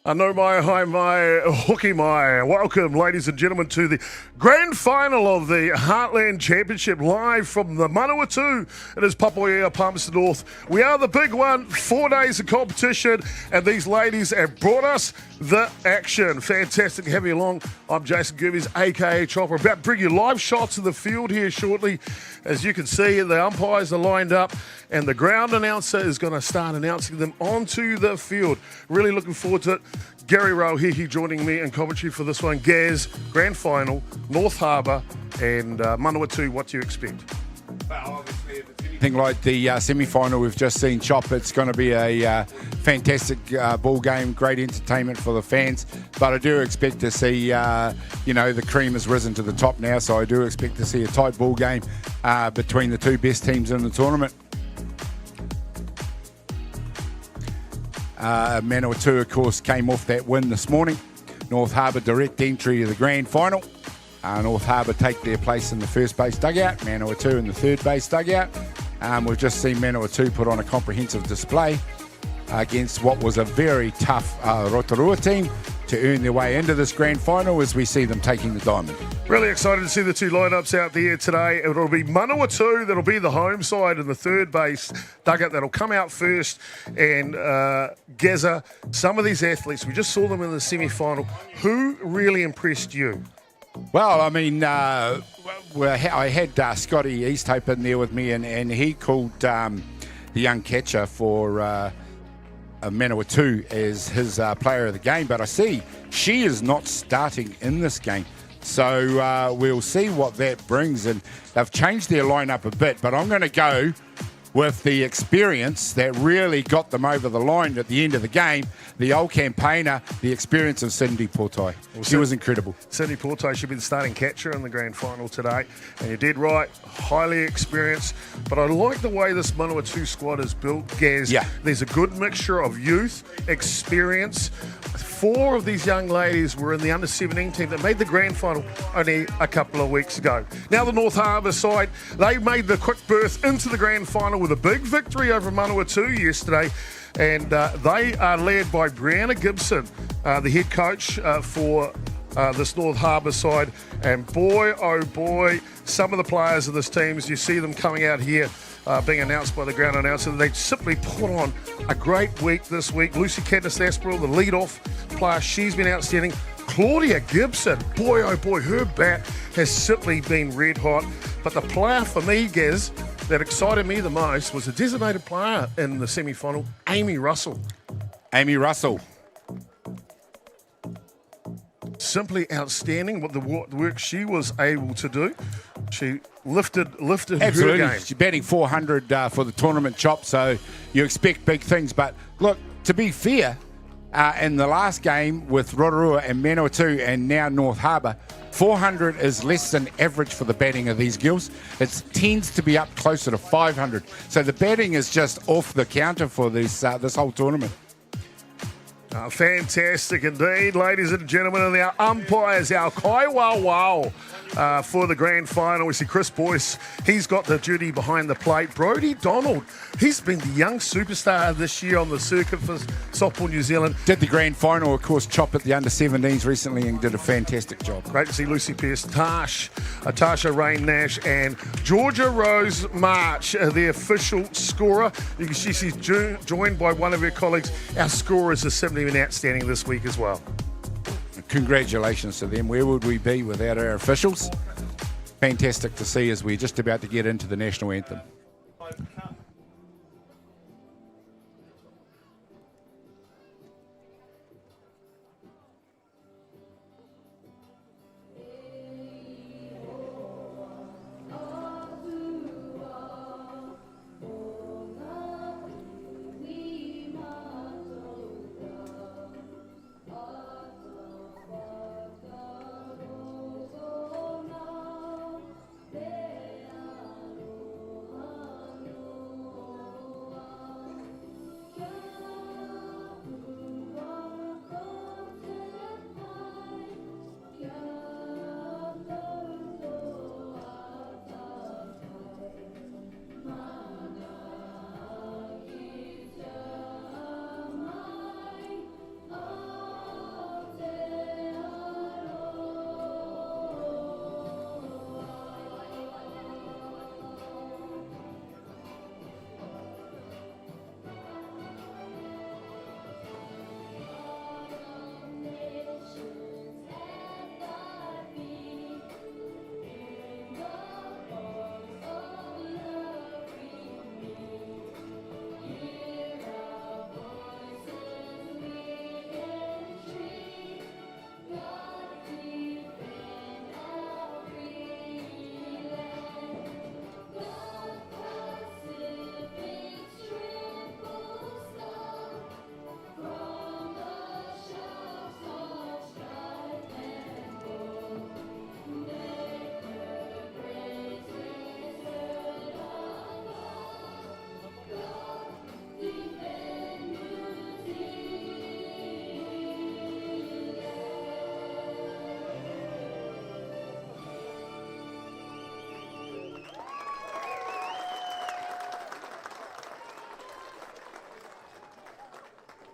I know my hooky my. Welcome, ladies and gentlemen, to the grand final of the Heartland Championship, live from the Manawatū. It is Papoea, Palmerston North. We are the big one, 4 days of competition, and these ladies have brought us the action. Fantastic to have you along. I'm Jason Gerbes, aka Chopper, about to bring you live shots of the field here shortly. As you can see, the umpires are lined up, and the ground announcer is going to start announcing them onto the field. Really looking forward to it. Gary Rauhihi joining me in commentary for this one. Gaz, grand final, North Harbour and Manawatū. What do you expect? Well, obviously, if it's anything like the semi-final we've just seen, Chop, it's going to be a fantastic ball game, great entertainment for the fans. But I do expect to see, the cream has risen to the top now, so I do expect to see a tight ball game between the two best teams in the tournament. Manawatū, of course, came off that win this morning. North Harbour direct entry to the grand final. North Harbour take their place in the first base dugout, Manawatū in the third base dugout. We've just seen Manawatū put on a comprehensive display against what was a very tough Rotorua team to earn their way into this grand final as we see them taking the diamond. Really excited to see the two lineups out there today. It'll be Manawatū that'll be the home side in the third base dugout that'll come out first. And Geza, some of these athletes, we just saw them in the semi-final. Who really impressed you? Well, I mean, I had Scotty Easthope in there with me, and he called the young catcher for Manawatū as his player of the game. But I see she is not starting in this game. So we'll see what that brings. And they've changed their lineup a bit, but I'm going to go with the experience that really got them over the line at the end of the game. The old campaigner, the experience of Cindy Portai. Well, she was incredible. Cindy Portai should be the starting catcher in the grand final today. And you did right, highly experienced. But I like the way this Manawatū squad is built, Gaz. Yeah. There's a good mixture of youth, experience. 4 of these young ladies were in the under-17 team that made the grand final only a couple of weeks ago. Now the North Harbour side, they made the quick berth into the grand final with a big victory over Manawatū yesterday. And they are led by Brianna Gibson, the head coach for this North Harbour side. And boy, oh boy, some of the players of this team, as you see them coming out here, being announced by the ground announcer, they simply put on a great week this week. Lucy Caddice-Aspinall, the lead-off player, she's been outstanding. Claudia Gibson, boy, oh boy, her bat has simply been red hot. But the player for me, Gaz, that excited me the most was a designated player in the semi-final, Amy Russell. Amy Russell. Simply outstanding what the work she was able to do. She lifted Absolutely. her game. She's batting 400 for the tournament, Chop, so you expect big things. But look, to be fair, in the last game with Rotorua and Manawatū and now North Harbour, 400 is less than average for the batting of these girls. It tends to be up closer to 500. So the batting is just off the counter for this whole tournament. Fantastic indeed, ladies and gentlemen. And our umpires, our Kaiwawao for the grand final. We see Chris Boyce. He's got the duty behind the plate. Brodie Donald, he's been the young superstar this year on the circuit for Softball New Zealand. Did the grand final, of course, Chop at the under-17s recently and did a fantastic job. Great to see Lucy Pearce, Tasha Rain Nash, and Georgia Rose March, the official scorer. You can see she's joined by one of her colleagues. Our scorers are simply been outstanding this week as well. Congratulations to them. Where would we be without our officials? Fantastic to see as we're just about to get into the national anthem.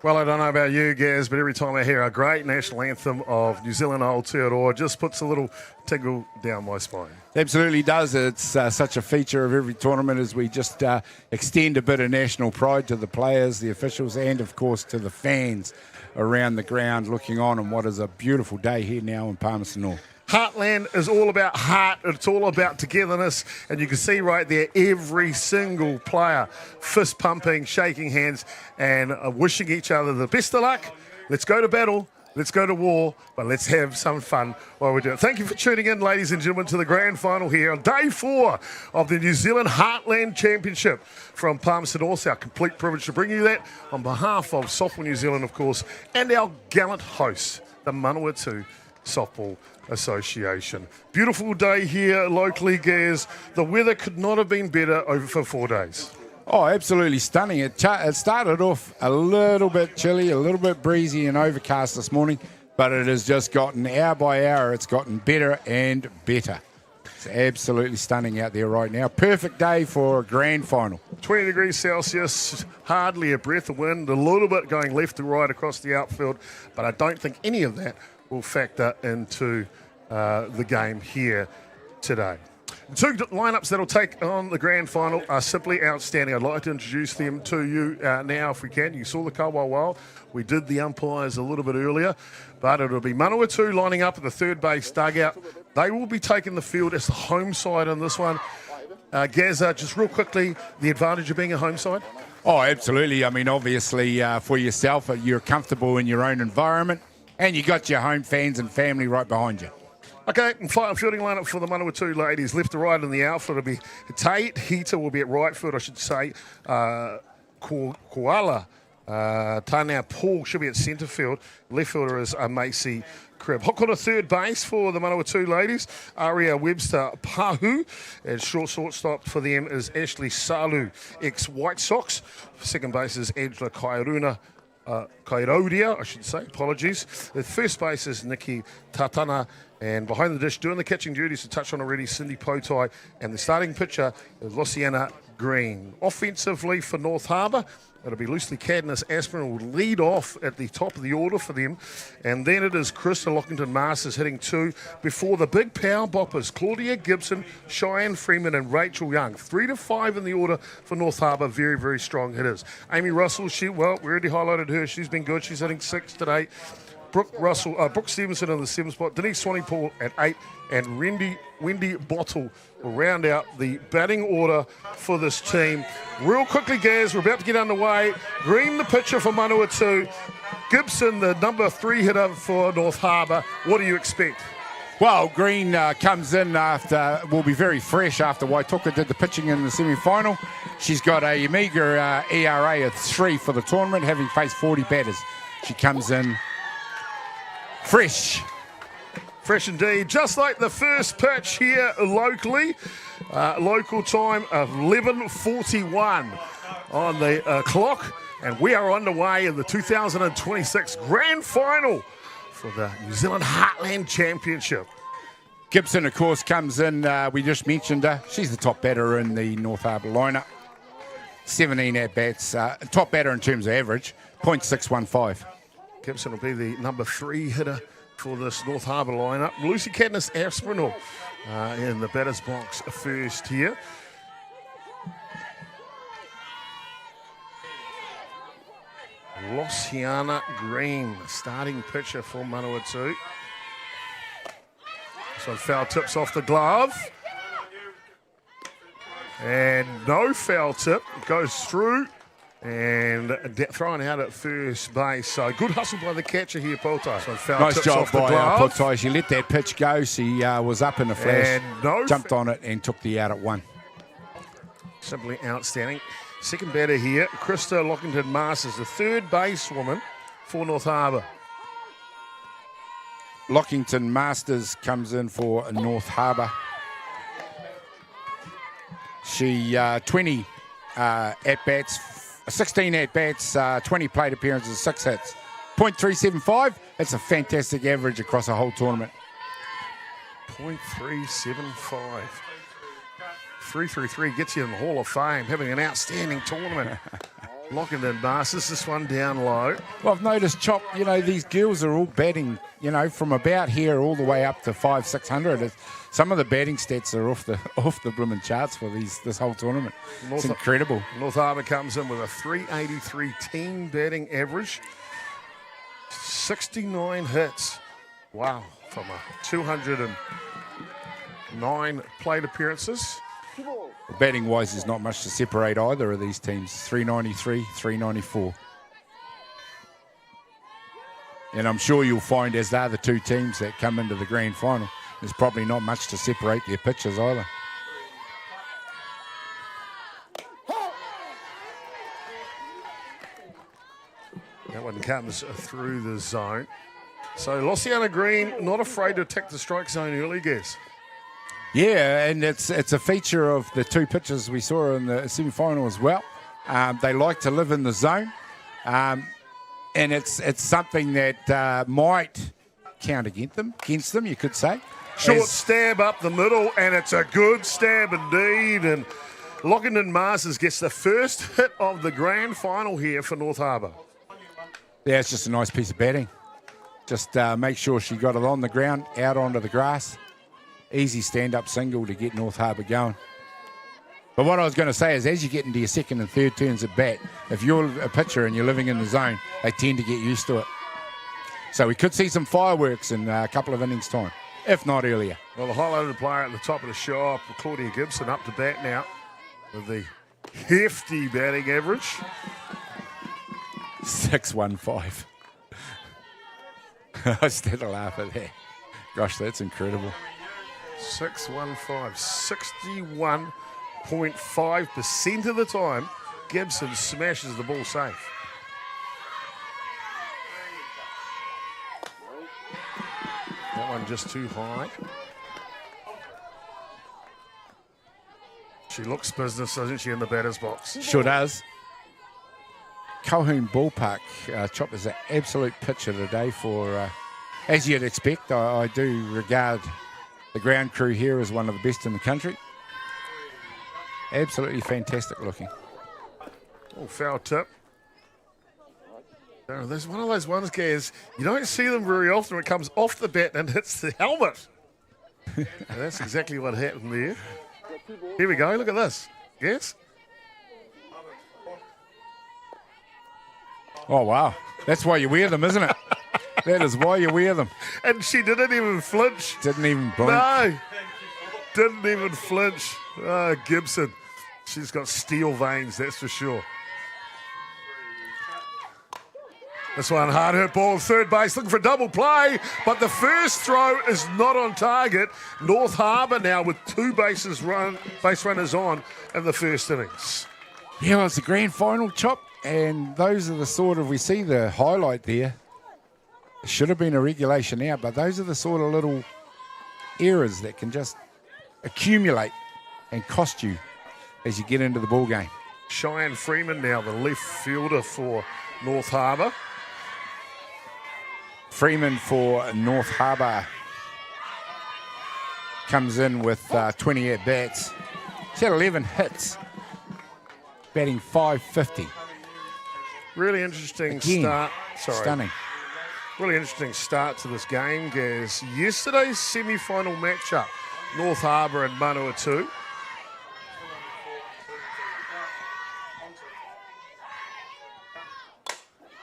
Well, I don't know about you, Gaz, but every time I hear a great national anthem of New Zealand Aotearoa, it just puts a little tingle down my spine. Absolutely does. It's such a feature of every tournament as we just extend a bit of national pride to the players, the officials, and, of course, to the fans around the ground looking on. And what is a beautiful day here now in Palmerston North. Heartland is all about heart. It's all about togetherness. And you can see right there every single player fist pumping, shaking hands and wishing each other the best of luck. Let's go to battle. Let's go to war, but let's have some fun while we do it. Thank you for tuning in, ladies and gentlemen, to the grand final here on day 4 of the New Zealand Heartland Championship from Palmerston North. Our complete privilege to bring you that on behalf of Softball New Zealand, of course, and our gallant hosts, the Manawatū Softball Association. Beautiful day here locally, Gaz. The weather could not have been better over for 4 days. Oh, absolutely stunning. It started off a little bit chilly, a little bit breezy and overcast this morning, but it has just gotten, hour by hour, it's gotten better and better. It's absolutely stunning out there right now. Perfect day for a grand final. 20 degrees Celsius, hardly a breath of wind, a little bit going left to right across the outfield, but I don't think any of that will factor into the game here today. The 2 lineups that'll take on the grand final are simply outstanding. I'd like to introduce them to you now if we can. You saw the Colquhoun. We did the umpires a little bit earlier, but it'll be Manawatū lining up at the third base dugout. They will be taking the field as the home side on this one. Gazza, just real quickly, the advantage of being a home side? Oh, absolutely. I mean, obviously for yourself, you're comfortable in your own environment and you got your home fans and family right behind you. Okay, fielding lineup for the Manawatū ladies. Left to right in the outfield will be Tate. Hita will be at right field, I should say. Koala. Tanea Paul should be at centre field. Left fielder is Macy Cribb. Hook on a third base for the Manawatū ladies. Aria Webster Pahu. And shortstop for them is Ashley Salu, ex-White Sox. Second base is Angela Kairodia, I should say, apologies. The first base is Nikki Tatana, and behind the dish, doing the catching duties to touch on already, Cindy Potai, and the starting pitcher is Luciana Green. Offensively for North Harbour, it'll be Lucy Cadness Aspirin will lead off at the top of the order for them, and then it is Krista Lockington Masters hitting 2 before the big power boppers, Claudia Gibson, Cheyenne Freeman and Rachel Young. 3 to 5 in the order for North Harbour, very, very strong hitters. Amy Russell, we already highlighted her, she's been good, she's hitting 6 today. Brooke Stevenson in the 7th spot, Denise Swanee-Paul at 8, and Wendy Bottle will round out the batting order for this team. Real quickly, Gaz, we're about to get underway. Green, the pitcher for Manawatū. Gibson, the number 3 hitter for North Harbour. What do you expect? Well, Green comes in will be very fresh after Waitoka did the pitching in the semi-final. She's got a meagre ERA of 3 for the tournament, having faced 40 batters. She comes in fresh. Fresh indeed. Just like the first pitch here locally. Local time of 11:41 on the clock. And we are underway in the 2026 Grand Final for the New Zealand Heartland Championship. Gibson, of course, comes in. We just mentioned her. She's the top batter in the North Harbour lineup. 17 at-bats. Top batter in terms of average. .615. Gibson will be the number 3 hitter for this North Harbour lineup. Lucy Cadness Aspinall in the batter's box first here. Luciana Green, starting pitcher for Manawatū. So foul tips off the glove. And no foul tip. It goes through. And thrown out at first base. So good hustle by the catcher here, Potai. So nice job by Potai. She let that pitch go. She was up in a flash, jumped on it and took the out at 1. Simply outstanding. Second batter here, Krista Lockington Masters, the third basewoman for North Harbour. Lockington Masters comes in for North Harbour. She 20 at-bats. 16 at-bats, 20 plate appearances, 6 hits. .375, that's a fantastic average across a whole tournament. .375. 333 gets you in the Hall of Fame, having an outstanding tournament. Locking in Masters, this one down low. Well, I've noticed, Chop, these girls are all batting, from about here all the way up to 500-600. Some of the batting stats are off the blooming charts for this whole tournament. It's incredible. North Harbour comes in with a 383 team batting average. 69 hits. Wow, from 209 plate appearances. Batting-wise, there's not much to separate either of these teams. 393, 394. And I'm sure you'll find, as they're the two teams that come into the grand final, there's probably not much to separate their pitches either. That one comes through the zone. So Luciana Green not afraid to attack the strike zone early, guess. Yeah, and it's a feature of the two pitches we saw in the semi-final as well. They like to live in the zone, and it's something that might count against them, you could say. Short stab up the middle, and it's a good stab indeed. And Lockington Masters gets the first hit of the grand final here for North Harbour. Yeah, it's just a nice piece of batting. Just make sure she got it on the ground, out onto the grass. Easy stand-up single to get North Harbour going. But what I was going to say is, as you get into your second and third turns at bat, if you're a pitcher and you're living in the zone, they tend to get used to it. So we could see some fireworks in a couple of innings' time, if not earlier. Well, the highlighted player at the top of the shop, Claudia Gibson, up to bat now with the hefty batting average. 615. I still laugh at that. Gosh, that's incredible. 615, 61.5% of the time, Gibson smashes the ball safe. That one just too high. She looks business, doesn't she, in the batter's box? Sure does. Colquhoun Ballpark, Chop, is an absolute pitch of the day for, as you'd expect. I do regard the ground crew here is one of the best in the country. Absolutely fantastic looking. Oh, foul tip. There's one of those ones, guys, you don't see them very often. It comes off the bat and hits the helmet. And that's exactly what happened there. Here we go. Look at this. Yes? Oh, wow. That's why you wear them, isn't it? That is why you wear them. And she didn't even flinch. Didn't even blink. No. Didn't even flinch. Oh, Gibson. She's got steel veins, that's for sure. This one, hard hit ball, third base, looking for a double play, but the first throw is not on target. North Harbour now with two base runners on in the first innings. Yeah, well, it's the grand final, Chop, and those are the sort of, we see the highlight there. It should have been a regulation out, but those are the sort of little errors that can just accumulate and cost you as you get into the ball game. Cheyenne Freeman now, the left fielder for North Harbour. Freeman for North Harbour comes in with 20 at-bats. He's had 11 hits, batting .550. Really interesting Again, start. Stunning. Really interesting start to this game, Gaz. Yesterday's semi-final matchup, North Harbour and Manawatū.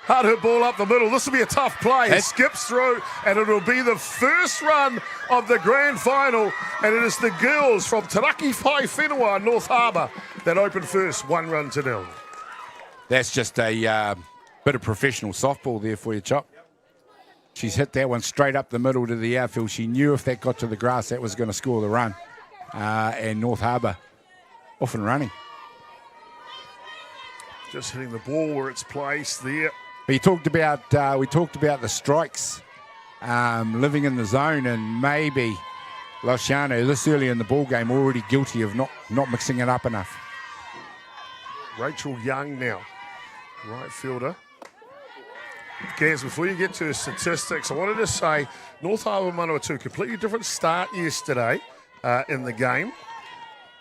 Hard hit ball up the middle. This will be a tough play. It skips through, and it'll be the first run of the grand final. And it is the girls from Taraki Whaiwhenua, North Harbour, that open first, 1-0. That's just a bit of professional softball there for you, Chop. She's hit that one straight up the middle to the outfield. She knew if that got to the grass, that was going to score the run. And North Harbour off and running. Just hitting the ball where it's placed there. But we talked about the strikes, living in the zone, and maybe Luciano this early in the ball game already guilty of not mixing it up enough. Rachel Young now, right fielder. Gaz, before you get to the statistics, I wanted to say North Harbour Manawatū, completely different start yesterday in the game,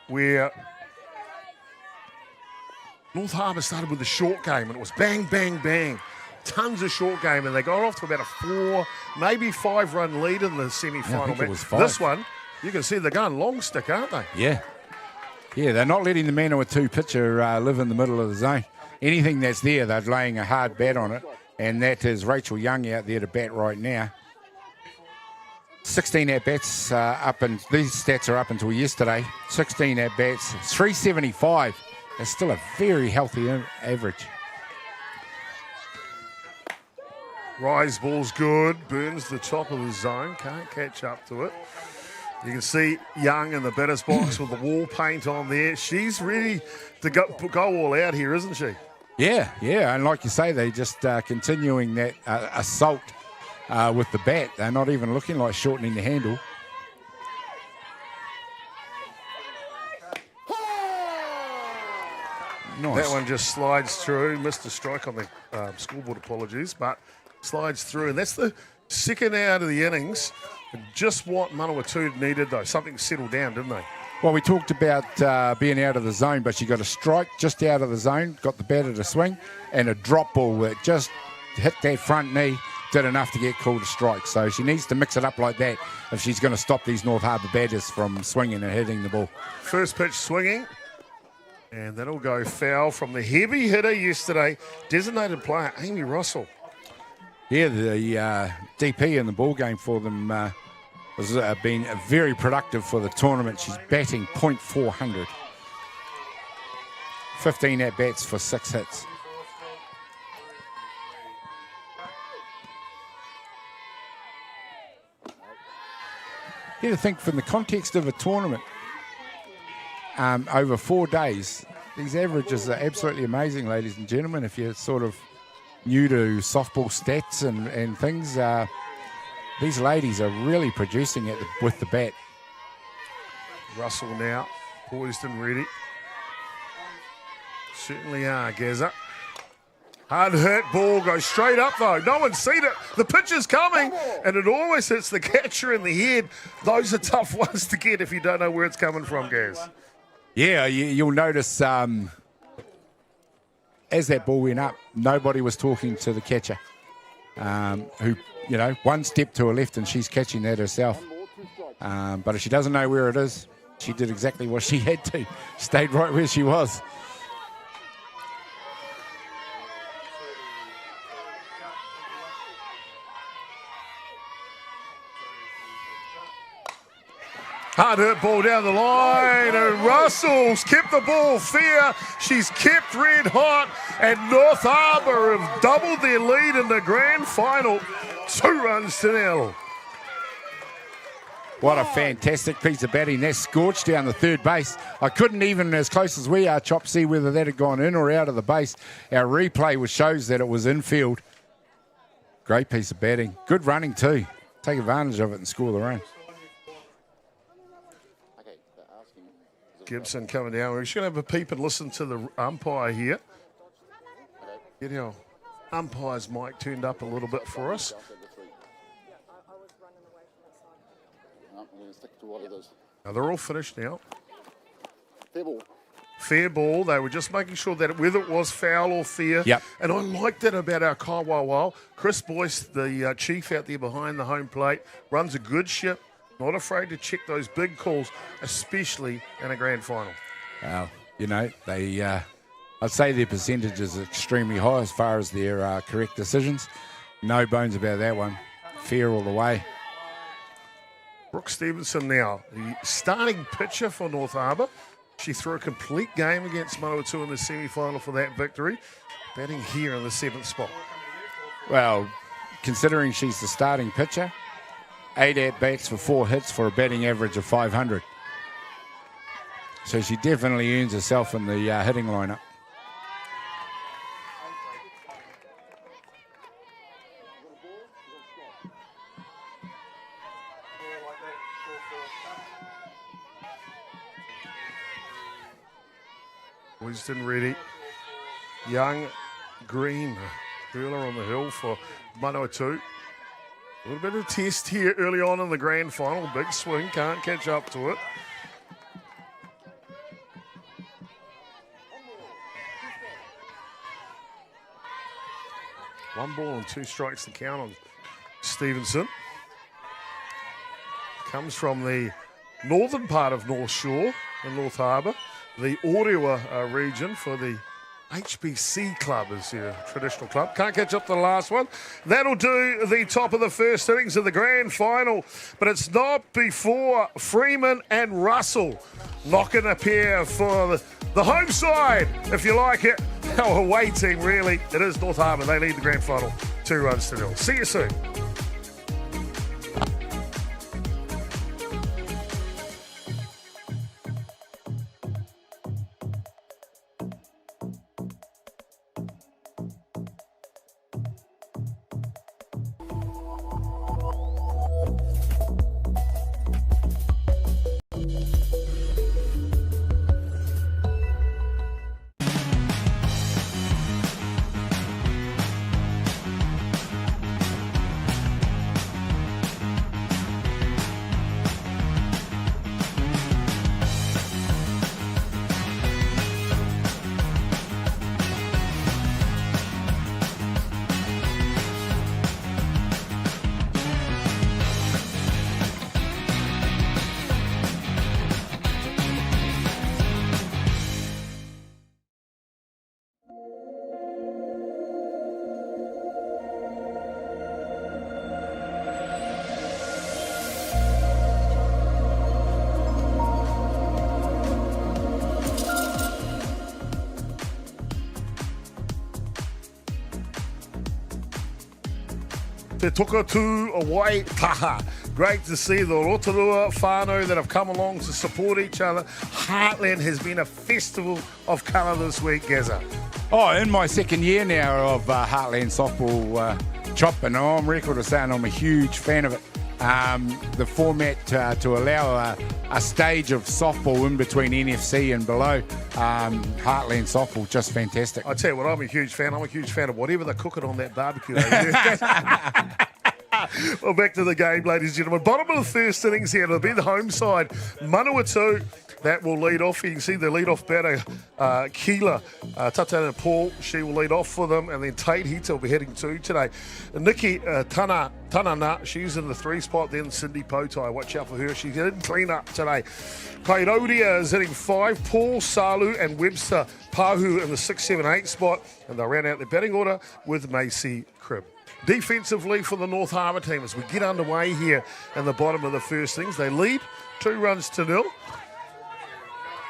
where North Harbour started with a short game, and it was bang, bang, bang. Tons of short game, and they got off to about a 4, maybe 5-run lead in the semi-final. I think it was 5. This one, you can see they're going long stick, aren't they? Yeah. Yeah, they're not letting the Manawatū pitcher live in the middle of the zone. Anything that's there, they're laying a hard bat on it, and that is Rachel Young out there to bat right now. 16 at-bats up, and these stats are up until yesterday. 16 at-bats, 375. That's still a very healthy average. Rise ball's good, burns the top of the zone, can't catch up to it. You can see Young in the batter's box with the wall paint on there. She's ready to go all out here, isn't she? Yeah, and like you say, they're just continuing that assault with the bat. They're not even looking like shortening the handle. Nice. That one just slides through. Missed a strike on the scoreboard, apologies, but slides through. And that's the second out of the innings. Just what Manawatū needed, though. Something settled down, didn't they? Well, we talked about being out of the zone, but she got a strike just out of the zone, got the batter to swing, and a drop ball that just hit that front knee, did enough to get called a strike. So she needs to mix it up like that if she's going to stop these North Harbour batters from swinging and hitting the ball. First pitch swinging. And that'll go foul from the heavy hitter yesterday, designated player Amy Russell. Yeah, the DP in the ball game for them has been very productive for the tournament. She's batting .400. 15 at-bats for 6 hits. You have to think from the context of a tournament, over 4 days, these averages are absolutely amazing, ladies and gentlemen. If you're sort of new to softball stats and things, these ladies are really producing it with the bat. Russell now, poised and ready. Certainly are, Gazza. Hard hit, ball goes straight up though. No one's seen it. The pitch is coming, and it always hits the catcher in the head. Those are tough ones to get if you don't know where it's coming from, Gaz. Yeah, you'll notice as that ball went up, nobody was talking to the catcher, who, one step to her left and she's catching that herself. But if she doesn't know where it is, she did exactly what she had to. Stayed right where she was. Hard hit ball down the line, and Russell's kept the ball fair. She's kept red hot, and North Harbour have doubled their lead in the grand final. 2-0. What a fantastic piece of batting. That's scorched down the third base. I couldn't even, as close as we are, Chop, see whether that had gone in or out of the base. Our replay shows that it was infield. Great piece of batting. Good running too. Take advantage of it and score the run. Gibson coming down. We're just going to have a peep and listen to the umpire here. Get our umpire's mic turned up a little bit for us. Now they're all finished now. Fair ball. They were just making sure that whether it was foul or fair. Yep. And I liked it about our Kaiwaiwao. Chris Boyce, the chief out there behind the home plate, runs a good ship. Not afraid to check those big calls, especially in a grand final. Well, they, I'd say their percentage is extremely high as far as their correct decisions. No bones about that one. Fair all the way. Brooke Stevenson now, the starting pitcher for North Harbour. She threw a complete game against Manawatū in the semi-final for that victory. Batting here in the 7th spot. Well, considering she's the starting pitcher, 8 at-bats for 4 hits for a batting average of 500. So she definitely earns herself in the hitting lineup. Wisdom ready. Young, green, curler on the hill for Manawatū. A little bit of test here early on in the grand final. Big swing, can't catch up to it. 1 ball and 2 strikes to count on Stevenson. Comes from the northern part of North Shore in North Harbour, the Orewa region for the HBC club is your traditional club. Can't catch up to the last one. That'll do the top of the first innings of the grand final, but it's not before Freeman and Russell knocking a pair for the home side, if you like it. Our away team, really. It is North Harbour. They lead the grand final 2-0. See you soon. Te Tokatū away taha. Great to see the Rotorua whānau that have come along to support each other. Heartland has been a festival of colour this week, Gazza. Oh, in my second year now of Heartland softball chop, and I'm record to saying I'm a huge fan of it. The format to allow a stage of softball in between NFC and below, Heartland softball, just fantastic. I tell you what, I'm a huge fan. I'm a huge fan of whatever they're cooking on that barbecue. Well, back to the game, ladies and gentlemen. Bottom of the first innings here. It'll be the home side. Manawatū, that will lead off. You can see the lead-off batter, Keela, Tatana Paul, she will lead off for them. And then Tate Hita will be heading 2 today. Nikki Tanana, she's in the 3 spot. Then Cindy Potai, watch out for her. She's in clean-up today. Kairodia is hitting 5. Paul, Salu and Webster Pahu in the 6, 7, 8 spot. And they'll round out their batting order with Macy Cribb. Defensively for the North Harbour team as we get underway here in the bottom of the first innings. They lead 2-0.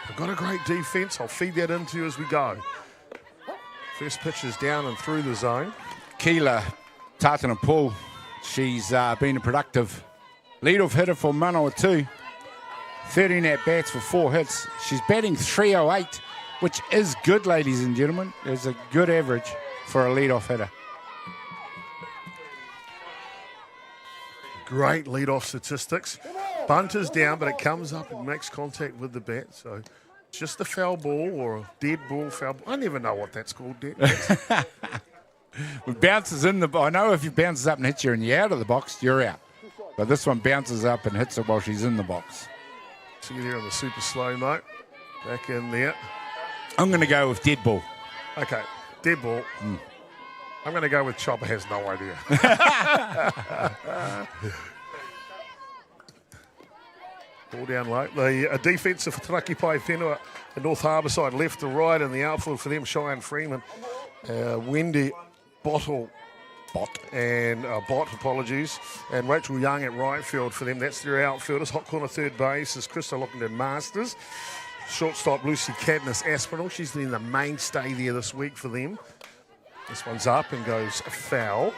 They've got a great defence. I'll feed that into you as we go. First pitch is down and through the zone. Keela, Tatana Paul, she's been a productive lead-off hitter for Manawatū. 13 at-bats for 4 hits. She's batting .308, which is good, ladies and gentlemen. It's a good average for a lead-off hitter. Great lead-off statistics. Bunt is down, but it comes up and makes contact with the bat. So it's just a foul ball or a dead ball, foul ball. I never know what that's called, dead. It bounces in the... I know if it bounces up and hits you and you're out of the box, you're out. But this one bounces up and hits her while she's in the box. See you there on the super slow-mo. Back in there. I'm going to go with dead ball. Okay, dead ball. I'm going to go with Chopper has no idea. Ball down low. The defensive for Tanaki Pai Whenua, the North Harbour side, left to right, and the outfield for them, Cheyenne Freeman, Wendy Bottle, and apologies, and Rachel Young at right field for them. That's their outfielders. Hot corner third base is Krista Lockington Masters. Shortstop Lucy Cadmus Aspinall. She's been the mainstay there this week for them. This one's up and goes foul.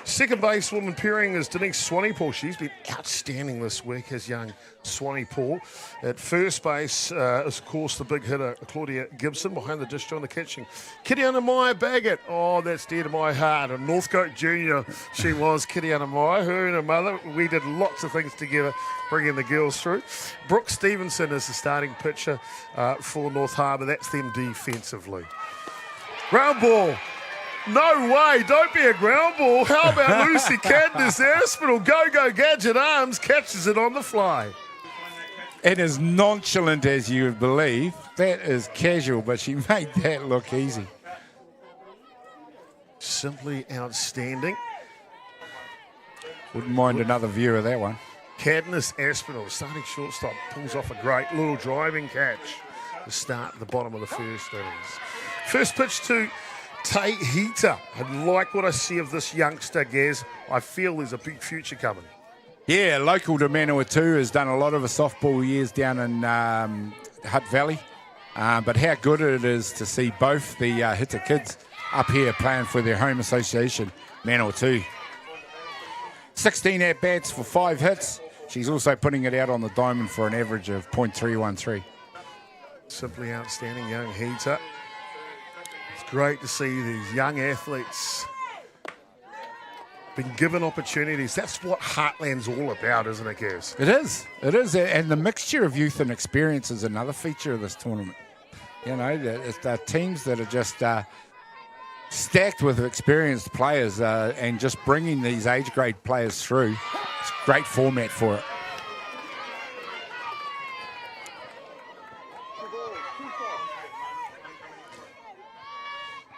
Second base woman pairing is Denise Swanepoel. She's been outstanding this week as young Swanepoel. At first base is, of course, the big hitter, Claudia Gibson. Behind the dish on the catching, Kitty Anamaya Baggett. Oh, that's dear to my heart. A Northcote junior she was, Kitty Anamaya. Her and her mother, we did lots of things together, bringing the girls through. Brooke Stevenson is the starting pitcher for North Harbour. That's them defensively. Ground ball. No way, don't be a ground ball. How about Lucy Cadmus Aspinall? Go Gadget Arms catches it on the fly. It is nonchalant as you would believe. That is casual, but she made that look easy. Simply outstanding. Wouldn't mind another view of that one. Cadmus Aspinall, starting shortstop, pulls off a great little driving catch to start at the bottom of the first innings. First pitch to Te Hita. I like what I see of this youngster, Gaz. I feel there's a big future coming. Yeah, local to Manawatū, has done a lot of a softball years down in Hutt Valley. But how good it is to see both the Hita kids up here playing for their home association, Manawatū. 16 at-bats for 5 hits. She's also putting it out on the diamond for an average of .313. Simply outstanding young Hita. It's great to see these young athletes been given opportunities. That's what Heartland's all about, isn't it, Gaz? It is. It is. And the mixture of youth and experience is another feature of this tournament. You know, it's the teams that are just stacked with experienced players and just bringing these age grade players through. It's a great format for it.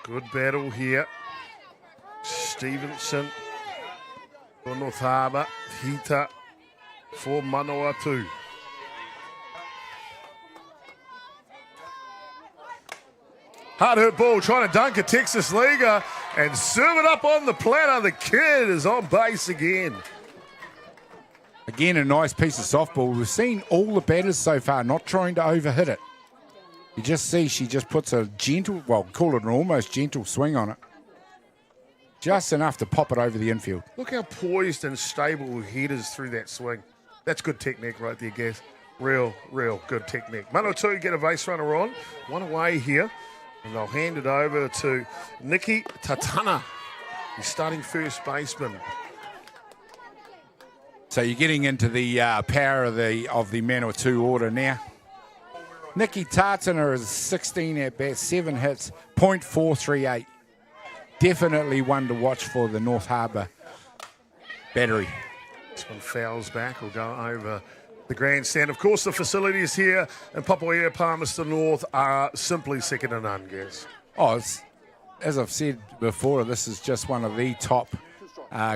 Good battle here. Stevenson for North Harbour, Hita for Manawatū. Hard hit ball, trying to dunk a Texas leaguer and serve it up on the platter. The kid is on base again. Again, a nice piece of softball. We've seen all the batters so far not trying to overhit it. You just see she just puts a gentle, well, call it an almost gentle swing on it. Just enough to pop it over the infield. Look how poised and stable he is through that swing. That's good technique right there, Gaz. Real good technique. Manawatū get a base runner on. One away here. And they'll hand it over to Nikki Tatana. He's starting first baseman. So you're getting into the power of the Manawatū order now. Nikki Tatana is 16 at-bats, 7 hits, .438. Definitely one to watch for the North Harbour battery. This one fouls back. Will go over the grandstand. Of course, the facilities here in Papaia, Palmerston North are simply second to none, Gaz. Oh, as I've said before, this is just one of the top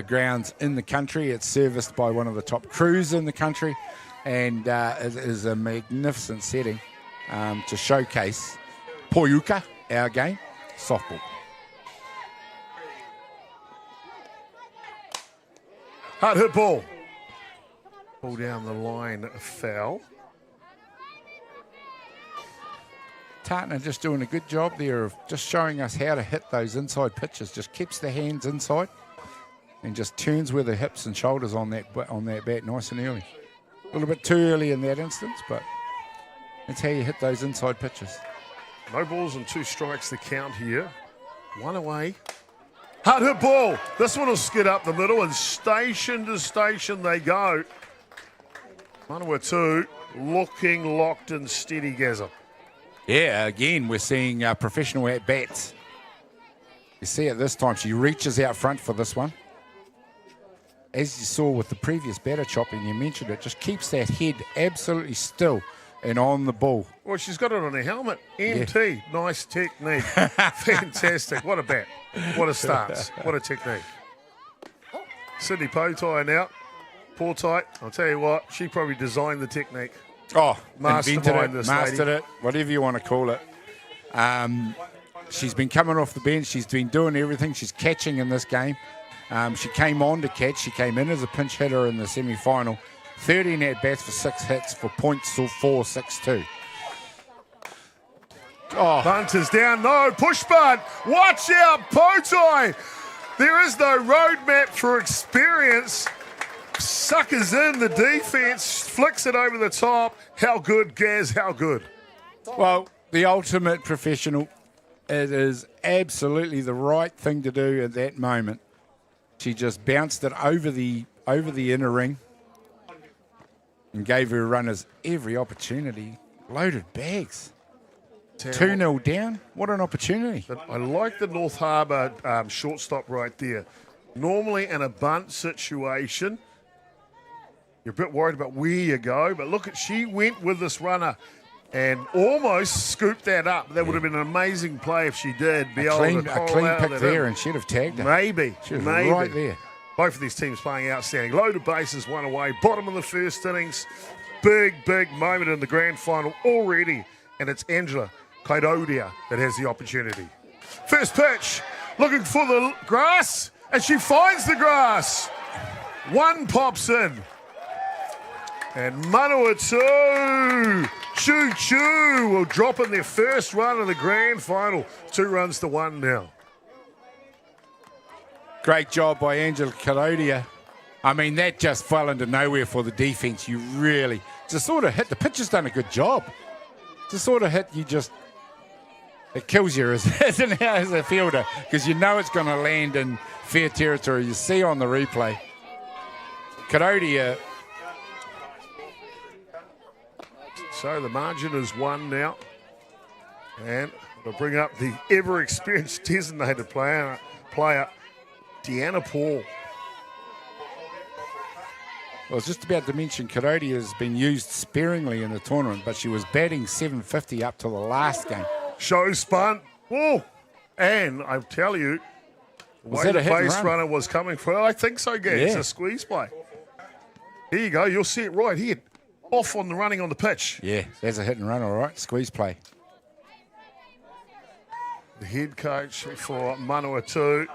grounds in the country. It's serviced by one of the top crews in the country, and it is a magnificent setting to showcase Poiuka, our game, softball. Hard hit ball. Pull down the line, foul. Tartner just doing a good job there of just showing us how to hit those inside pitches. Just keeps the hands inside and just turns with the hips and shoulders on that bat nice and early. A little bit too early in that instance, but that's how you hit those inside pitches. No balls and 2 strikes the count here. One away. Hard hit ball. This one will skid up the middle and station to station they go. Manawatū looking locked and steady, Gaza. Yeah, again, we're seeing professional at-bats. You see it this time. She reaches out front for this one. As you saw with the previous batter chop, and you mentioned it, just keeps that head absolutely still and on the ball. Well, she's got it on her helmet. MT, nice technique. Fantastic. What a bat. What a stance. What a technique. Sydney Potai now. Poor tight. I'll tell you what, she probably designed the technique. Oh, Mastermind this lady. Mastered it, whatever you want to call it. She's been coming off the bench. She's been doing everything. She's catching in this game. She came on to catch. She came in as a pinch hitter in the semi-final. 13 at-bats for 6 hits for .462. Oh. Bunt is down. No, push bunt. Watch out, Potai. There is no roadmap for experience. Suckers in the defense, flicks it over the top. How good, Gaz, how good. Well, the ultimate professional. It is absolutely the right thing to do at that moment. She just bounced it over the inner ring and gave her runners every opportunity. Loaded bags. 2-0 down. What an opportunity. I like the North Harbour shortstop right there. Normally in a bunt situation, you're a bit worried about where you go, but look, she went with this runner and almost scooped that up. That would have been an amazing play if she did. A clean pick there, and she'd have tagged her. Maybe. She was right there. Both of these teams playing outstanding. Loaded bases, one away. Bottom of the first innings. Big moment in the grand final already. And it's Angela Kaidodia that has the opportunity. First pitch, looking for the grass, and she finds the grass. One pops in. And Manawatū, choo-choo, will drop in their first run of the grand final. 2-1 now. Great job by Angela Kaidodia. I mean, that just fell into nowhere for the defence. You really just sort of hit. The pitcher's done a good job. Just sort of hit, it kills you as a fielder because you know it's going to land in fair territory. You see on the replay. Kaidodia. So the margin is 1 now. And we'll bring up the ever-experienced designated player Deanna Paul. I was just about to mention Kaidodia has been used sparingly in the tournament, but she was batting 750 up to the last game. Show spun. Oh, and I tell you, the way the base runner was coming for, I think so, Gaz. It's a squeeze play. Here you go. You'll see it right here. Off on the running on the pitch. Yeah, there's a hit and run, all right. Squeeze play. The head coach for Manawatū.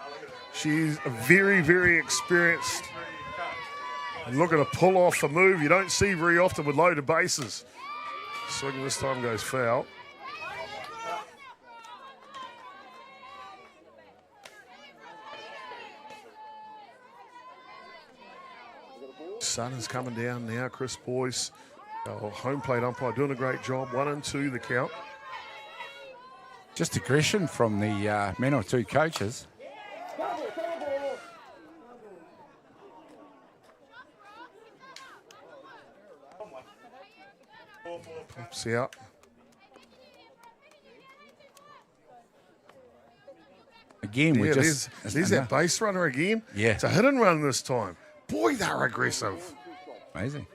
She's very experienced. And looking to pull off a move you don't see very often with loaded bases. Swing this time goes foul. Sun is coming down now. Chris Boyce, our home plate umpire, doing a great job. 1-2 the count. Just aggression from the Manawatū coaches. Pops out. Again, we're just... There's that base runner again. Yeah. It's a hit and run this time. Boy, they're aggressive. Amazing.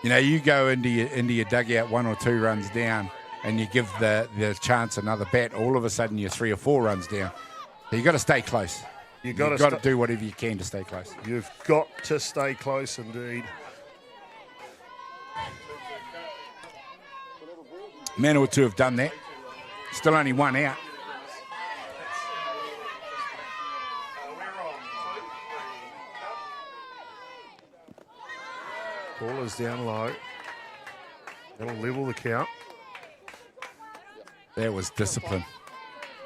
You know, you go into your dugout 1 or 2 runs down and you give the chance another bat, all of a sudden you're 3 or 4 runs down. So you've got to stay close. You've got to do whatever you can to stay close. You've got to stay close indeed. Manawatū have done that. Still only 1 out. Ball is down low. That'll level the count. That was discipline.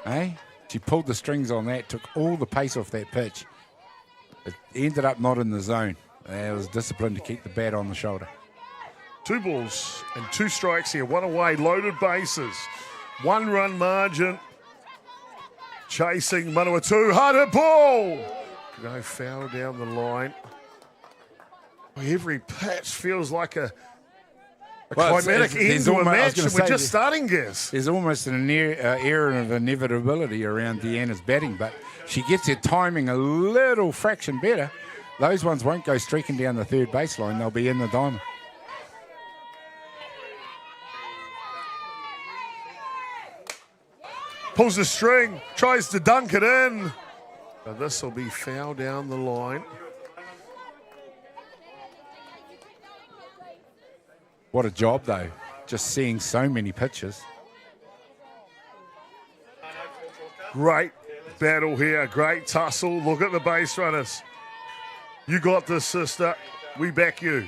Eh? She pulled the strings on that, took all the pace off that pitch. It ended up not in the zone. It was discipline to keep the bat on the shoulder. 2 balls and 2 strikes here. 1 away, loaded bases. 1-run margin. Chasing Manawatū. Hard hit ball. Go foul down the line. Every pitch feels like a climatic end to a match, and we're just starting, Gaz. There's almost an air of inevitability around Deanna's batting, but she gets her timing a little fraction better. Those ones won't go streaking down the third baseline. They'll be in the diamond. Pulls the string, tries to dunk it in. But this will be foul down the line. What a job, though, just seeing so many pitches. Great battle here, great tussle. Look at the base runners. You got this, sister. We back you.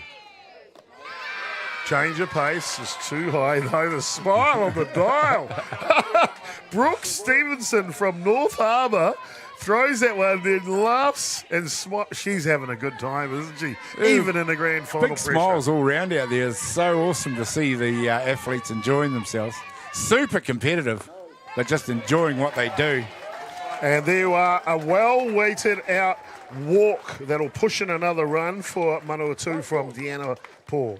Change of pace is too high, though. The smile on the dial. Brooke Stevenson from North Harbour throws that one, then laughs and smiles. She's having a good time, isn't she? Even in the grand final. Big smiles all round out there. It's so awesome to see the athletes enjoying themselves. Super competitive. They're just enjoying what they do. And there are a well-weighted out walk that'll push in another run for Manawatū from Deanna Paul.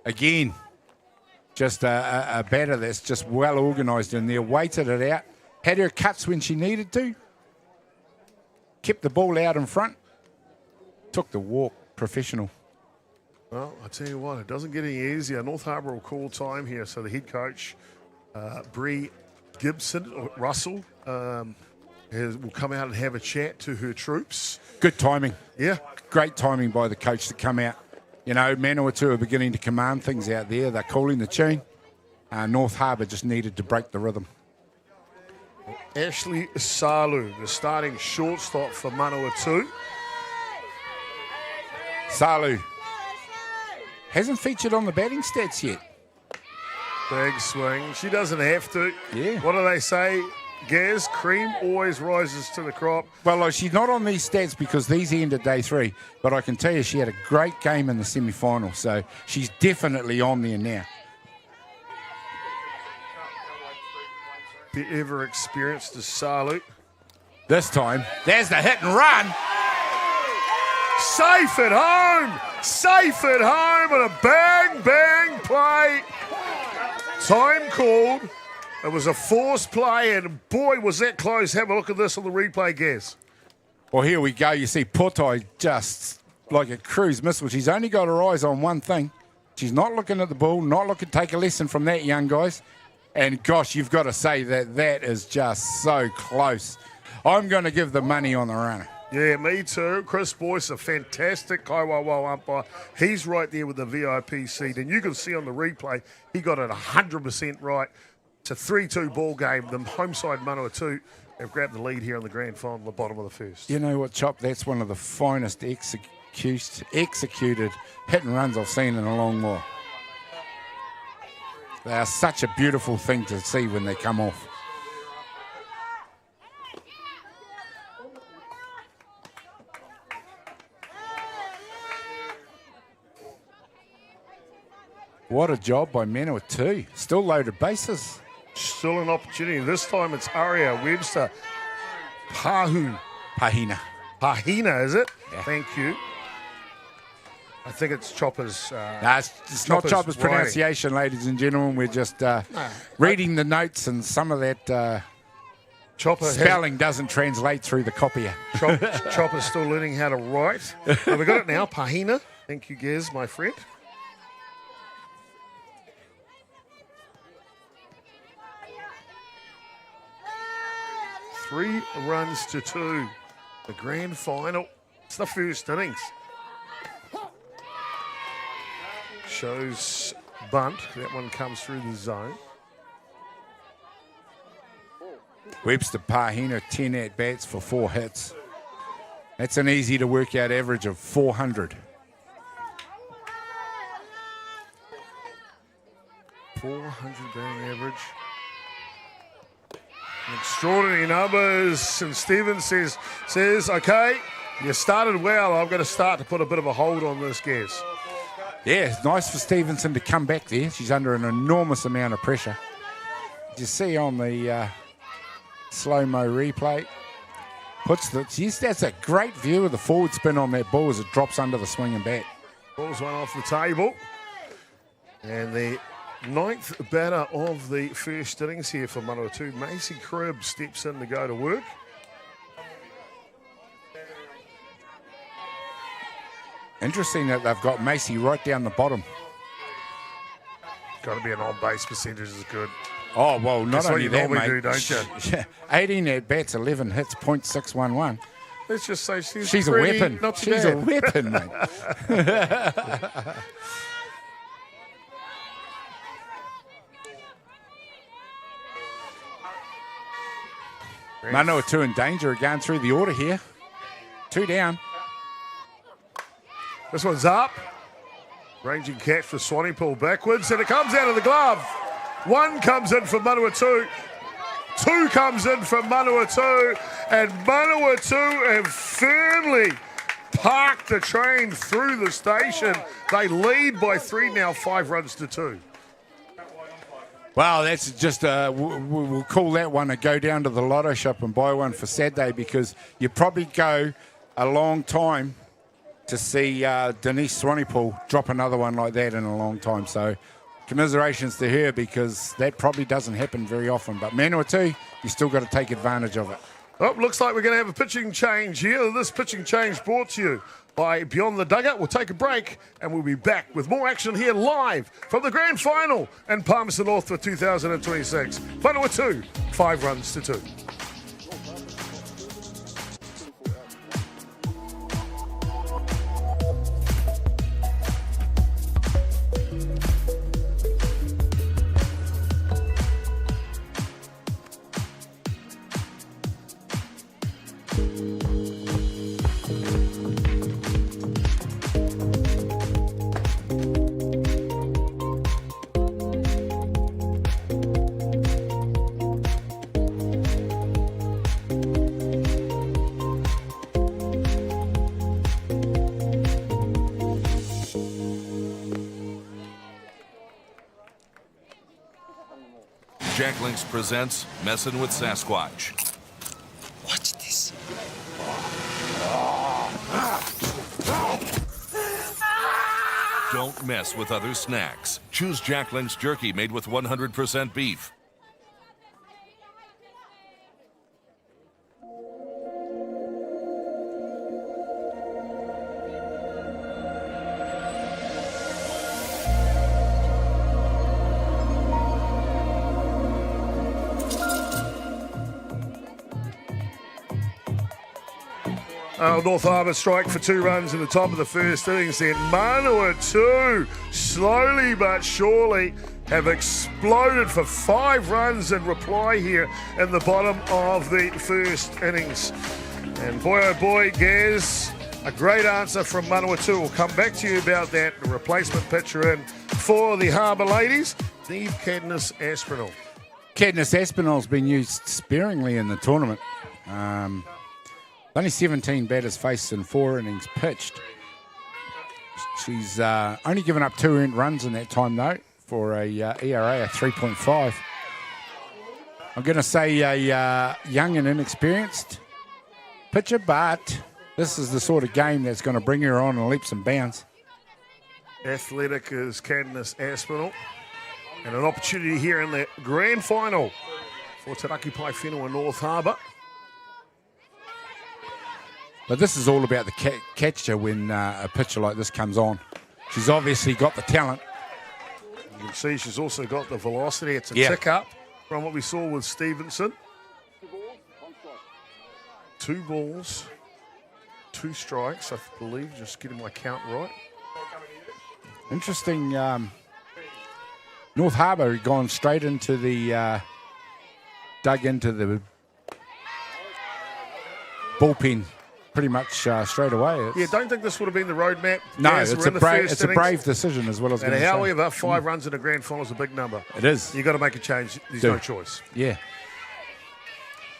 Again, just a batter that's just well organised in there, weighted it out, had her cuts when she needed to, kept the ball out in front, took the walk, professional. Well, I tell you what, it doesn't get any easier. North Harbour will call time here, so the head coach, Bree Russell, will come out and have a chat to her troops. Good timing. Yeah. Great timing by the coach to come out. You know, Manawatū are beginning to command things out there. They're calling the tune. North Harbour just needed to break the rhythm. Ashley Salu, the starting shortstop for Manawatū. Salu hasn't featured on the batting stats yet. Big swing. She doesn't have to. Yeah. What do they say, Gaz? Cream always rises to the crop. Well, she's not on these stats because these ended day 3, but I can tell you she had a great game in the semi-final, so she's definitely on there now. The ever experienced is Salu. This time, there's the hit and run. Safe at home! Safe at home and a bang, bang play. Time called. It was a forced play, and boy, was that close. Have a look at this on the replay, Gaz. Well, here we go. You see Potai just like a cruise missile. She's only got her eyes on one thing. She's not looking at the ball, not looking to take a lesson from that, young guys. And, gosh, you've got to say that is just so close. I'm going to give the money on the runner. Yeah, me too. Chris Boyce, a fantastic Kaiwawa umpire. He's right there with the VIP seat. And you can see on the replay, he got it 100% right. It's a 3-2 ball game. The home side Manawatū have grabbed the lead here in the grand final at the bottom of the first. You know what, Chop? That's one of the finest executed hit and runs I've seen in a long while. They are such a beautiful thing to see when they come off. What a job by Manawatū. Still loaded bases. Still an opportunity. This time it's Aria Webster. Pahina, is it? Yeah. Thank you. I think it's Chopper's. No, it's not Chopper's pronunciation, ladies and gentlemen. We're just reading the notes, and some of that spelling doesn't translate through the copier. Chopper's still learning how to write. Well, we got it now. Pahina. Thank you, Gaz, my friend. Three runs to 2. The grand final. It's the first innings. Shows bunt. That one comes through the zone. Webster Pahina, 10 at-bats for 4 hits. That's an easy to work out average of 400. 400 batting average. Extraordinary numbers. And Stevens says, okay, you started well. I'm going to start to put a bit of a hold on this, Gaz. Yeah, it's nice for Stevenson to come back there. She's under an enormous amount of pressure. You see on the slow-mo replay. That's a great view of the forward spin on that ball as it drops under the swinging bat. Ball's one off the table. And the 9th batter of the first innings here for Manawatū. Macy Cribb steps in to go to work. Interesting that they've got Macy right down the bottom. Got to be an on-base percentage is good. Oh, well, not That's only what you that, normally mate. do, don't you? Yeah, 18 at-bats, 11 hits, .611. Let's just say she's a weapon. She's a weapon, mate. Manawatū in danger again through the order here. 2 down. This one's up. Ranging catch for Swanee, pull backwards, and it comes out of the glove. 1 comes in for Manawatū. 2 comes in from Manawatū. And Manawatū have firmly parked the train through the station. They lead by 3 now, 5 runs to 2. Well, that's just we'll call that one a go down to the lotto shop and buy one for Saturday, because you probably go a long time to see Denise Swanepoel drop another one like that in a long time. So commiserations to her, because that probably doesn't happen very often. But Manawatū, you still got to take advantage of it. Oh, looks like we're going to have a pitching change here. This pitching change brought to you by Beyond the Dugout. We'll take a break and we'll be back with more action here live from the grand final in Palmerston North for 2026. Manawatū, 5 runs to 2. Jack Links presents Messin' with Sasquatch. Watch this. Don't mess with other snacks. Choose Jack Links jerky made with 100% beef. North Harbour strike for 2 runs in the top of the first innings. Then Manawatū, slowly but surely, have exploded for 5 runs in reply here in the bottom of the first innings. And boy, oh boy, Gaz, a great answer from Manawatū. We'll come back to you about that. The replacement pitcher in for the Harbour ladies, Steve Cadmus Aspinall. Cadmus Aspinall's been used sparingly in the tournament. Only 17 batters faced in 4 innings pitched. She's only given up 2 earned runs in that time, though, for a ERA of 3.5. I'm going to say a young and inexperienced pitcher, but this is the sort of game that's going to bring her on in leaps and bounds. Athletic is Cadmus Aspinall. And an opportunity here in the grand final for Te Raki Pai Whenua and North Harbour. But this is all about the catcher when a pitcher like this comes on. She's obviously got the talent. You can see she's also got the velocity. It's a tick up from what we saw with Stevenson. 2 balls, 2 strikes, I believe, just getting my count right. Interesting. North Harbour had gone straight into the, dug into the bullpen pretty much straight away. Yeah, don't think this would have been the roadmap. No, it's a brave decision as well as. And however, 5 runs in a grand final is a big number. It is. You've got to make a change. There's no choice. Yeah.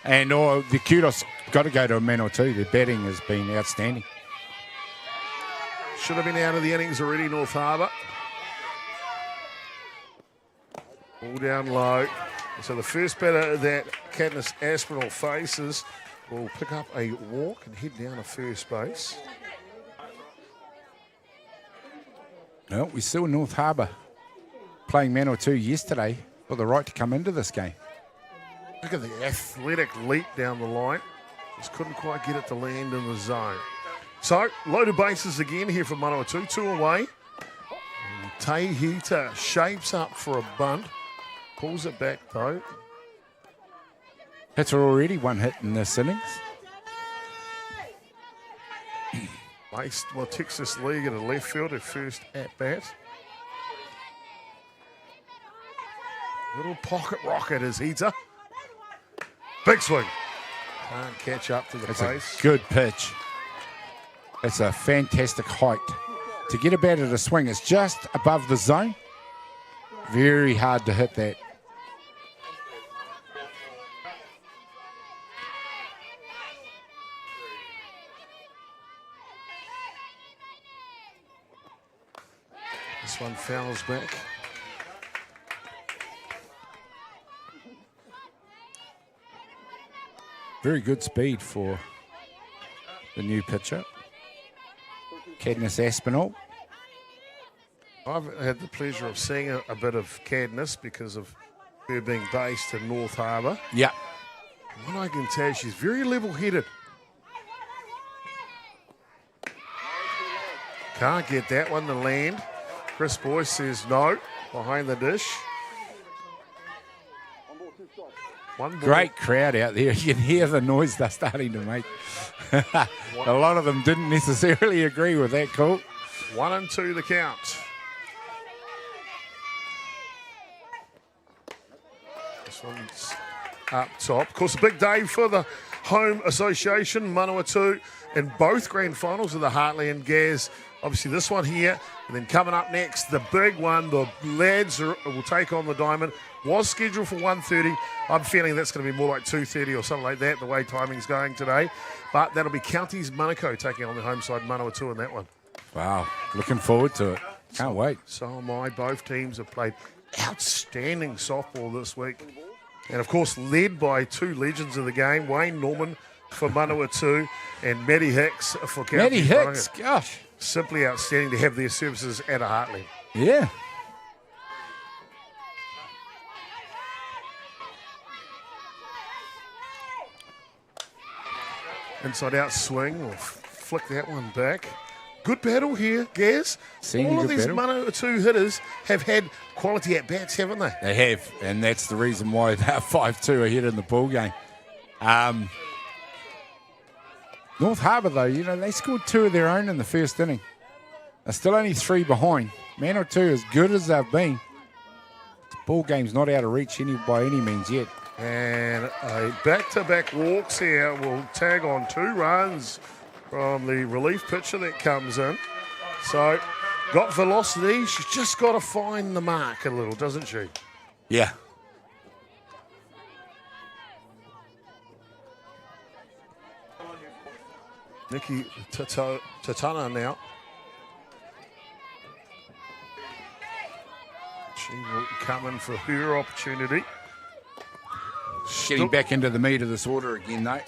And the kudos got to go to Manawatū. Their batting has been outstanding. Should have been out of the innings already, North Harbour. All down low. So the first batter that Cadmus Aspinall faces will pick up a walk and head down to first base. Well, we saw North Harbour playing Manawatū yesterday for the right to come into this game. Look at the athletic leap down the line. Just couldn't quite get it to land in the zone. So, loaded bases again here for Manawatū, 2 away. And Tahita shapes up for a bunt. Pulls it back though. That's already 1 hit in this innings. Based Texas League in a left field at first at bat. Little pocket rocket is Heater. Big swing. Can't catch up to the pace. That's a good pitch. That's a fantastic height. To get a batter to swing, it's just above the zone. Very hard to hit that. This one fouls back. Very good speed for the new pitcher, Cadmus Aspinall. I've had the pleasure of seeing a bit of Cadmus because of her being based in North Harbour. Yeah. What I can tell you, she's very level-headed. Can't get that one to land. Chris Boyce says no, behind the dish. One ball. Great crowd out there. You can hear the noise they're starting to make. A lot of them didn't necessarily agree with that call. 1-2 the count. This one's up top. Of course, a big day for the home association, Manawatū, in both grand finals of the Heartland Gaz. Obviously, this one here, and then coming up next, the big one, the lads will take on the Diamond. Was scheduled for 1:30. I'm feeling that's going to be more like 2:30 or something like that, the way timing's going today. But that'll be Counties Manukau taking on the home side, Manawatū, in that one. Wow, looking forward to it. Can't wait. So am I. Both teams have played outstanding softball this week. And, of course, led by two legends of the game, Wayne Norman for Manawatū and Maddie Hicks for Counties. Maddie Hicks, gosh. Simply outstanding to have their services at a Heartland. Yeah. Inside out swing, or flick that one back. Good battle here, Gaz. All of these Manawatū hitters have had quality at-bats, haven't they? They have, and that's the reason why they're 5-2 ahead in the ball game. North Harbour, though, you know, they scored 2 of their own in the first inning. They're still only 3 behind. Manawatū, as good as they've been, the ball game's not out of reach by any means yet. And a back-to-back walks here will tag on 2 runs from the relief pitcher that comes in. So, got velocity. She's just got to find the mark a little, doesn't she? Yeah. Nikki Tatana now. She will come in for her opportunity. Getting back into the meat of this order again, though.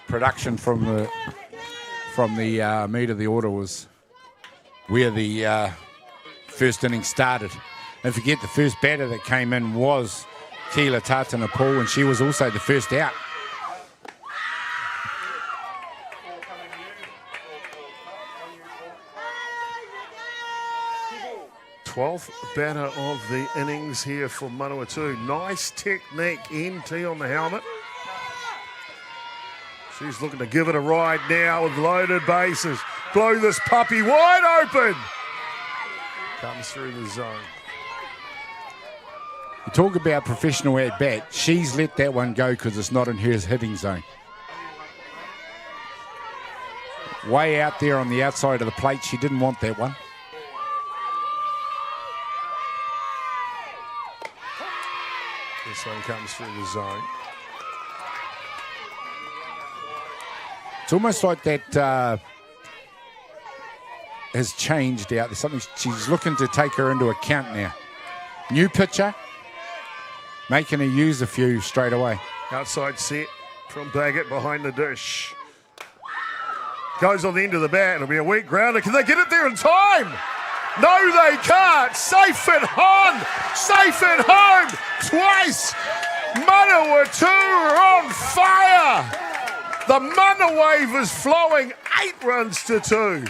Production from the meat of the order was where the first inning started. Don't forget, the first batter that came in was Keela Tatana-Paul, and she was also the first out. Twelfth batter of the innings here for Manawatū. Nice technique, NT on the helmet. She's looking to give it a ride now with loaded bases. Blow this puppy wide open. Comes through the zone. You talk about professional at bat. She's let that one go because it's not in her hitting zone. Way out there on the outside of the plate. She didn't want that one. This one comes through the zone. It's almost like that has changed out. There's something she's looking to take her into account now. New pitcher, making her use a few straight away. Outside set from Baggett behind the dish. Goes on the end of the bat. It'll be a weak grounder. Can they get it there in time? No, they can't. Safe at home. Safe at home. Twice. Manawatū are on fire. The Mana wave is flowing. 8 runs to 2.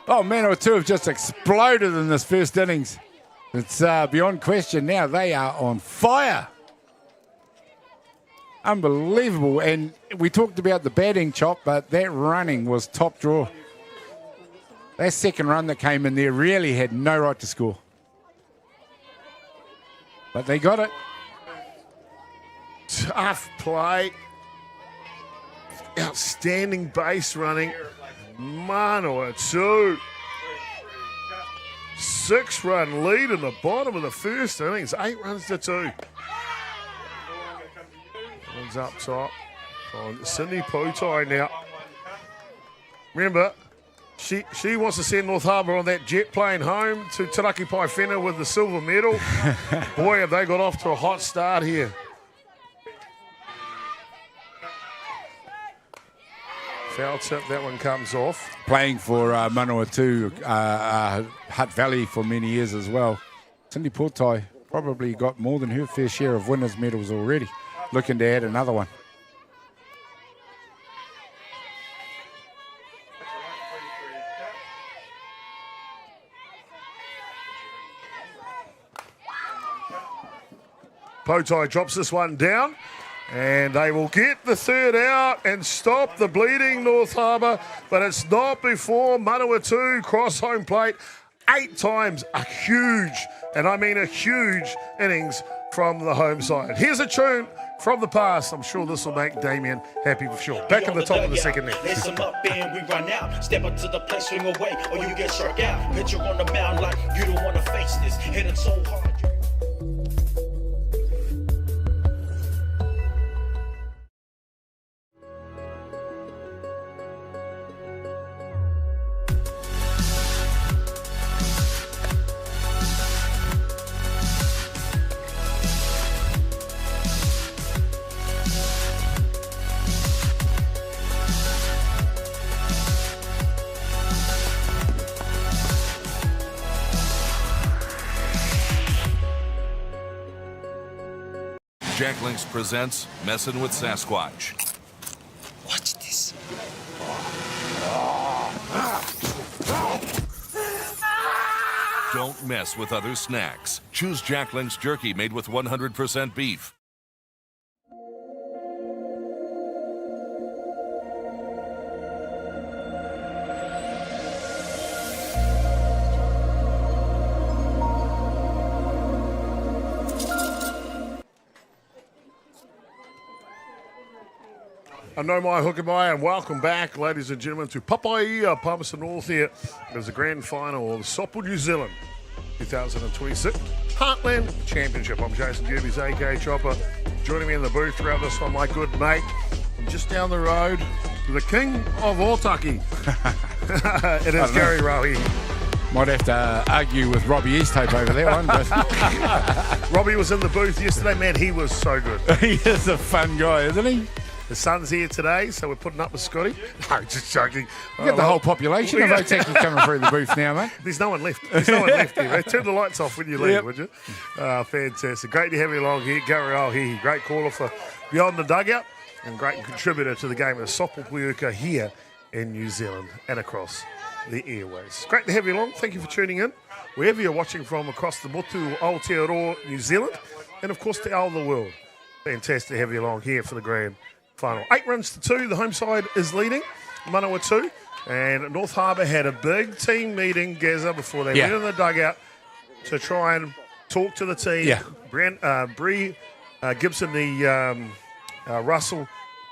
Oh, Manawatū have just exploded in this first innings. It's beyond question now. They are on fire. Unbelievable. And we talked about the batting chop, but that running was top draw. That second run that came in there really had no right to score. But they got it. Tough play. Outstanding base running. Manawatū. 6-run lead in the bottom of the first innings. 8 runs to 2. One's up top on Cindy Potai now. Remember, she wants to send North Harbour on that jet plane home to Taraki Paewhena with the silver medal. Boy, have they got off to a hot start here. Foul tip, that one comes off. Playing for Manawatū, Hutt Valley for many years as well. Cindy Potai probably got more than her fair share of winners' medals already. looking to add another one. Potai drops this one down, and they will get the third out and stop the bleeding North Harbour, but it's not before Manawatū cross home plate 8 times. A huge, and I mean a huge, innings from the home side. Here's a tune from the past. I'm sure this will make Damien happy for sure. Back at the top of the second net. Lace them up and we run out. Step up to the plate, swing away, or you get struck out. Pitcher on the mound like you don't want to face this. Hit it so hard. Jack Links presents Messin' with Sasquatch. Watch this. Don't mess with other snacks. Choose Jack Links jerky made with 100% beef. I know my hookamai, and welcome back, ladies and gentlemen, to Papaia, Palmerston North here. There's the grand final of the Sopo New Zealand 2026 Heartland Championship. I'm Jason Gerbes, aka Chopper. Joining me in the booth throughout this one, my good mate, from just down the road, the king of Otaki. It is Gary Rowie. Might have to argue with Robbie Easthope over that one, but Robbie was in the booth yesterday, man. He was so good. he is a fun guy, isn't he? The sun's here today, so we're putting up with Scotty. No, just joking. You got the whole population of Otaki coming through the booth now, mate. There's no one left. There's no one left here. Mate. Turn the lights off when you leave, would you? Fantastic. Great to have you along here. Gary Rowie, great caller for Beyond the Dugout and great contributor to the game of Sopo Puuka here in New Zealand and across the airways. Great to have you along. Thank you for tuning in. Wherever you're watching from across the Motu, Aotearoa, New Zealand, and of course to all the world. Fantastic to have you along here for the grand final. 8 runs to 2. The home side is leading, Manawatū. And North Harbour had a big team meeting, Gaza, before they went in the dugout to try and talk to the team. Yeah. Bree Gibson, Russell,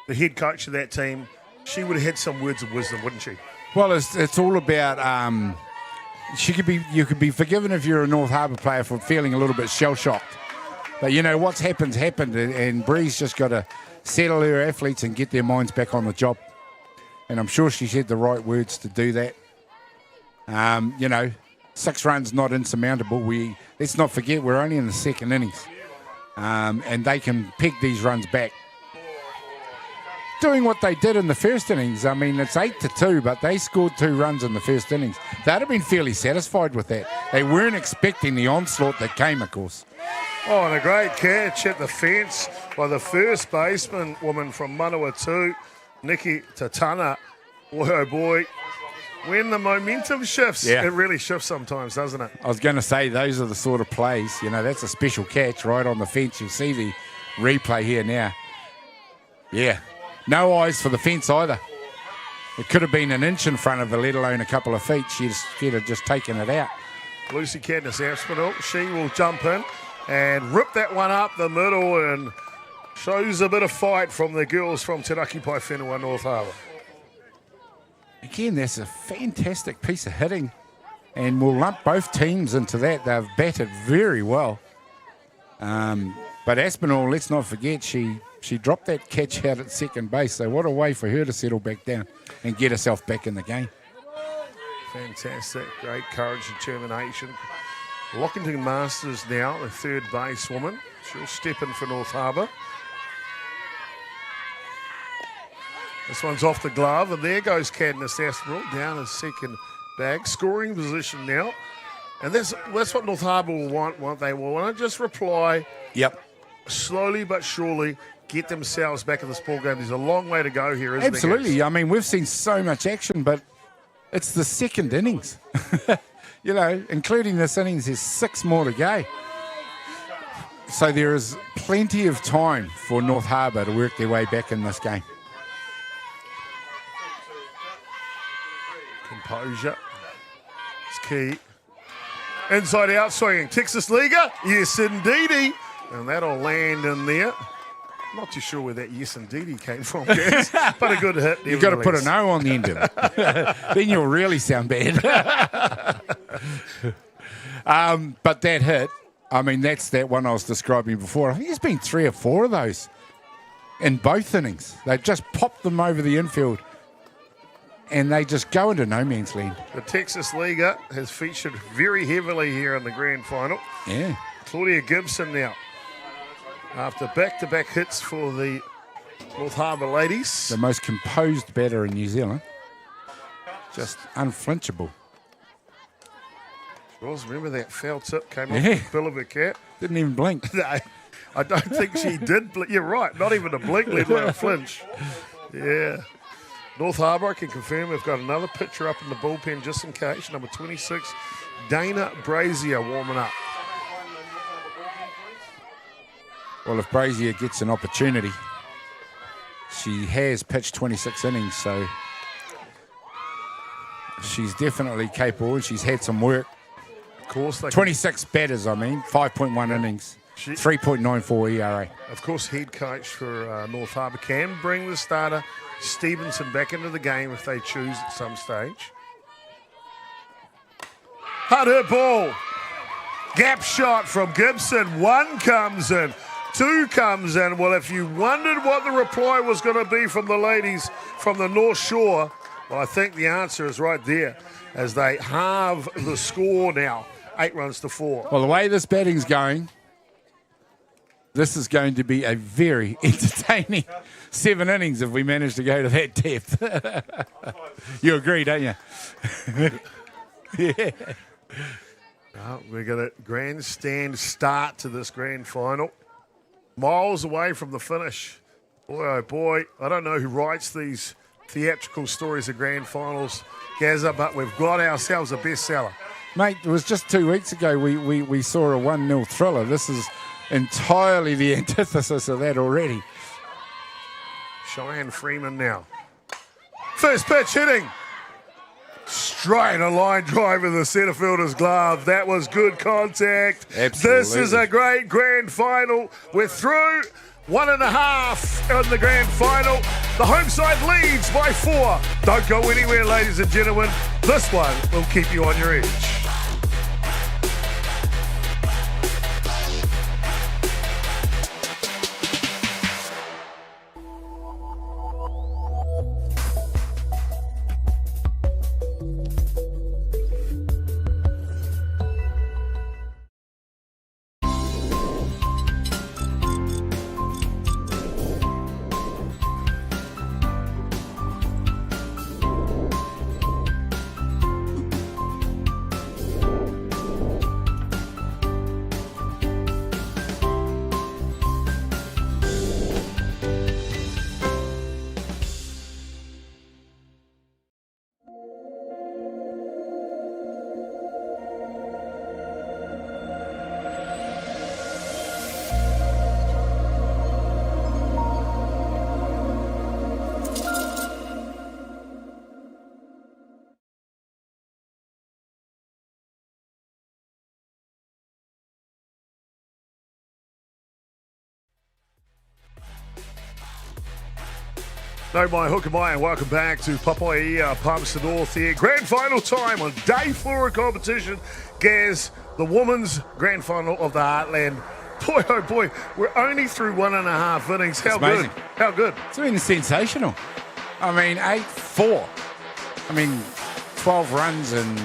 the head coach of that team, she would have had some words of wisdom, wouldn't she? Well, it's all about you could be forgiven if you're a North Harbour player for feeling a little bit shell-shocked. But, you know, what's happened, and Bree's just got to settle her athletes and get their minds back on the job. And I'm sure she said the right words to do that. You know, 6 runs not insurmountable. Let's not forget we're only in the second innings. And they can peg these runs back. Doing what they did in the first innings. I mean, it's 8-2, but they scored 2 runs in the first innings. They'd have been fairly satisfied with that. They weren't expecting the onslaught that came, of course. Oh, and a great catch at the fence by the first baseman woman from Manawatū, Nikki Tatana. Boy, oh boy, when the momentum shifts, it really shifts sometimes, doesn't it? I was going to say, those are the sort of plays. You know, that's a special catch right on the fence. You'll see the replay here now. Yeah, no eyes for the fence either. It could have been an inch in front of her, let alone a couple of feet. She'd have just taken it out. Lucy Cadness Aspinall, she will jump in and rip that one up the middle and shows a bit of fight from the girls from Te Raki Pai Whenua, North Harbour. Again, that's a fantastic piece of hitting, and we'll lump both teams into that. They've batted very well. But Aspinall, let's not forget, she dropped that catch out at second base, so what a way for her to settle back down and get herself back in the game. Fantastic, great courage and determination. Lockington Masters now, the third base woman. She'll step in for North Harbour. This one's off the glove, and there goes Cadness Aspinall down as second bag. Scoring position now. And that's what North Harbour will want. They will want to just reply slowly but surely get themselves back in this ball game. There's a long way to go here, isn't Absolutely. there? I mean, we've seen so much action, but it's the second innings. You know, including this innings, there's 6 more to go. So there is plenty of time for North Harbour to work their way back in this game. Composure. It's key. Inside out swinging. Texas Liga. Yes, indeedy. And that'll land in there. Not too sure where that yes, indeedy came from, guys, but a good hit. You've got to put an O on the end of it. Then you'll really sound bad. But that hit, I mean, that's that one I was describing before. I think there's been 3 or 4 of those in both innings. They just popped them over the infield and they just go into no man's land. The Texas Liga has featured very heavily here in the grand final. Yeah. Claudia Gibson now, after back-to-back hits for the North Harbour ladies. The most composed batter in New Zealand. Just unflinchable. Remember that foul tip came off Yeah. the bill of her cap? Didn't even blink. No, I don't think she did. You're right, not even a blink, let alone a flinch. Yeah. North Harbour, I can confirm we've got another pitcher up in the bullpen just in case. Number 26, Dana Brazier warming up. Well, if Brazier gets an opportunity, she has pitched 26 innings, so she's definitely capable and she's had some work. Of course, 26 batters, 5.1 innings, 3.94 ERA. Of course, head coach for North Harbour can bring the starter Stevenson back into the game if they choose at some stage. Hard hit ball. Gap shot from Gibson. 1 comes in. 2 comes in. Well, if you wondered what the reply was going to be from the ladies from the North Shore, well, I think the answer is right there as they halve the score now. 8 runs to 4. Well, the way this batting's going, this is going to be a very entertaining 7 innings if we manage to go to that depth. You agree, don't you? Yeah. We're going to grandstand start to this grand final. Miles away from the finish. Boy, oh boy, I don't know who writes these theatrical stories of grand finals, Gazza, but we've got ourselves a bestseller. Mate, it was just 2 weeks ago we saw a 1-0 thriller. This is entirely the antithesis of that already. Cheyenne Freeman now. First pitch hitting. Straight a line drive in the centre fielder's glove. That was good contact. Absolutely. This is a great grand final. We're through 1.5 in the grand final. The home side leads by 4. Don't go anywhere, ladies and gentlemen. This one will keep you on your edge. No, my hook and my, and welcome back to Papaia, Palmerston North here. Grand final time on day 4 of competition. Gaz, the women's grand final of the Heartland. Boy, oh boy, we're only through 1.5 innings. How good? How good? It's been sensational. I mean, 8-4. I mean, 12 runs and,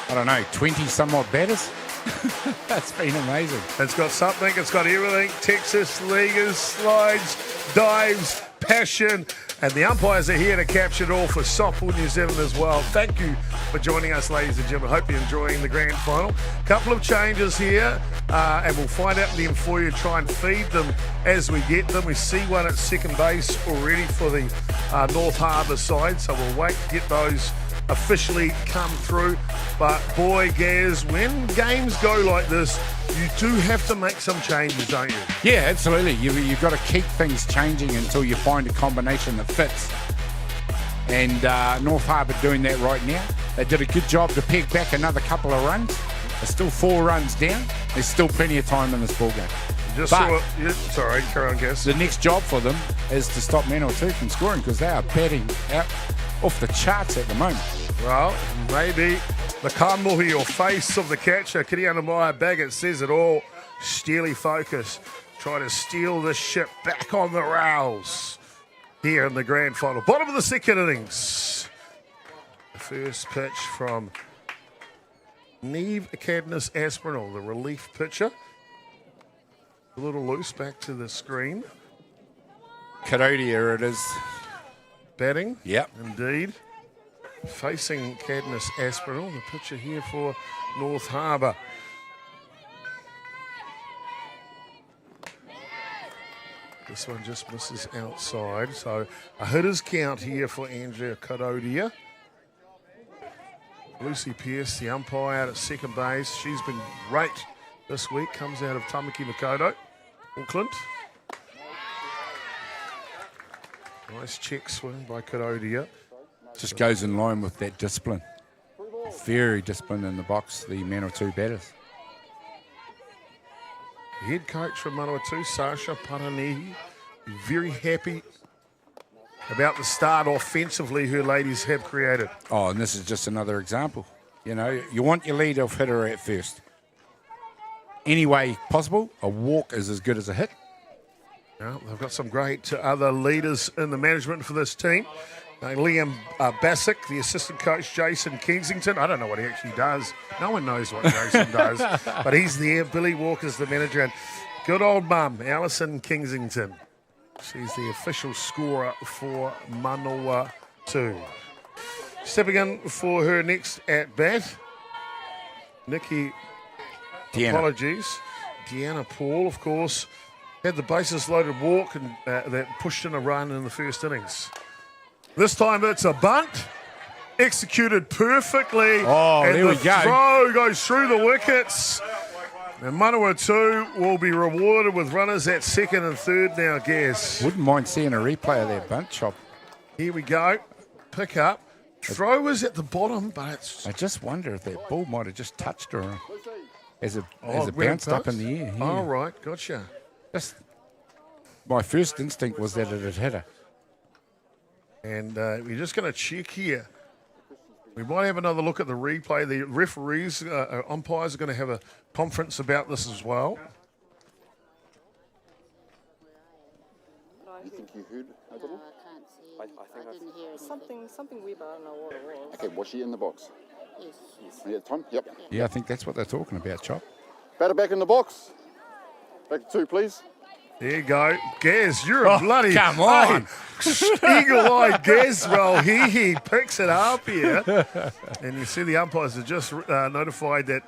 I don't know, 20 somewhat batters. That's been amazing. It's got something. It's got everything. Texas Leaguers, slides, dives, passion, and the umpires are here to capture it all for Softball New Zealand as well. Thank you for joining us, ladies and gentlemen. Hope you're enjoying the grand final. Couple of changes here, and we'll find out them for you, try and feed them as we get them. We see one at second base already for the North Harbour side, so we'll wait to get those officially come through. But boy, Gaz, when games go like this, you do have to make some changes, don't you? Yeah, absolutely. You've got to keep things changing until you find a combination that fits. And North Harbour doing that right now. They did a good job to peg back another couple of runs. They're still 4 runs down. There's still plenty of time in this ballgame. Sorry, carry on, Gaz. The next job for them is to stop Manawatū from scoring, because they are batting out off the charts at the moment. Well, maybe the kamuhi or face of the catcher, Kiriana Baggett, says it all. Steely focus. Try to steal this ship back on the rails here in the grand final. Bottom of the second innings. The first pitch from Neve Cadmus Aspinall, the relief pitcher. A little loose, back to the screen. Karodia it is. Batting. Yep. Indeed. Facing Cadmus Aspinall, the pitcher here for North Harbour. This one just misses outside, so a hitter's count here for Andrea Karodia. Lucy Pearce, the umpire at second base. She's been great this week. Comes out of Tamaki Makaurau, Auckland. Nice check swing by Karodia. Just goes in line with that discipline. Very disciplined in the box, the Manawatū batters. Head coach from Manawatū, Sasha Paranihi, very happy about the start offensively her ladies have created. Oh, and this is just another example. You know, you want your lead-off hitter at first. Any way possible, a walk is as good as a hit. Well, they've got some great other leaders in the management for this team. Liam Bassick, the assistant coach, Jason Kensington. I don't know what he actually does. No one knows what Jason does, but he's there. Billy Walker's the manager. And good old mum, Alison Kensington. She's the official scorer for Manawatū. Stepping in for her next at-bat, Nikki, apologies, Deanna Paul, of course, had the bases loaded walk and that pushed in a run in the first innings. This time it's a bunt, executed perfectly. Oh, and there we the go. throw goes through the wickets. And Manawatū will be rewarded with runners at second and third now, Gaz. Wouldn't mind seeing a replay of that bunt chop. Here we go. Pick up. Throw was at the bottom, but it's... I just wonder if that ball might have just touched her as it when bounced up touched? in the air. Yeah. Oh, right. Gotcha. Just, my first instinct was that it had hit her. And we're just going to check here. We might have another look at the replay. The referees, umpires are going to have a conference about this as well. You think you heard a little? I can't see. I didn't hear anything. Something weird, but I don't know what it was. Okay, was she in the box? Yes. Yeah, Tom? Yep. Yeah, I think that's what they're talking about, Chop. Batter back in the box. Back to 2, please. There you go. Gaz, you're a bloody... come on. Hey, eagle-eyed Gaz. Well, he picks it up here. And you see the umpires have just notified that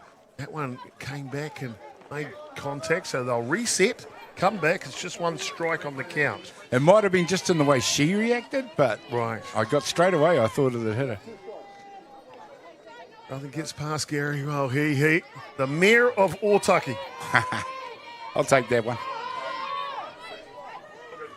one came back and made contact, so they'll reset, come back. It's just one strike on the count. It might have been just in the way she reacted, but Right. I got straight away, I thought it had hit her. Nothing gets past Gary. Well, the mayor of Otaki. I'll take that one.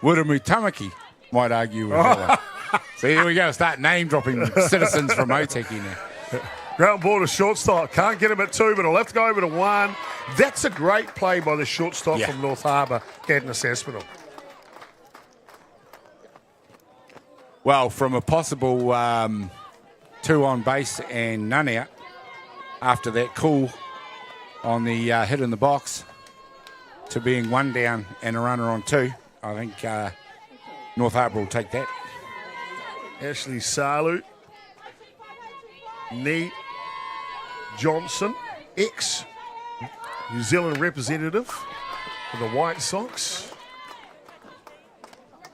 Wuramu Tamaki might argue with that one. So here we go, start name dropping citizens from Otaki now. Ground ball to shortstop. Can't get him at 2, but he'll have to go over to 1. That's a great play by the shortstop from North Harbour, Cadmus Aspinall. Well, from a possible 2 on base and none out after that call on the hit in the box to being 1 down and a runner on 2, I think North Harbour will take that. Ashley Salu, Nee Johnson, ex-New Zealand representative for the White Sox.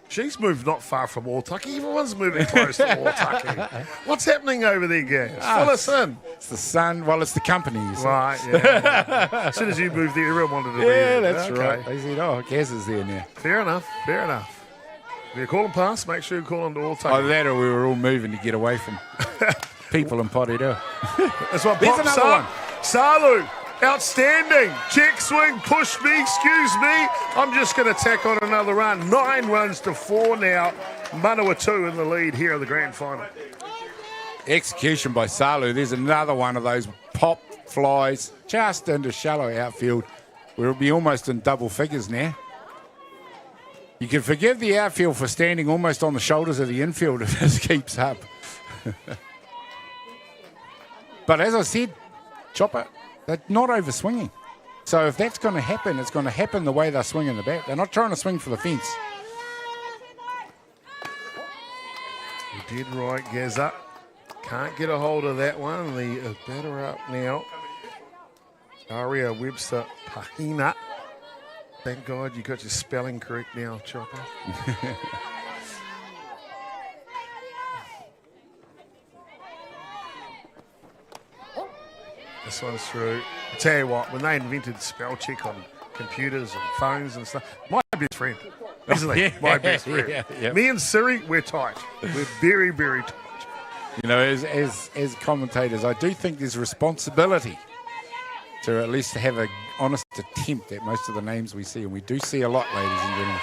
She's moved not far from Wautucky. Everyone's moving close to Wautucky. What's happening over there, Gaz? Fill us in. It's the sun. Well, it's the company. You see. Right, yeah. As soon as you moved there, everyone wanted to be there. Yeah, that's right. They said, oh, Gaz is there now. Fair enough. If you call them past, make sure you call them to Wautucky. Either that or we were all moving to get away from people in Porirua. That's what There's pops another up. Salu, outstanding. Check swing, push me, excuse me. I'm just going to tack on another run. 9 runs to 4 now. Manawatū in the lead here in the grand final. Execution by Salu. There's another one of those pop flies just into shallow outfield. We'll be almost in double figures now. You can forgive the outfield for standing almost on the shoulders of the infield if this keeps up. But as I said, Chopper, they're not over-swinging. So if that's going to happen, it's going to happen the way they're swinging the bat. They're not trying to swing for the fence. You did right, Gazza. Can't get a hold of that one. The batter up now. Aria Webster Pahina. Thank God you got your spelling correct now, Chopper. This one's through. I tell you what, when they invented spell check on computers and phones and stuff, my best friend, isn't he? My best friend. Yeah. Me and Siri, we're tight. We're very, very tight. You know, as commentators, I do think there's responsibility to at least have an honest attempt at most of the names we see, and we do see a lot, ladies and gentlemen.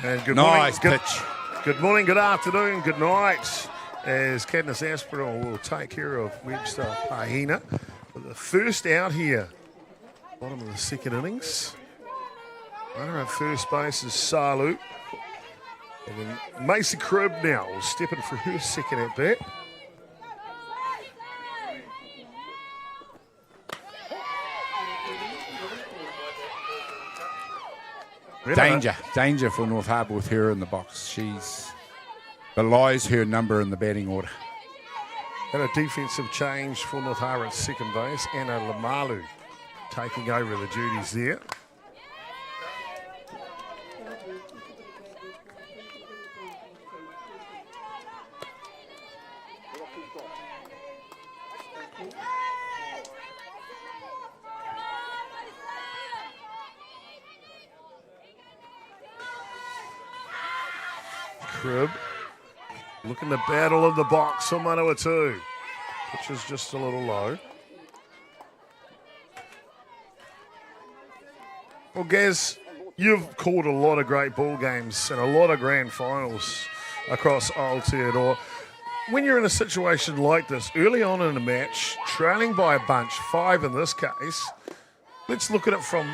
And good Nice morning. pitch. Good morning, good afternoon, good night. As Cadmus Aspinall will take care of Webster Pahina. The first out here, bottom of the second innings. Runner at first base is Salu. And then Macy Cribb now will step in for her second at bat. Danger for North Harbour with her in the box. She's belies her number in the batting order. And a defensive change for North Harbour at second base. Anna Lamalu taking over the duties there. Cribb looking to battle in the box for Manawatū, which is just a little low. Well, Gaz, you've called a lot of great ball games and a lot of grand finals across Aotearoa. When you're in a situation like this, early on in a match, trailing by a bunch, 5 in this case, let's look at it from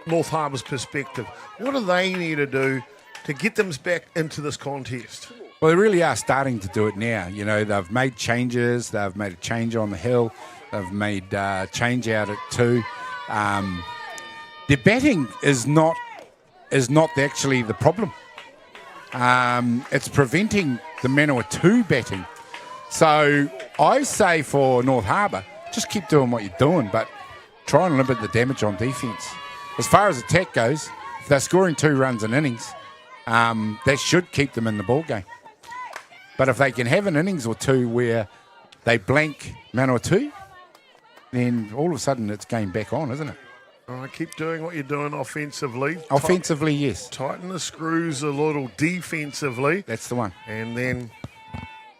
North Harbour's perspective. What do they need to do to get them back into this contest? Well, they really are starting to do it now. You know, they've made changes. They've made a change on the hill. They've made change out at 2. Their batting is not actually the problem. It's preventing the Manawatū batting. So I say for North Harbour, just keep doing what you're doing, but try and limit the damage on defence. As far as attack goes, if they're scoring 2 runs in innings, that should keep them in the ball game. But if they can have an innings or 2 where they blank Manawatū, then all of a sudden it's game back on, isn't it? All right, keep doing what you're doing offensively. Offensively, yes. Tighten the screws a little defensively. That's the one. And then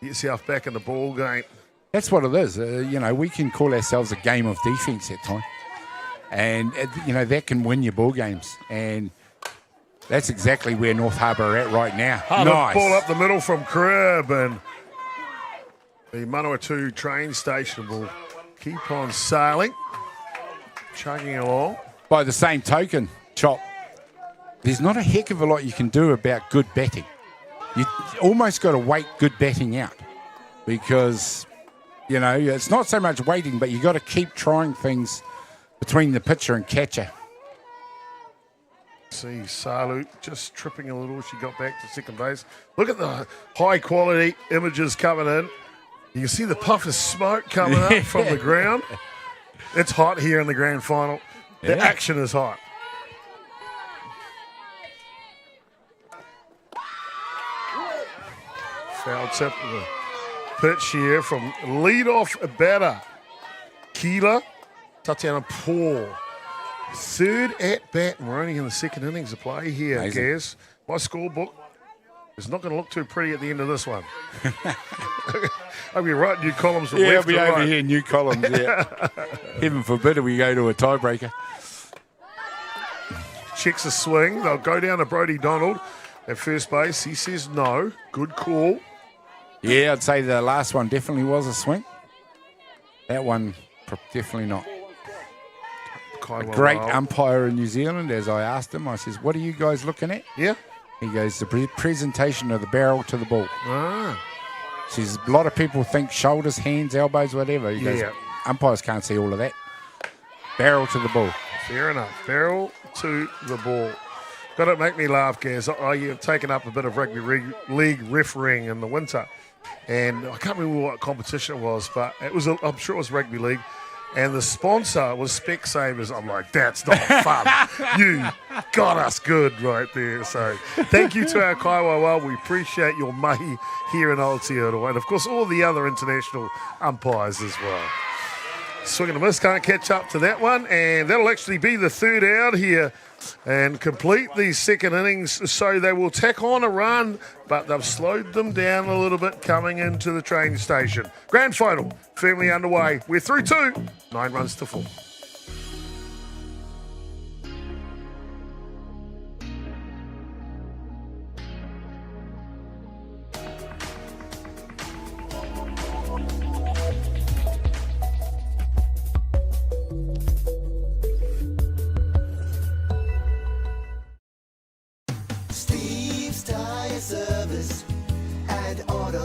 get yourself back in the ball game. That's what it is. You know, we can call ourselves a game of defence at times. And, you know, that can win your ball games. And that's exactly where North Harbour are at right now. Nice. Ball up the middle from Cribb, and the Manawatū train station will keep on sailing, chugging along. By the same token, Chop, there's not a heck of a lot you can do about good batting. You almost got to wait good batting out because, you know, it's not so much waiting, but you got to keep trying things between the pitcher and catcher. See Salu just tripping a little. She got back to second base. Look at the high quality images coming in. You can see the puff of smoke coming up from the ground. It's hot here in the grand final. The action is hot. Foul tip of the pitch here from lead-off batter. Keeler, touchdown and Paul. Third at bat, and we're only in the second innings of play here, Gaz. My scorebook is not going to look too pretty at the end of this one. I'll be right, new columns from left to right. Yeah, I'll be over here, new columns, yeah. Heaven forbid we go to a tiebreaker. Checks a swing. They'll go down to Brodie Donald at first base. He says no. Good call. Yeah, I'd say the last one definitely was a swing. That one, definitely not. A great umpire in New Zealand, as I asked him, I says, what are you guys looking at? Yeah. He goes, the presentation of the barrel to the ball. Ah. Says, a lot of people think shoulders, hands, elbows, whatever. He goes, umpires can't see all of that. Barrel to the ball. Fair enough. Barrel to the ball. Got to make me laugh, Gaz. You've taken up a bit of rugby league refereeing in the winter. And I can't remember what competition it was, but I'm sure it was rugby league. And the sponsor was Specsavers. I'm like, that's not fun. You got us good right there. So thank you to our Kaiwawa. We appreciate your mahi here in Aotearoa. And, of course, all the other international umpires as well. Swing and a miss, can't catch up to that one. And that'll actually be the third out here and complete the second innings. So they will tack on a run, but they've slowed them down a little bit coming into the train station. Grand final firmly underway. We're through 2, 9 runs to 4.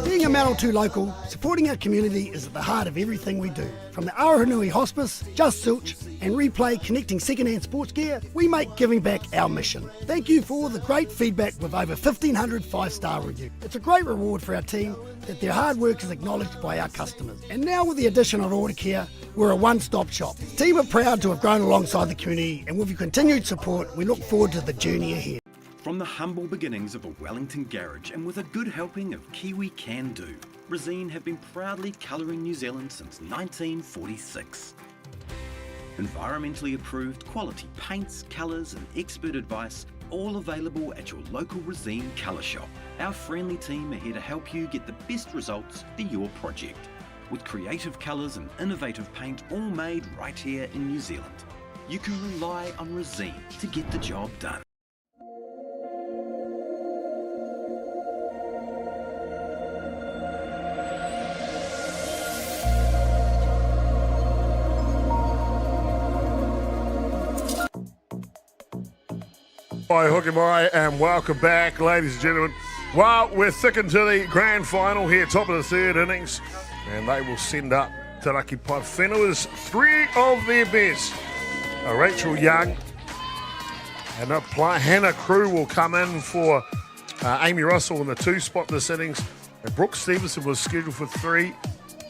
Being a Manawatū local, supporting our community is at the heart of everything we do. From the Aoranui Hospice, Just Silch and Replay connecting second-hand sports gear, we make giving back our mission. Thank you for all the great feedback with over 1,500 5-star reviews. It's a great reward for our team that their hard work is acknowledged by our customers. And now with the addition of Order Care, we're a one-stop shop. The team are proud to have grown alongside the community, and with your continued support, we look forward to the journey ahead. From the humble beginnings of a Wellington garage and with a good helping of Kiwi Can Do, Resene have been proudly colouring New Zealand since 1946. Environmentally approved quality paints, colours and expert advice, all available at your local Resene colour shop. Our friendly team are here to help you get the best results for your project. With creative colours and innovative paint all made right here in New Zealand. You can rely on Resene to get the job done. Hi, Hookimai, and welcome back, ladies and gentlemen. Well, we're thick into the grand final here, top of the third innings, and they will send up Te Raki Pai Whenua's 3 of their best. Rachel Young and Hannah Crew will come in for Amy Russell in the 2 spot this innings, and Brooke Stevenson was scheduled for 3.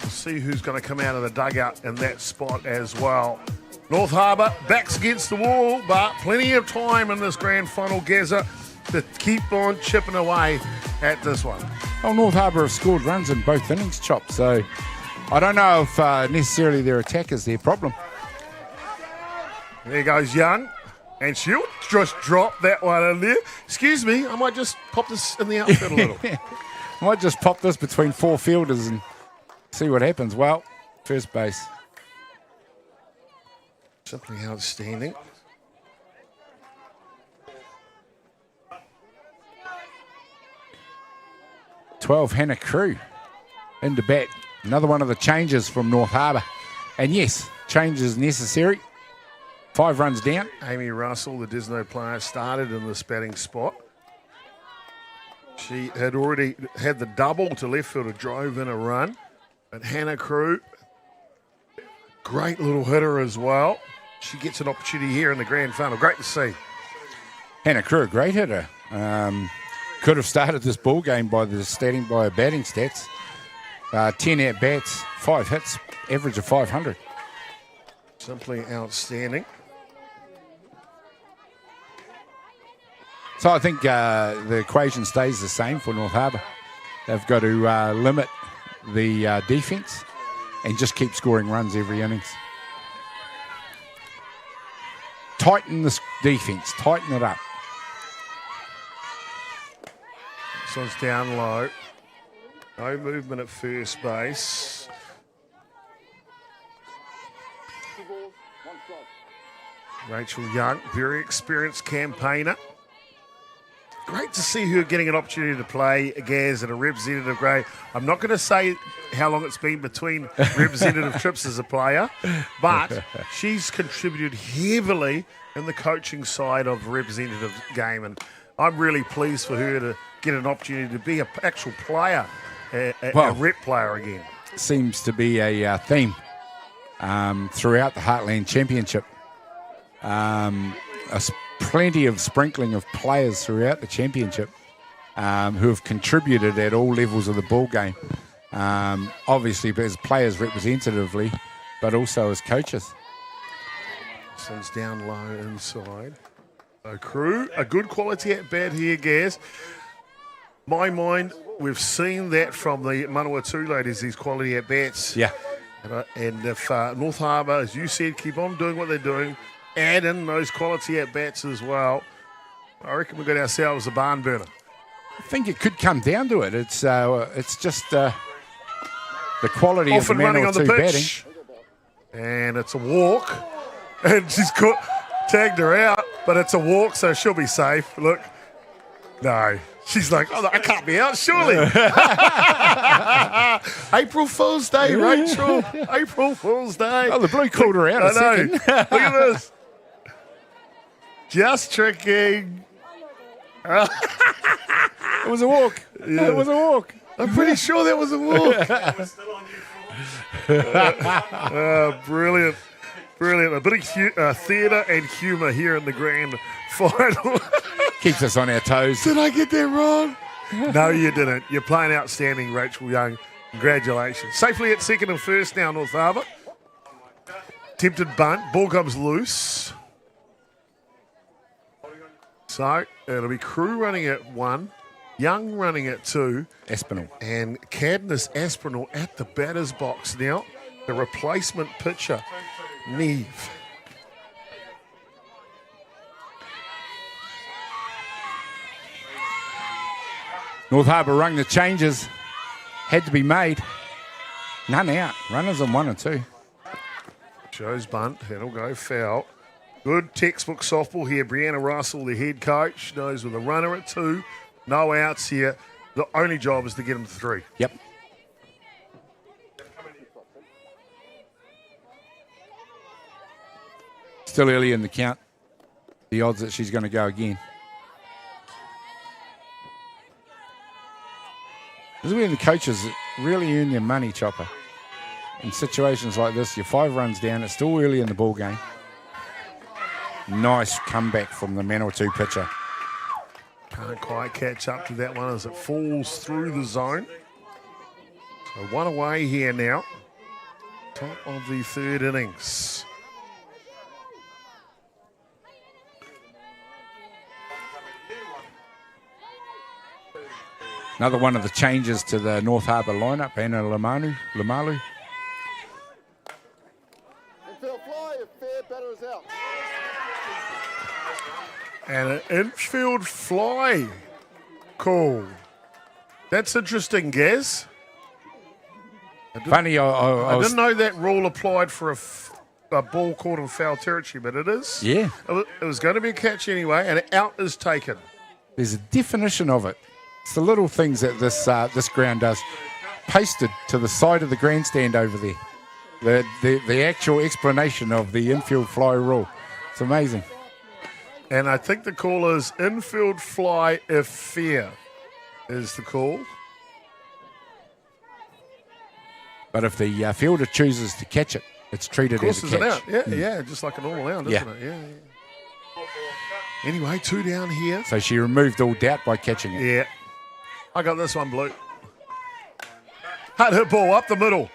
We'll see who's going to come out of the dugout in that spot as well. North Harbour, backs against the wall, but plenty of time in this grand final, Gazza, to keep on chipping away at this one. Well, North Harbour have scored runs in both innings, Chop, so I don't know if necessarily their attack is their problem. There goes Young, and she'll just drop that one in there. Excuse me, I might just pop this in the outfield a little. I might just pop this between 4 fielders and see what happens. Well, first base. Simply outstanding. Hannah Crew into bat. Another one of the changes from North Harbour. And yes, change is necessary. 5 runs down. Amy Russell, the Disno player, started in this batting spot. She had already had the double to left fielder, drove in a run. But Hannah Crew, great little hitter as well. She gets an opportunity here in the grand final. Great to see. Hannah Crew, a great hitter. Could have started this ball game by her batting stats. 10 at bats, 5 hits, average of 500. Simply outstanding. So I think the equation stays the same for North Harbour. They've got to limit the defence and just keep scoring runs every innings. Tighten this defence. Tighten it up. This one's down low. No movement at first base. Rachel Young, very experienced campaigner. Great to see her getting an opportunity to play Gaz at a representative grade. I'm not going to say how long it's been between representative trips as a player, but she's contributed heavily in the coaching side of the representative game, and I'm really pleased for her to get an opportunity to be an actual player, a rep player again. Seems to be a theme throughout the Heartland Championship. Plenty of sprinkling of players throughout the championship who have contributed at all levels of the ball game. Obviously as players representatively, but also as coaches. This one's down low inside. So Crew, a good quality at bat here, Gaz. My mind, we've seen that from the Manawatū ladies, these quality at bats. Yeah. And if North Harbour, as you said, keep on doing what they're doing, add in those quality at bats as well, I reckon we've got ourselves a barn burner. I think it could come down to it. It's just the quality Off of the and running on the Manawatū pitch. And it's a walk. And she's tagged her out, but it's a walk, so she'll be safe. Look. No. She's like, oh, I can't be out, surely. April Fool's Day, Rachel. April Fool's Day. Oh, the blue called her out a second. Look at this. Just tricking. It was a walk. Yeah. It was a walk. I'm pretty sure that was a walk. Brilliant. Brilliant. A bit of theatre and humour here in the grand final. Keeps us on our toes. Did I get that wrong? No, you didn't. You're playing outstanding, Rachel Young. Congratulations. Safely at second and first now, North Harbour. Tempted bunt. Ball comes loose. So it'll be Crew running at 1. Young running at 2. Aspinall. And Cadmus Aspinall at the batter's box now. The replacement pitcher, Neve. North Harbour rung the changes. Had to be made. None out. Runners on 1 and 2. Joe's bunt. That'll go foul. Good textbook softball here. Brianna Russell, the head coach, knows with a runner at 2. No outs here. The only job is to get him to 3. Yep. Still early in the count. The odds that she's going to go again. This is where the coaches really earn their money, Chopper. In situations like this, you're 5 runs down. It's still early in the ball game. Nice comeback from the Manawatū pitcher. Can't quite catch up to that one as it falls through the zone. So 1 away here now. Top of the 3rd innings. Another one of the changes to the North Harbour lineup, Anna Lamalu. Infield fly, if fair, batter is out. And an infield fly call. That's interesting, Gaz. Funny, I didn't know that rule applied for a ball caught in foul territory, but it is. Yeah. It was going to be a catch anyway, and out is taken. There's a definition of it. It's the little things that this ground does. Pasted to the side of the grandstand over there. The actual explanation of the infield fly rule. It's amazing. And I think the call is infield fly if fair is the call. But if the fielder chooses to catch it, it's treated as a catch. Of course, it's an out. Yeah, just like a normal out, isn't it? Yeah. Anyway, 2 down here. So she removed all doubt by catching it. Yeah. I got this one, Blue. Hard hit ball up the middle.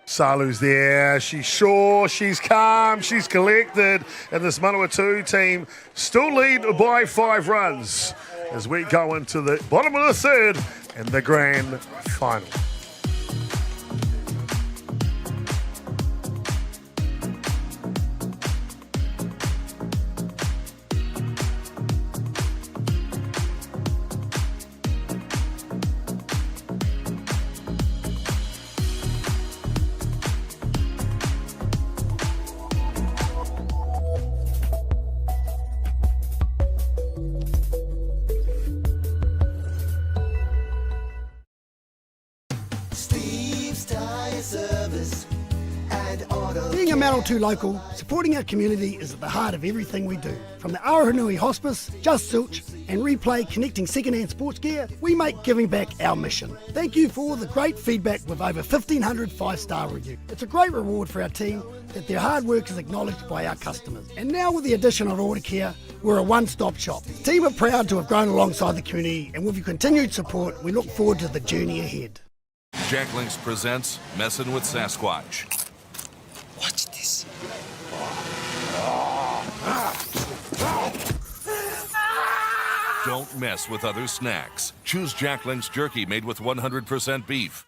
Salu's there. She's sure. She's calm. She's collected. And this Manawatū team still lead by 5 runs as we go into the bottom of the 3rd. in the grand final. Being a Manawatū local, supporting our community is at the heart of everything we do. From the Aotearoa Hospice, Just Silch and Replay connecting second-hand sports gear, we make giving back our mission. Thank you for all the great feedback with over 1,500 5-star reviews. It's a great reward for our team that their hard work is acknowledged by our customers. And now with the addition of Order Care, we're a one-stop shop. The team are proud to have grown alongside the community, and with your continued support, we look forward to the journey ahead. Jack Links presents Messin' with Sasquatch. Watch this. Don't mess with other snacks. Choose Jack Links jerky made with 100% beef.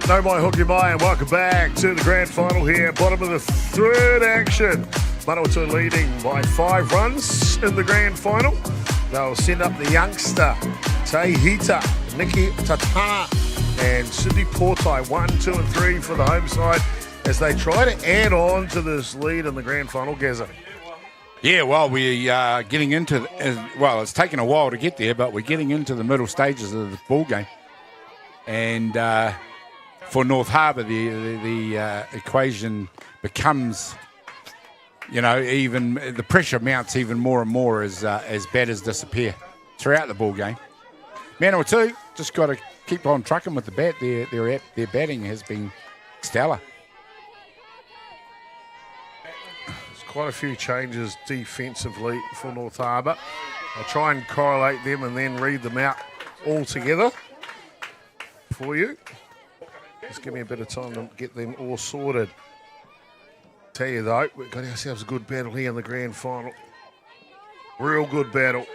No mai hoki mai, and welcome back to the grand final here. Bottom of the third action. Manawatū leading by 5 runs in the grand final. They'll send up the youngster, Te Hita, Niki Tatana, and Sydney Portai, 1, 2 and 3 for the home side as they try to add on to this lead in the grand final, Gazza. Yeah, well, we are getting into, well, it's taken a while to get there, but we're getting into the middle stages of the ball game. And for North Harbour, the equation becomes, you know, even the pressure mounts even more and more as batters disappear throughout the ball game. Manawatū just got to keep on trucking with the bat. Their batting has been stellar. There's quite a few changes defensively for North Harbour. I'll try and correlate them and then read them out all together for you. Just give me a bit of time to get them all sorted. Tell you though, we've got ourselves a good battle here in the grand final. Real good battle.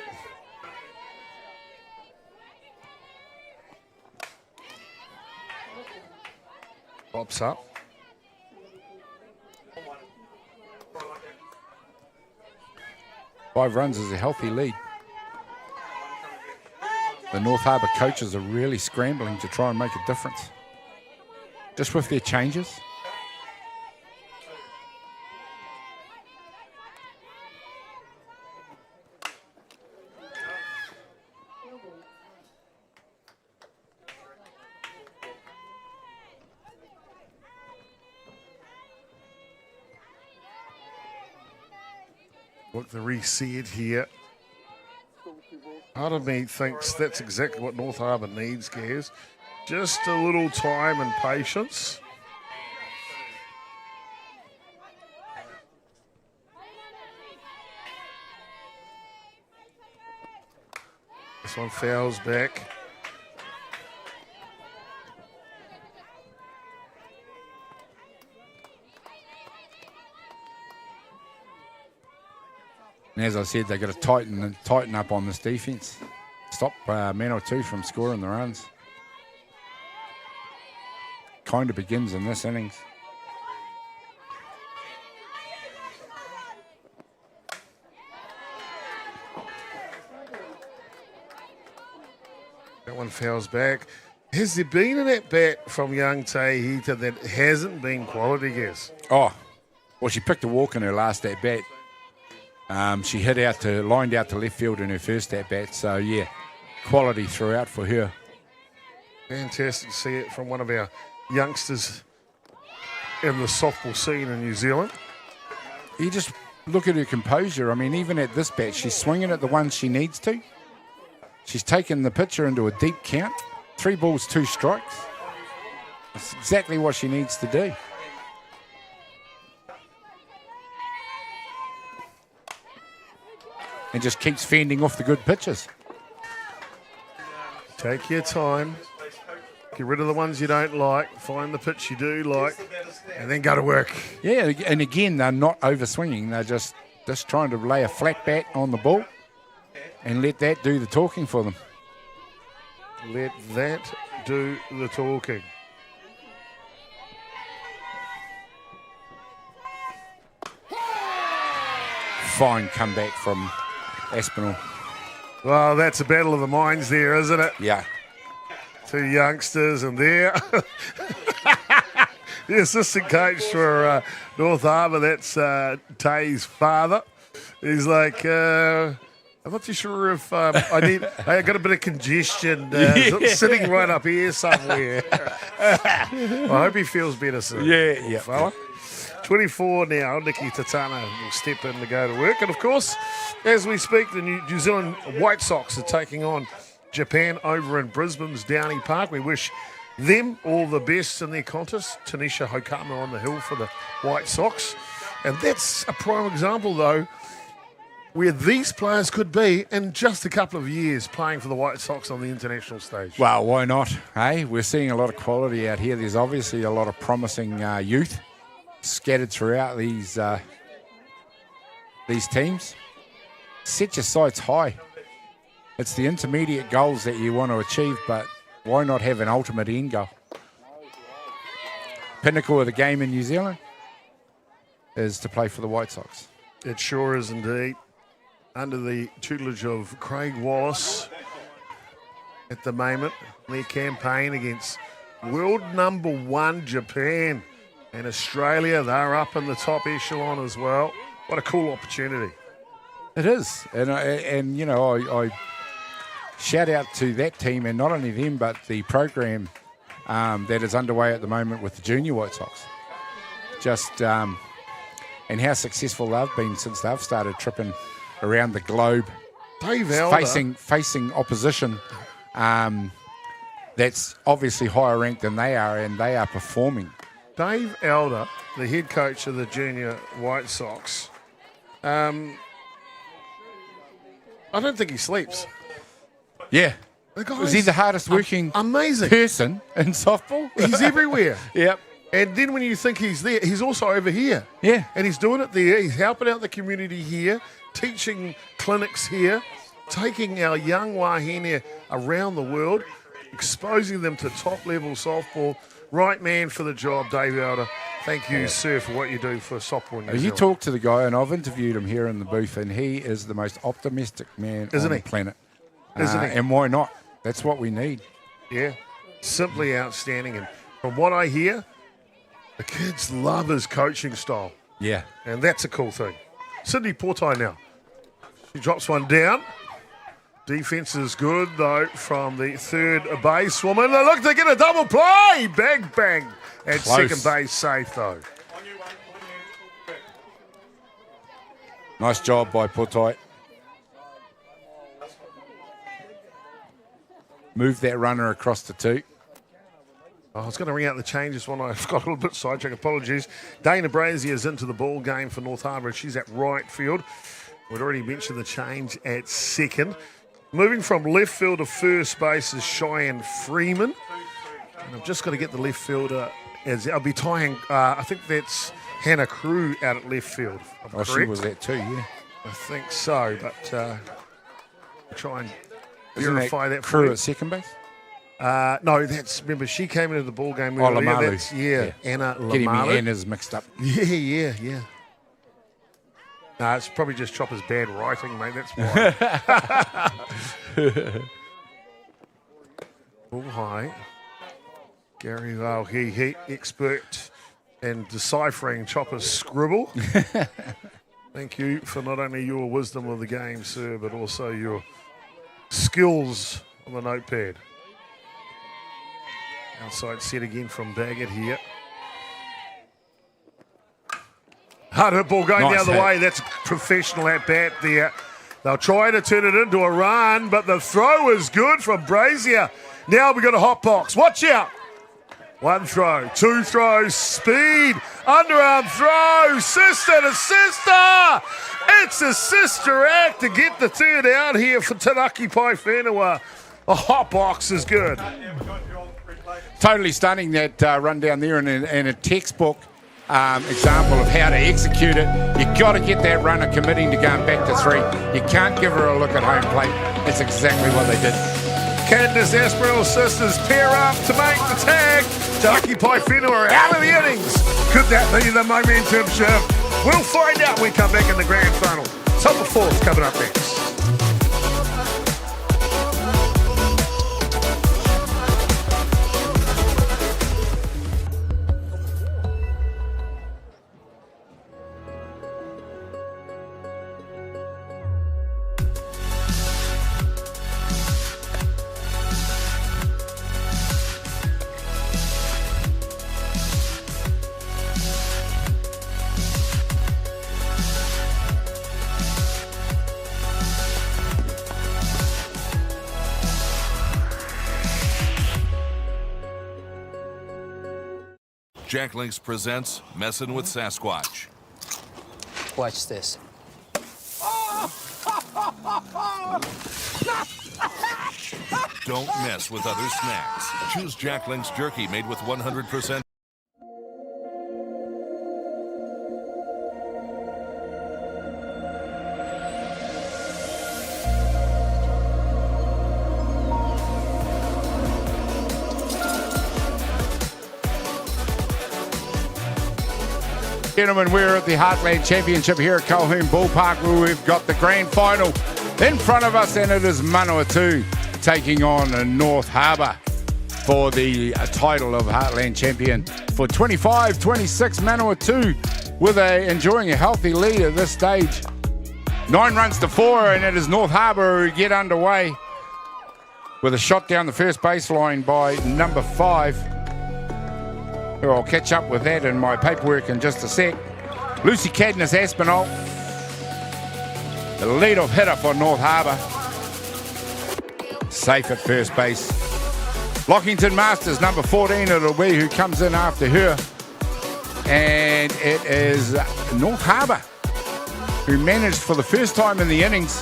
Pops up. Five runs is a healthy lead. The North Harbour coaches are really scrambling to try and make a difference. Just with their changes. Look, the reset here. Part of me thinks that's exactly what North Harbour needs, Gaz. Just a little time and patience. This one fouls back. And as I said, they've got to tighten up on this defence. Stop Manawatū from scoring the runs. Kind of begins in this innings. That one fouls back. Has there been an at-bat from young Te Hita that hasn't been quality, Gaz? Oh, well, she picked a walk in her last at-bat. She lined out to left field in her first at-bat. So, yeah, quality throughout for her. Fantastic to see it from one of our youngsters in the softball scene in New Zealand. You just look at her composure. I mean, even at this bat, she's swinging at the ones she needs to. She's taken the pitcher into a deep count. 3 balls, 2 strikes. That's exactly what she needs to do. and just keeps fending off the good pitches. Take your time. Get rid of the ones you don't like. Find the pitch you do like, and then go to work. Yeah, and again, they're not over-swinging. They're just trying to lay a flat bat on the ball and let that do the talking for them. Let that do the talking. Fine comeback from Aspinall. Well, that's a battle of the minds there, isn't it? Yeah. Two youngsters, and there. The assistant coach for North Harbour, that's Tay's father. He's like, I'm not too sure if I got a bit of congestion sitting right up here somewhere. I hope he feels better soon. Yeah. Fella. 24 now, Nikki Tatana will step in to go to work. And of course, as we speak, the New Zealand White Sox are taking on Japan over in Brisbane's Downing Park. We wish them all the best in their contest. Tanisha Hokama on the hill for the White Sox. And that's a prime example, though, where these players could be in just a couple of years playing for the White Sox on the international stage. Well, why not? Hey, we're seeing a lot of quality out here. There's obviously a lot of promising youth scattered throughout these teams. Set your sights high. It's the intermediate goals that you want to achieve, but why not have an ultimate end goal? Pinnacle of the game in New Zealand is to play for the White Sox. It sure is indeed. Under the tutelage of Craig Wallace at the moment, their campaign against world number 1 Japan. And Australia, they're up in the top echelon as well. What a cool opportunity. It is. And I shout out to that team, and not only them, but the program that is underway at the moment with the junior White Sox. And how successful they've been since they've started tripping around the globe. Dave Elder. Facing opposition that's obviously higher ranked than they are, and they are performing. Dave Elder, the head coach of the junior White Sox, I don't think he sleeps. Yeah. The guy's Is he the hardest working amazing person in softball? He's everywhere. Yep. And then when you think he's there, he's also over here. Yeah. And he's doing it there. He's helping out the community here, teaching clinics here, taking our young wahine around the world, exposing them to top-level softball. Right man for the job, Dave Elder. Thank you, sir, for what you do for softball in New Zealand. You talk to the guy, and I've interviewed him here in the booth, and he is the most optimistic man on the planet. Isn't he? And why not? That's what we need. Yeah, simply outstanding. And from what I hear, the kids love his coaching style. Yeah. And that's a cool thing. Sydney Portai now. She drops one down. Defense is good, though, from the third basewoman. Look, they get a double play. Bang, bang. And Close. second base safe, though. Nice job by Portai. Move that runner across the 2. I was going to ring out the changes one. I got a little bit sidetracked. Apologies. Dana Brazier's into the ball game for North Harbour. She's at right field. We'd already mentioned the change at second. Moving from left field to first base is Cheyenne Freeman. And I've just got to get the left fielder. I'll be tying, I think that's Hannah Crew out at left field. Oh, she was that too, yeah. I think so, but I'll try and Isn't verify that Crew for at second base? No, remember, she came into the ball game Oh, earlier. Lamalu. Anna Getting Lamalu. me Anna's mixed up. Yeah. No, it's probably just Chopper's bad writing, mate. That's why. Ball high. Gary Vale, he expert in deciphering Chopper's scribble. Thank you for not only your wisdom of the game, sir, but also your skills on the notepad. Outside set again from Baggett here. Hard hit ball going Nice the other hit. way. That's professional at bat there. They'll try to turn it into a run, but the throw is good from Brazier. Now we've got a hot box. Watch out. One throw, two throws, speed, underarm throw, sister to sister. It's a sister act to get the third out here for Tanaki Pai Whenua. A hot box is good. Totally stunning, that run down there, and a textbook example of how to execute it. You've got to get that runner committing to going back to 3. You can't give her a look at home plate. That's exactly what they did. Candace Aspinall sisters pair up to make the tag. Tanaki Pai Whenua are out of the innings. Could that be the momentum shift? We'll find out when we come back in the grand final. Top of 4's coming up next. Jack Links presents Messin' with Sasquatch. Watch this. Don't mess with other snacks. Choose Jack Links jerky made with 100%. Gentlemen, we're at the Heartland Championship here at Colquhoun Ballpark, where we've got the grand final in front of us, and it is Manawatū taking on North Harbour for the title of Heartland Champion for 25-26. Manawatū with enjoying a healthy lead at this stage. 9 runs to 4, and it is North Harbour who get underway with a shot down the first baseline by number 5. I'll catch up with that in my paperwork in just a sec. Lucy Cadness Aspinall, the lead-off hitter for North Harbour. Safe at first base. Lockington Masters, number 14, it'll be, who comes in after her. And it is North Harbour who managed for the first time in the innings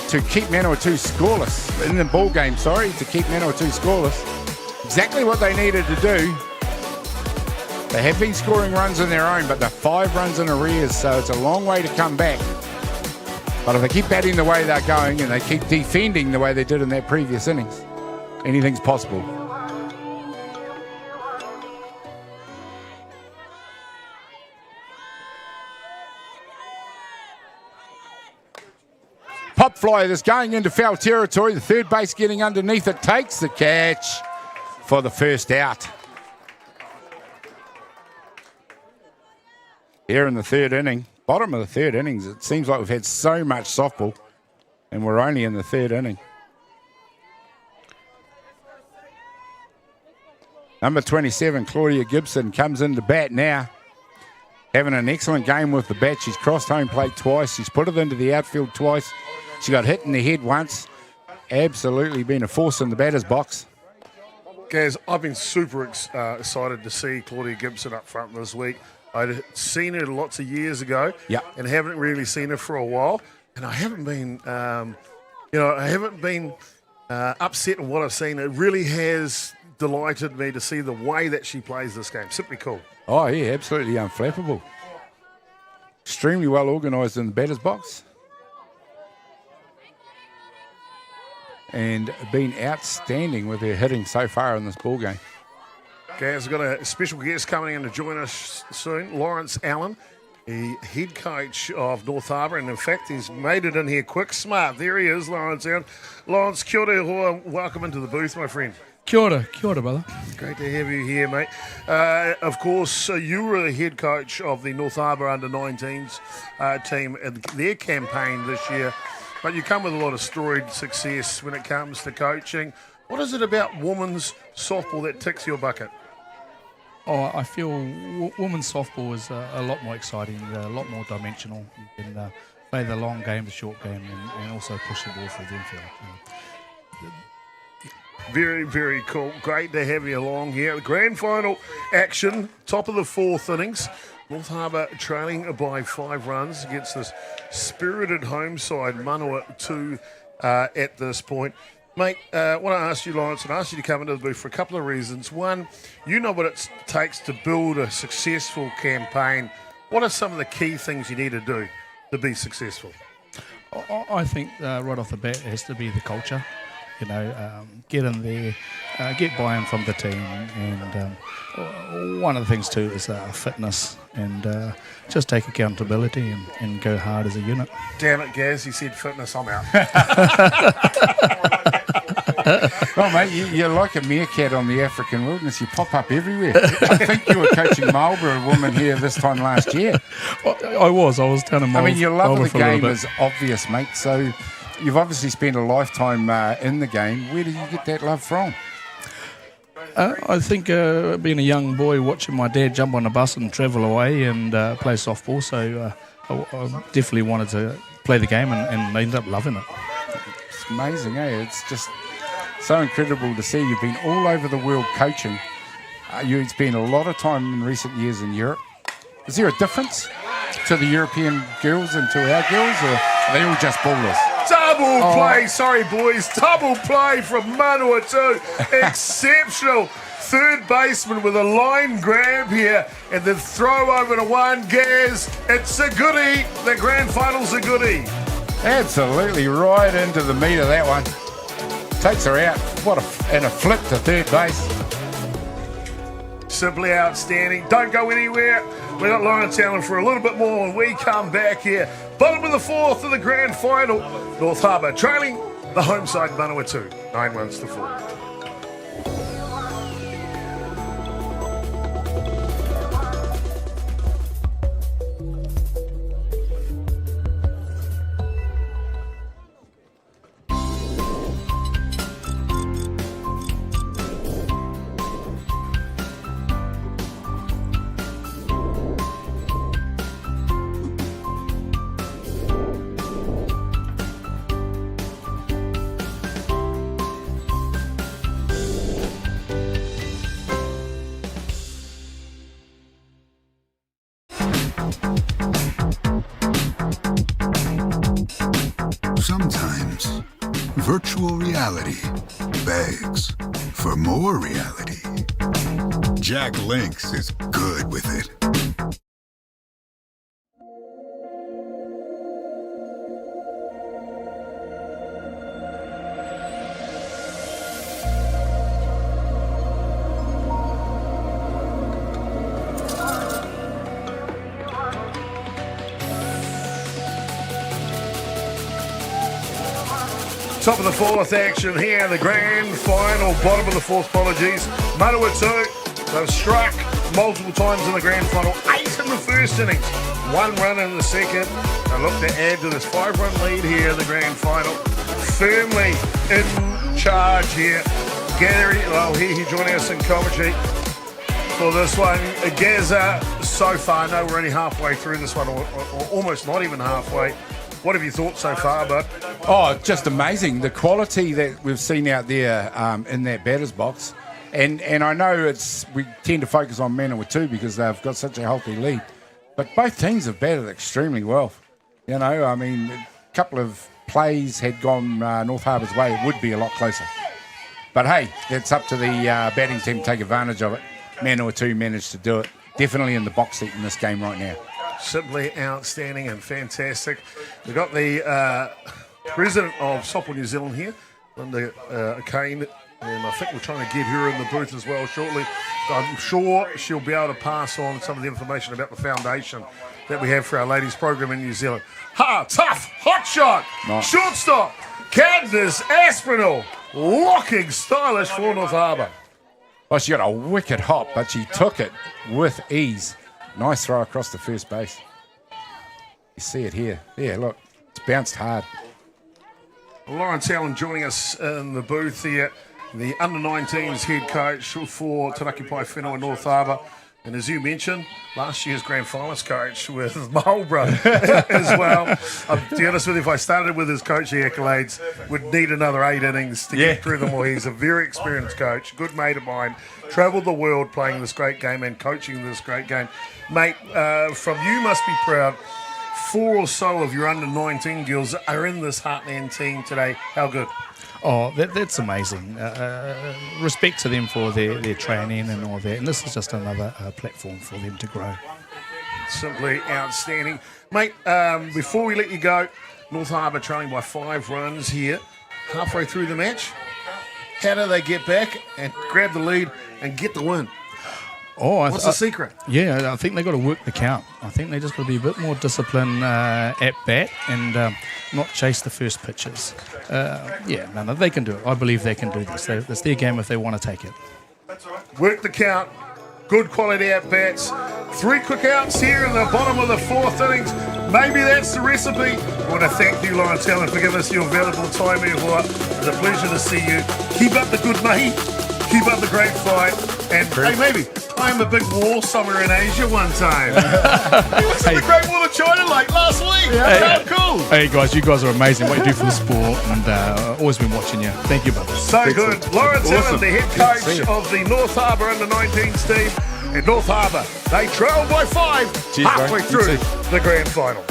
to keep Manawatū scoreless. In the ball game, to keep Manawatū scoreless. Exactly what they needed to do. They have been scoring runs in their own, but they're 5 runs in arrears, so it's a long way to come back. But if they keep batting the way they're going and they keep defending the way they did in that previous innings, anything's possible. Pop fly that's going into foul territory. The third base getting underneath it, takes the catch for the first out. Here in the third inning, bottom of the third innings, it seems like we've had so much softball and we're only in the third inning. Number 27, Claudia Gibson, comes into bat now. Having an excellent game with the bat. She's crossed home plate twice. She's put it into the outfield twice. She got hit in the head once. Absolutely been a force in the batter's box. Gaz, I've been super excited to see Claudia Gibson up front this week. I'd seen her lots of years ago, and haven't really seen her for a while. And I haven't been, upset with what I've seen. It really has delighted me to see the way that she plays this game. Simply cool. Oh yeah, absolutely unflappable. Extremely well organised in the batter's box, and been outstanding with her hitting so far in this ball game. Gaz, we've got a special guest coming in to join us soon, Lawrence Allen, the head coach of North Harbour, and in fact he's made it in here quick, smart. There he is, Lawrence Allen. Lawrence, kia ora, welcome into the booth, my friend. Kia ora, brother. Great to have you here, mate. Of course, you were the head coach of the North Harbour under-19s team in their campaign this year, but you come with a lot of storied success when it comes to coaching. What is it about women's softball that ticks your bucket? Oh, I feel women's softball is a lot more exciting, a lot more dimensional. You can play the long game, the short game, and also push the ball through the infield. Very, very cool. Great to have you along here. Grand final action, top of the fourth innings. North Harbour trailing by 5 runs against this spirited home side, Manawatū, at this point. Mate, I want to ask you, Lawrence, and ask you to come into the booth for a couple of reasons. One, you know what it takes to build a successful campaign. What are some of the key things you need to do to be successful? I think right off the bat it has to be the culture. You know, get in there, get buy-in from the team, and one of the things too is fitness, and just take accountability and go hard as a unit. Damn it, Gaz, he said fitness, I'm out. Well, mate, you're like a meerkat on the African wilderness. You pop up everywhere. I think you were coaching Marlborough women here this time last year. I was down in Marlborough. I mean, your love of the game is obvious, mate, so you've obviously spent a lifetime in the game. Where did you get that love from? I think being a young boy, watching my dad jump on a bus and travel away and play softball, so I definitely wanted to play the game and ended up loving it. It's amazing, eh? It's just so incredible to see. You've been all over the world coaching. You've spent a lot of time in recent years in Europe. Is there a difference to the European girls and to our girls, or are they all just ballers? Double play, sorry boys, double play from Manawatū. Exceptional third baseman with a line grab here, and then throw over to one. Gaz, it's a goodie. The grand final's a goodie. Absolutely right into the meat of that one. Takes her out. And a flip to third base. Simply outstanding. Don't go anywhere. We've got Lawrence Allen for a little bit more when we come back here. Bottom of the fourth of the grand final. North Harbour trailing the home side Manawatū 9 runs to 4. Sometimes virtual reality begs for more reality. Jack Links is good with it. Top of the fourth action here, the grand final, bottom of the fourth, apologies. Manawatū, they've struck multiple times in the grand final, 8 in the first innings, 1 run in the second. They look to add to this 5-run lead here in the grand final. Firmly in charge here. Gary, well, here he joining us in commentary for this one. Gaza, so far, no, we're only halfway through this one, or almost not even halfway. What have you thought so far, bud? Oh, just amazing. The quality that we've seen out there in that batter's box. And I know we tend to focus on Manawatū because they've got such a healthy lead. But both teams have batted extremely well. You know, I mean, a couple of plays had gone North Harbour's way, it would be a lot closer. But hey, it's up to the batting team to take advantage of it. Manawatū managed to do it. Definitely in the box seat in this game right now. Simply outstanding and fantastic. We've got the president of Softball New Zealand here, Linda Kane, and I think we're trying to get her in the booth as well shortly. I'm sure she'll be able to pass on some of the information about the foundation that we have for our ladies program in New Zealand. Tough, hot shot, nice. Shortstop, Cadmus Aspinall, locking stylish for North Harbour. Well, she got a wicked hop, but she took it with ease. Nice throw across the first base. You see it here. Yeah, look, it's bounced hard. Lawrence Allen joining us in the booth here, the under-19s head coach for Tanaki Pai Whenua North Harbour. And as you mentioned, last year's grand finalist coach with Marlborough as well. To be honest with you, if I started with his coaching accolades, would need another 8 innings to get through them all. He's a very experienced coach, good mate of mine, travelled the world playing this great game and coaching this great game. Mate, from you must be proud. 4 or so of your under-19 girls are in this Heartland team today. How good? Oh, that's amazing. Respect to them for their training and all that. And this is just another platform for them to grow. Simply outstanding. Mate, before we let you go, North Harbour trailing by 5 runs here, halfway through the match. How do they get back and grab the lead and get the win? What's the secret? Yeah, I think they've got to work the count. I think they just got to be a bit more disciplined at bat and not chase the first pitches. No, they can do it. I believe they can do this. It's their game if they want to take it. Work the count. Good quality at-bats. 3 quick outs here in the bottom of the 4th innings. Maybe that's the recipe. I want to thank you, Lawrence Allen, for giving us your valuable time here. It's a pleasure to see you. Keep up the good mate. Keep up the great fight. And hey, maybe I'm a big war somewhere in Asia one time. He was in the Great Wall of China like last week. Yeah. How cool. Hey, guys, you guys are amazing. What you do for the sport, and always been watching you. Thank you, brother. So good. Lawrence Allen, the head coach of the North Harbour under-19s team. In North Harbour, they trail by 5 halfway through the grand final.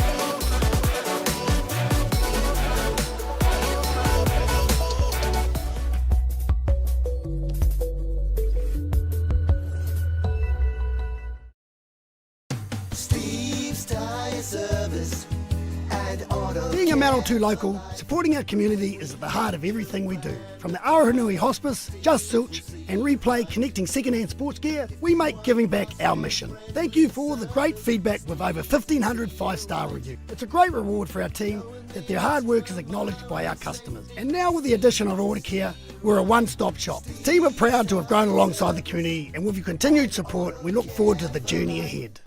Being a Manawatū local, supporting our community is at the heart of everything we do. From the Aotearoa Hospice, Just Silch, and Replay connecting second-hand sports gear, we make giving back our mission. Thank you for all the great feedback with over 1,500 5-star reviews. It's a great reward for our team that their hard work is acknowledged by our customers. And now with the addition of Order Care, we're a one-stop shop. The team are proud to have grown alongside the community, and with your continued support, we look forward to the journey ahead.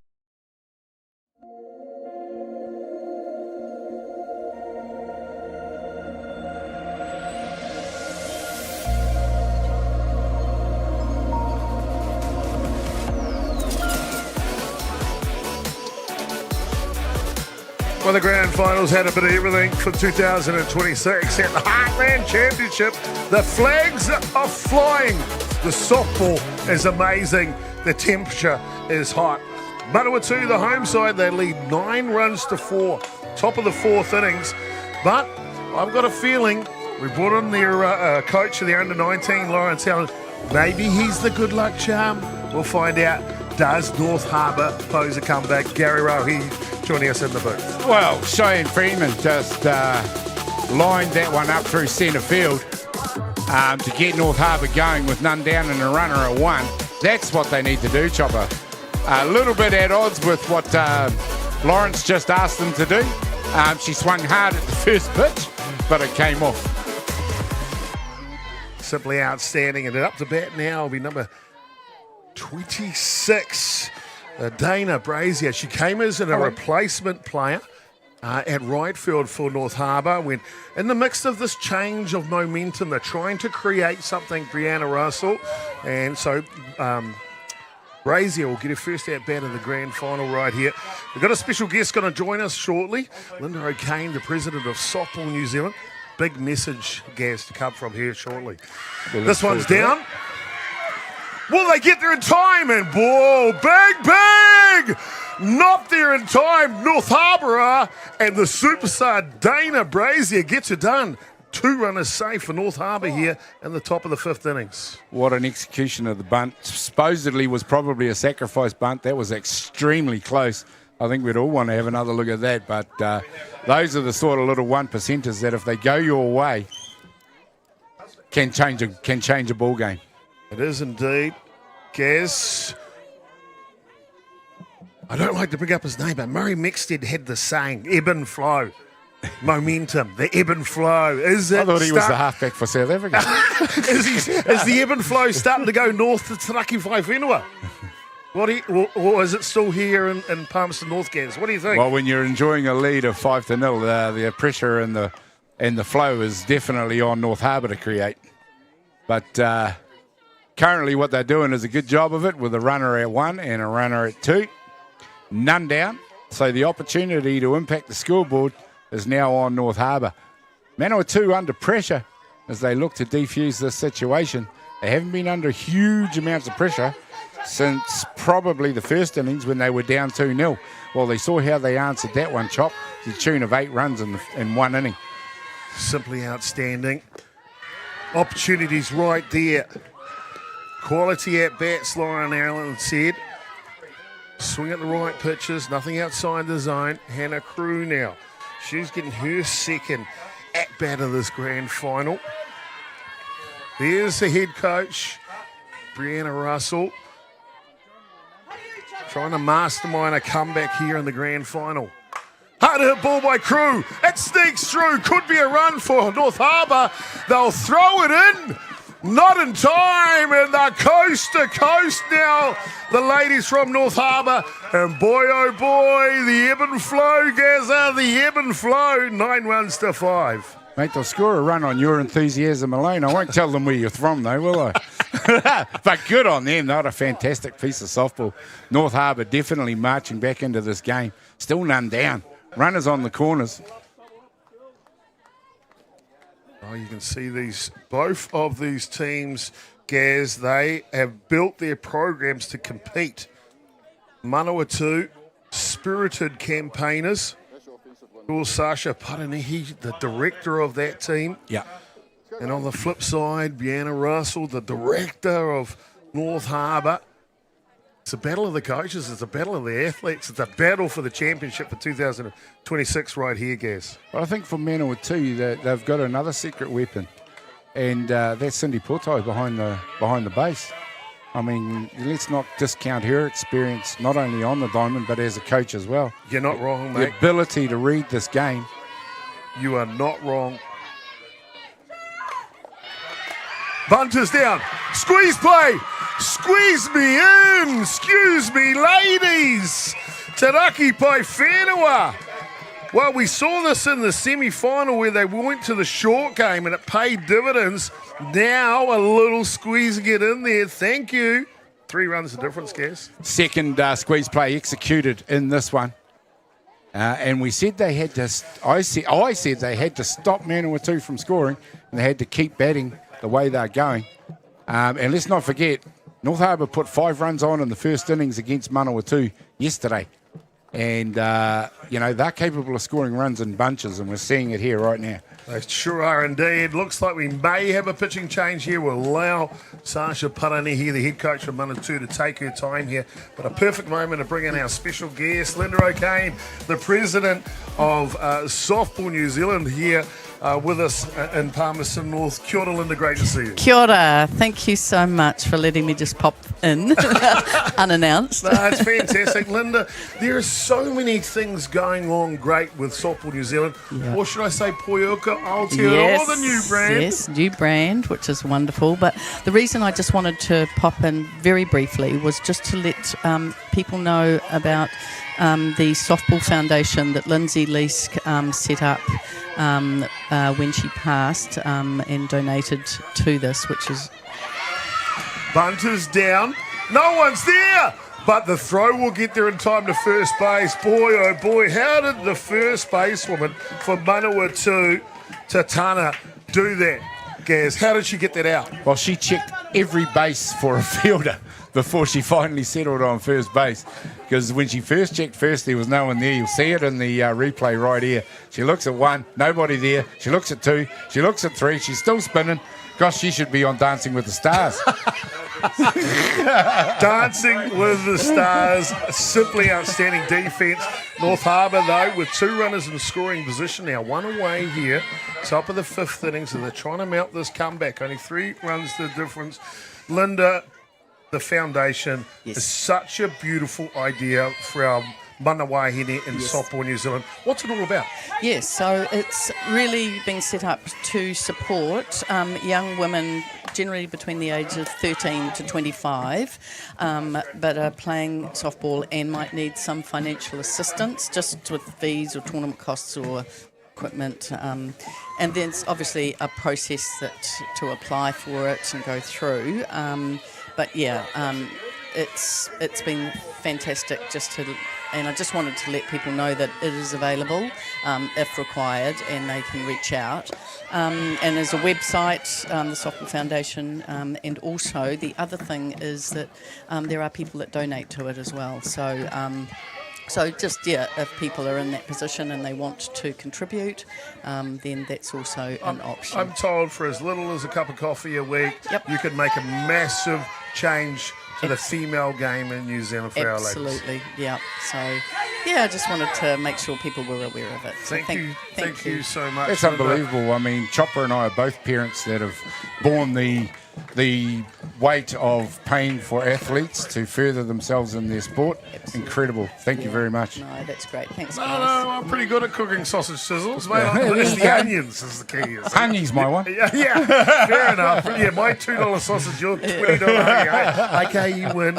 Well, the grand finals had a bit of everything for 2026 at the Heartland Championship. The flags are flying. The softball is amazing. The temperature is hot. Manawatū, the home side, they lead 9 runs to 4, top of the 4th innings. But I've got a feeling we brought in their coach of the under-19, Lawrence Allen. Maybe he's the good luck charm. We'll find out. Does North Harbour pose a comeback? Gary Rohe joining us in the booth. Well, Cheyenne Freeman just lined that one up through centre field to get North Harbour going with none down and a runner at 1. That's what they need to do, Chopper. A little bit at odds with what Lawrence just asked them to do. She swung hard at the first pitch, but it came off. Simply outstanding. And up to bat now will be number 26, Dana Brazier. She came as a replacement player at right field for North Harbour. When in the midst of this change of momentum, they're trying to create something, Brianna Russell. And so Brazier will get her first at bat in the grand final right here. We've got a special guest going to join us shortly. Linda O'Kane, the president of Softball New Zealand. Big message, Gaz, to come from here shortly. This one's down. Will they get there in time? And whoa, big! Not there in time. North Harbour and the superstar Dana Brazier gets it done. 2 runners safe for North Harbour here in the top of the 5th innings. What an execution of the bunt. Supposedly was probably a sacrifice bunt. That was extremely close. I think we'd all want to have another look at that. But those are the sort of little 1%ers that if they go your way, can change a ball game. It is indeed. Gaz, I don't like to bring up his name, but Murray Mexted had the saying, ebb and flow. Momentum, the ebb and flow. Is it? I thought he was the halfback for South Africa. is the ebb and flow starting to go north to Taraki Whenua? Or is it still here in Palmerston North, Gaz? What do you think? Well, when you're enjoying a lead of 5-0, the pressure and the flow is definitely on North Harbour to create. But Currently what they're doing is a good job of it with a runner at 1 and a runner at 2. None down. So the opportunity to impact the scoreboard is now on North Harbour. Manawatū under pressure as they look to defuse this situation. They haven't been under huge amounts of pressure since probably the first innings when they were down 2-0. Well, they saw how they answered that one, Chop, to the tune of 8 runs in one inning. Simply outstanding. Opportunities right there. Quality at bats, Lauren Allen said. Swing at the right pitches, nothing outside the zone. Hannah Crew now. She's getting her second at bat of this grand final. There's the head coach, Brianna Russell, trying to mastermind a comeback here in the grand final. Hard hit ball by Crew. It sneaks through. Could be a run for North Harbour. They'll throw it in. Not in time. And they're coast to coast now. The ladies from North Harbour. And boy, oh boy, the ebb and flow, Gazza. The ebb and flow. 9 runs to 5. Mate, they'll score a run on your enthusiasm alone. I won't tell them where you're from, though, will I? But good on them. Not a fantastic piece of softball. North Harbour definitely marching back into this game. Still none down. Runners on the corners. Oh, you can see both of these teams, Gaz, they have built their programs to compete. Manawatū, spirited campaigners. Sasha Paranihi, the director of that team. Yeah. And on the flip side, Brianna Russell, the director of North Harbour. It's a battle of the coaches. It's a battle of the athletes. It's a battle for the championship for 2026 right here, Gaz. Well, I think for Manawatū, they've got another secret weapon. And that's Cindy Portai behind the base. I mean, let's not discount her experience, not only on the diamond, but as a coach as well. You're not wrong, mate. The ability to read this game. You are not wrong. Bunters down. Squeeze play. Squeeze me in. Excuse me, ladies. Taraki by Whenua. Well, we saw this in the semi-final where they went to the short game and it paid dividends. Now a little squeezing it in there. Thank you. 3 runs of difference, Gaz. Second squeeze play executed in this one. And we said they had to, I said they had to stop Manawatū from scoring and they had to keep batting the way they're going. And let's not forget, North Harbour put 5 runs on in the first innings against Manawatū yesterday. And, they're capable of scoring runs in bunches, and we're seeing it here right now. They sure are indeed. Looks like we may have a pitching change here. We'll allow Sasha Paranihi, the head coach of Manawatū, to take her time here. But a perfect moment to bring in our special guest, Linda O'Kane, the president of Softball New Zealand, here with us in Palmerston North. Kia ora, Linda. Great to see you. Kia ora. Thank you so much for letting me just pop in unannounced. No, it's fantastic. Linda, there are so many things going on great with Softball New Zealand. Yeah. Or should I say Poiuka Aotearoa, the new brand? Yes, new brand, which is wonderful. But the reason I just wanted to pop in very briefly was just to let people know about the Softball Foundation that Lindsay Leask set up when she passed and donated to this, which is... Bunters down. No one's there! But the throw will get there in time to first base. Boy, oh boy, how did the first basewoman for Manawatū, Tatana, do that? Gaz, how did she get that out? Well, she checked every base for a fielder before she finally settled on first base. Because when she first checked first, there was no one there. You'll see it in the replay right here. She looks at 1, nobody there. She looks at 2, she looks at 3, she's still spinning. Gosh, she should be on Dancing with the Stars. Dancing with the Stars. Simply outstanding defence. North Harbour, though, with 2 runners in scoring position now. 1 away here. Top of the 5th inning, so they're trying to mount this comeback. Only 3 runs the difference. Linda, the foundation is such a beautiful idea from Manawahine in Softball New Zealand. What's it all about? Yes, so it's really been set up to support young women generally between the age of 13 to 25 but are playing softball and might need some financial assistance just with fees or tournament costs or equipment, and then it's obviously a process to apply for it and go through. But yeah, it's been fantastic and I just wanted to let people know that it is available if required, and they can reach out. And there's a website, the Softball Foundation, and also the other thing is that there are people that donate to it as well. So just, if people are in that position and they want to contribute, then that's also an option. I'm told for as little as a cup of coffee a week, Yep. you can make a massive change to the female game in New Zealand for our ladies. Absolutely, yeah. So, I just wanted to make sure people were aware of it. So Thank you so much. It's unbelievable. I mean, Chopper and I are both parents that have borne the weight of pain for athletes to further themselves in their sport. Absolutely. Incredible. Thank you very much. No, that's great. Thanks, No, guys. I'm pretty good at cooking sausage sizzles, mate. It's the onions is the key. Honey's my one. Yeah, fair enough. Yeah, my $2 sausage, your $20 honey. Okay, you win.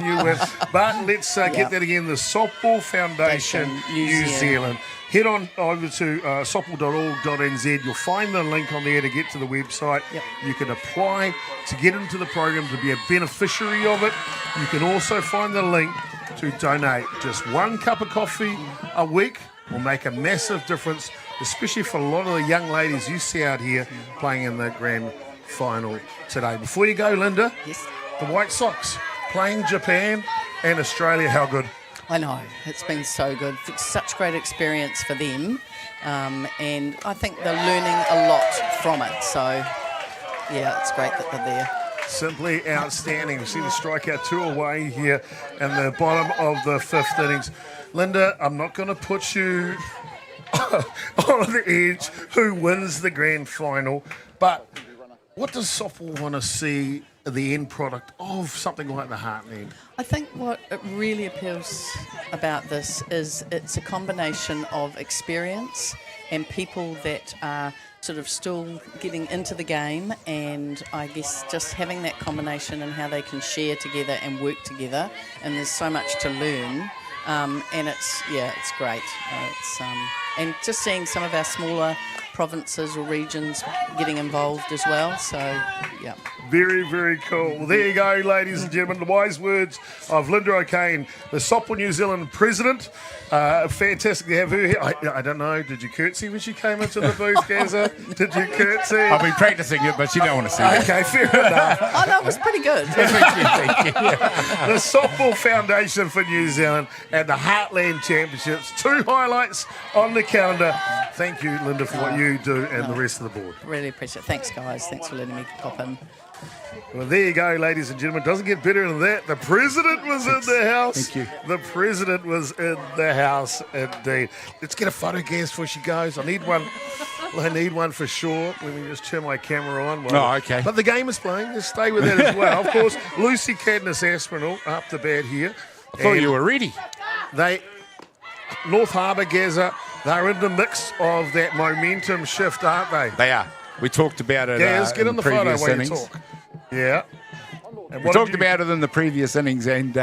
But let's get that again. The Softball Foundation New Zealand. Head on over to softball.org.nz. You'll find the link on there to get to the website. Yep. You can apply to get into the program to be a beneficiary of it. You can also find the link to donate. Just one cup of coffee a week will make a massive difference, especially for a lot of the young ladies you see out here playing in the grand final today. Before you go, Linda, Yes. the White Sox playing Japan and Australia. How good? I know, it's been so good. It's such great experience for them. And I think they're learning a lot from it. So, it's great that they're there. Simply outstanding. We've seen the strikeout 2 away here in the bottom of the 5th innings. Linda, I'm not going to put you on the edge who wins the grand final, but what does softball want to see the end product of something like the Heartland? I think what it really appeals about this is it's a combination of experience and people that are sort of still getting into the game, and I guess just having that combination and how they can share together and work together, and there's so much to learn, and it's great. And just seeing some of our smaller provinces or regions getting involved as well, so yeah. Very, very cool. Well, there you go, ladies and gentlemen. The wise words of Linda O'Kane, the Softball New Zealand president. Fantastic to have her here. I don't know, did you curtsy when she came into the booth, Gazza? Did you curtsy? I've been practicing it, but you don't want to see it. Okay, fair enough. Oh, that was pretty good. Thank you. The Softball Foundation for New Zealand and the Heartland Championships. 2 highlights on the calendar. Thank you, Linda, for what you do and the rest of the board. Really appreciate it. Thanks, guys. Thanks for letting me pop in. Well, there you go, ladies and gentlemen. Doesn't get better than that. The president was in the house. Thank you. The president was in the house, indeed. Let's get a photo, Gaz, before she goes. I need one for sure. Let me just turn my camera on. Okay. But the game is playing. Just stay with that as well. Of course, Lucy Cadmus Aspinall up to bat here. I thought you were ready. North Harbour, Gazza, they're in the mix of that momentum shift, aren't they? They are. We talked about it Gaz, get in the photo previous while innings. you talk. Yeah. And We talked about it in the previous innings, and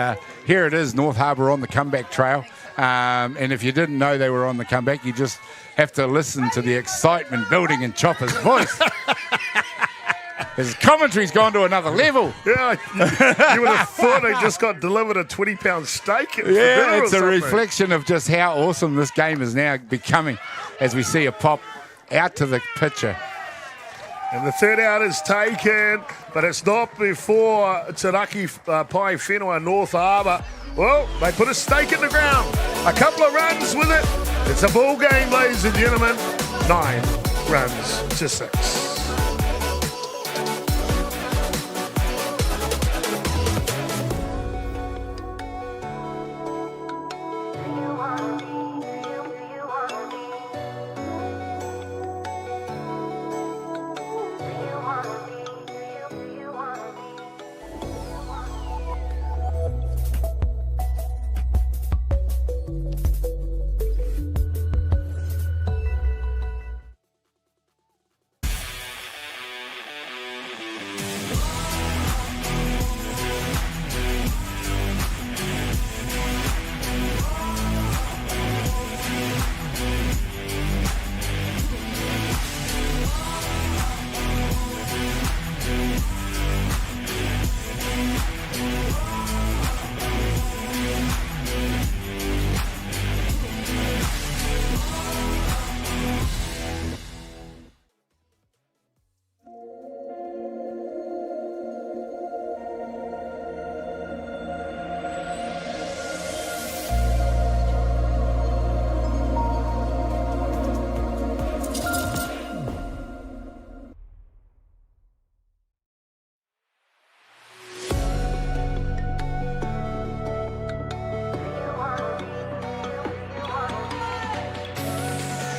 here it is, North Harbour on the comeback trail. And if you didn't know they were on the comeback, you just have to listen to the excitement building in Chopper's voice. His commentary's gone to another level. Yeah, you would have thought they just got delivered a 20-pound steak. Yeah, it's a reflection of just how awesome this game is now becoming as we see a pop out to the pitcher. And the third out is taken, but it's not before Taraki Pai Whenua, North Harbour. Well, they put a stake in the ground. A couple of runs with it. It's a ball game, ladies and gentlemen. 9 runs to 6.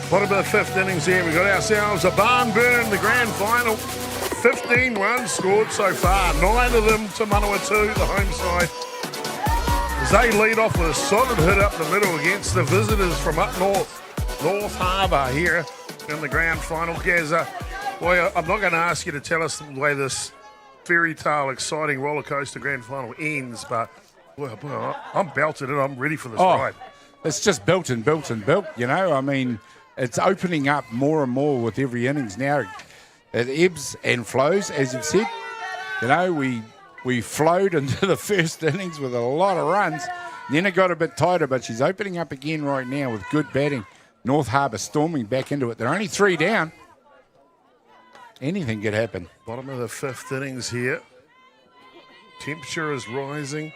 Bottom of the fifth innings here. We've got ourselves a barn burner in the grand final. 15 runs scored so far. 9 of them to Manawatū, the home side. As they lead off with a solid hit up the middle against the visitors from up north. North Harbour here in the grand final. Gaza, boy, I'm not going to ask you to tell us the way this fairy tale, exciting roller coaster grand final ends, but boy, I'm belted and I'm ready for this ride. It's just built and built and built, you know. I mean, it's opening up more and more with every innings now. It ebbs and flows, as you've said. You know, we flowed into the first innings with a lot of runs. Then it got a bit tighter, but she's opening up again right now with good batting. North Harbour storming back into it. They're only 3 down. Anything could happen. Bottom of the fifth innings here. Temperature is rising.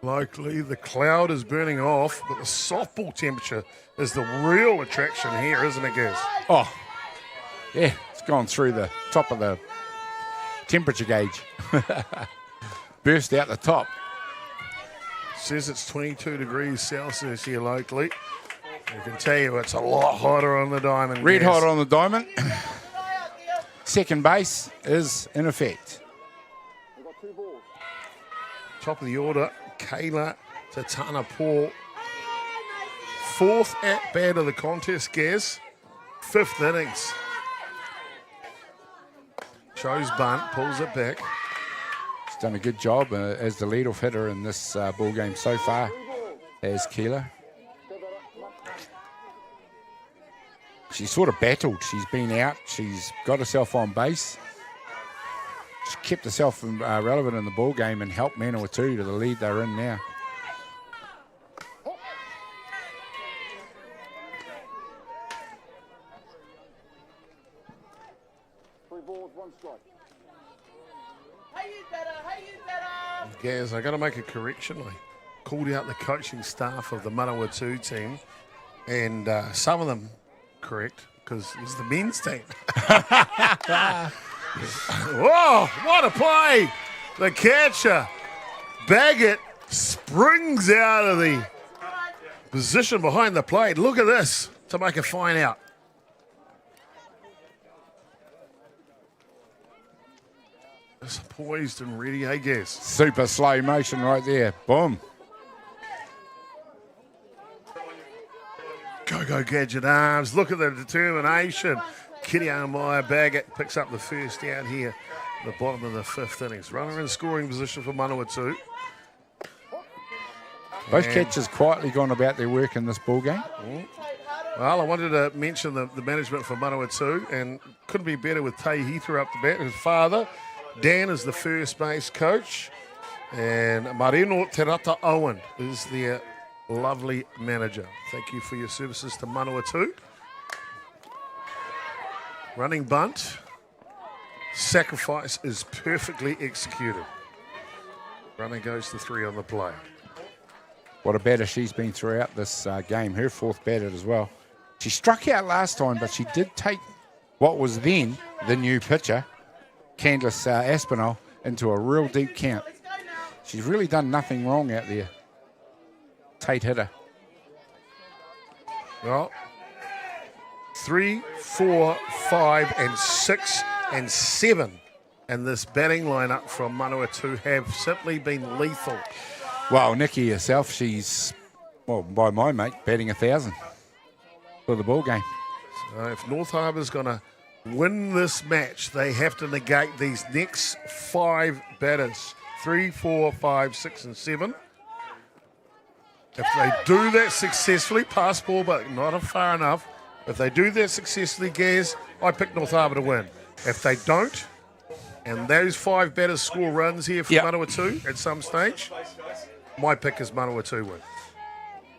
Locally, the cloud is burning off, but the softball temperature is the real attraction here, isn't it, Gaz? Oh, yeah, it's gone through the top of the temperature gauge. Burst out the top. Says it's 22 degrees Celsius here locally. I can tell you it's a lot hotter on the diamond. Red Gaz. hot on the diamond. Second base is in effect. Top of the order, Kayla Tatana Paul. 4th at bat of the contest, Gaz. 5th innings. Shows bunt, pulls it back. She's done a good job as the lead-off hitter in this ball game so far, as Keela. She's sort of battled. She's been out. She's got herself on base. She kept herself relevant in the ball game and helped Manawatū to the lead they're in now. Gaz, I got to make a correction. I called out the coaching staff of the Manawatū team, and some of them correct because it was the men's team. Whoa, what a play! The catcher, Baggett, springs out of the position behind the plate. Look at this to make a fine out. It's poised and ready, I guess. Super slow motion right there. Boom. Go, Gadget Arms. Look at the determination. Kitty Armaya Baggett picks up the first down here at the bottom of the 5th innings. Runner in scoring position for Manawatū. Both catchers quietly gone about their work in this ball game. Well, I wanted to mention the management for Manawatū, and couldn't be better with Te Heather up the bat. His father, Dan, is the first base coach, and Marino Terata Owen is the lovely manager. Thank you for your services to Manawatū. Running bunt. Sacrifice is perfectly executed. Runner goes to 3 on the play. What a batter she's been throughout this game. Her 4th batter as well. She struck out last time, but she did take what was then the new pitcher, Candice Aspinall, into a real deep count. She's really done nothing wrong out there. Tate hitter. Well, 3, 4, 5, and 6, and 7. And this batting lineup from Manawatū have simply been lethal. Well, Nikki herself, she's, well, by my mate, batting 1,000 for the ball game. So if North Harbour's going to win this match, they have to negate these next 5 batters. 3, 4, 5, 6, and 7. If they do that successfully, pass ball, but not far enough. If they do that successfully, Gaz, I pick North Harbour to win. If they don't, and those 5 batters score runs here for Manawatū at some stage, my pick is Manawatū win.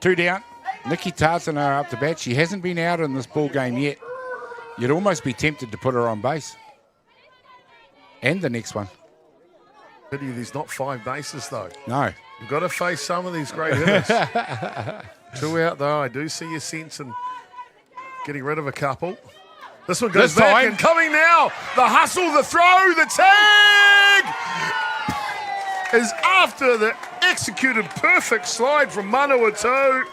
2 down. Nikki Tartana up to bat. She hasn't been out in this ball game yet. You'd almost be tempted to put her on base. And the next one. Pity there's not 5 bases, though. No. You've got to face some of these great hitters. 2 out, though. I do see your sense in getting rid of a couple. This one goes back and coming now. The hustle, the throw, the tag is after the executed perfect slide from Manawatū.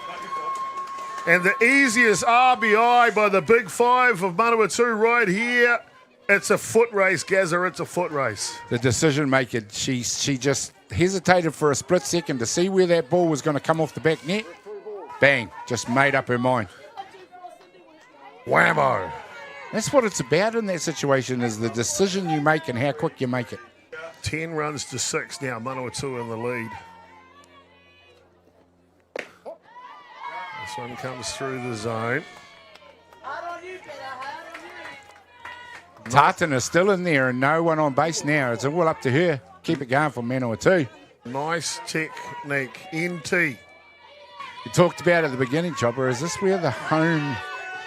And the easiest RBI by the big 5 of Manawatū right here. It's a foot race, Gazza. It's a foot race. The decision maker, she just hesitated for a split second to see where that ball was going to come off the back net. Bang, just made up her mind. Whammo. That's what it's about in that situation, is the decision you make and how quick you make it. 10 runs to 6 now. Manawatū in the lead. This one comes through the zone. Tartan is still in there and no one on base now. It's all up to her. Keep it going for Manawatū. Nice technique. NT. You talked about at the beginning, Chopper. Is this where the home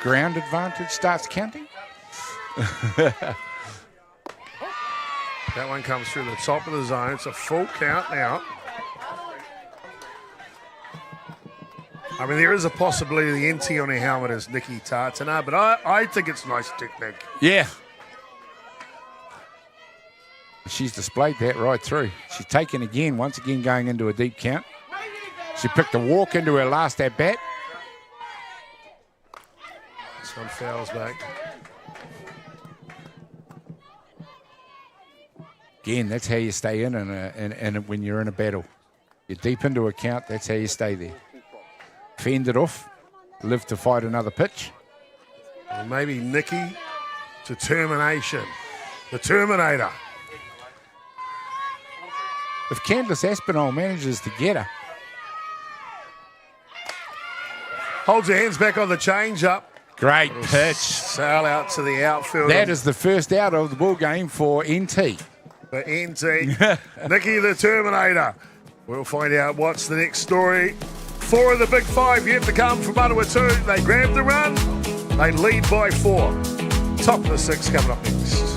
ground advantage starts counting? That one comes through the top of the zone. It's a full count now. I mean, there is a possibility the NT on her helmet is Nikki Tartana, but I think it's nice technique. Yeah. She's displayed that right through. She's taken again, once again going into a deep count. She picked a walk into her last at-bat. This one fouls back. Again, that's how you stay in and when you're in a battle. You're deep into a count, that's how you stay there. Fend it off, live to fight another pitch. Or maybe Nikki determination. The Terminator. If Candice Aspinall manages to get her. Holds her hands back on the change-up. Great pitch. Sail out to the outfield. That is the first out of the ball game for NT. For NT. Nikki the Terminator. We'll find out what's the next story. 4 of the big 5 yet to come from Manawatū. They grab the run. They lead by 4. Top of the 6 coming up next.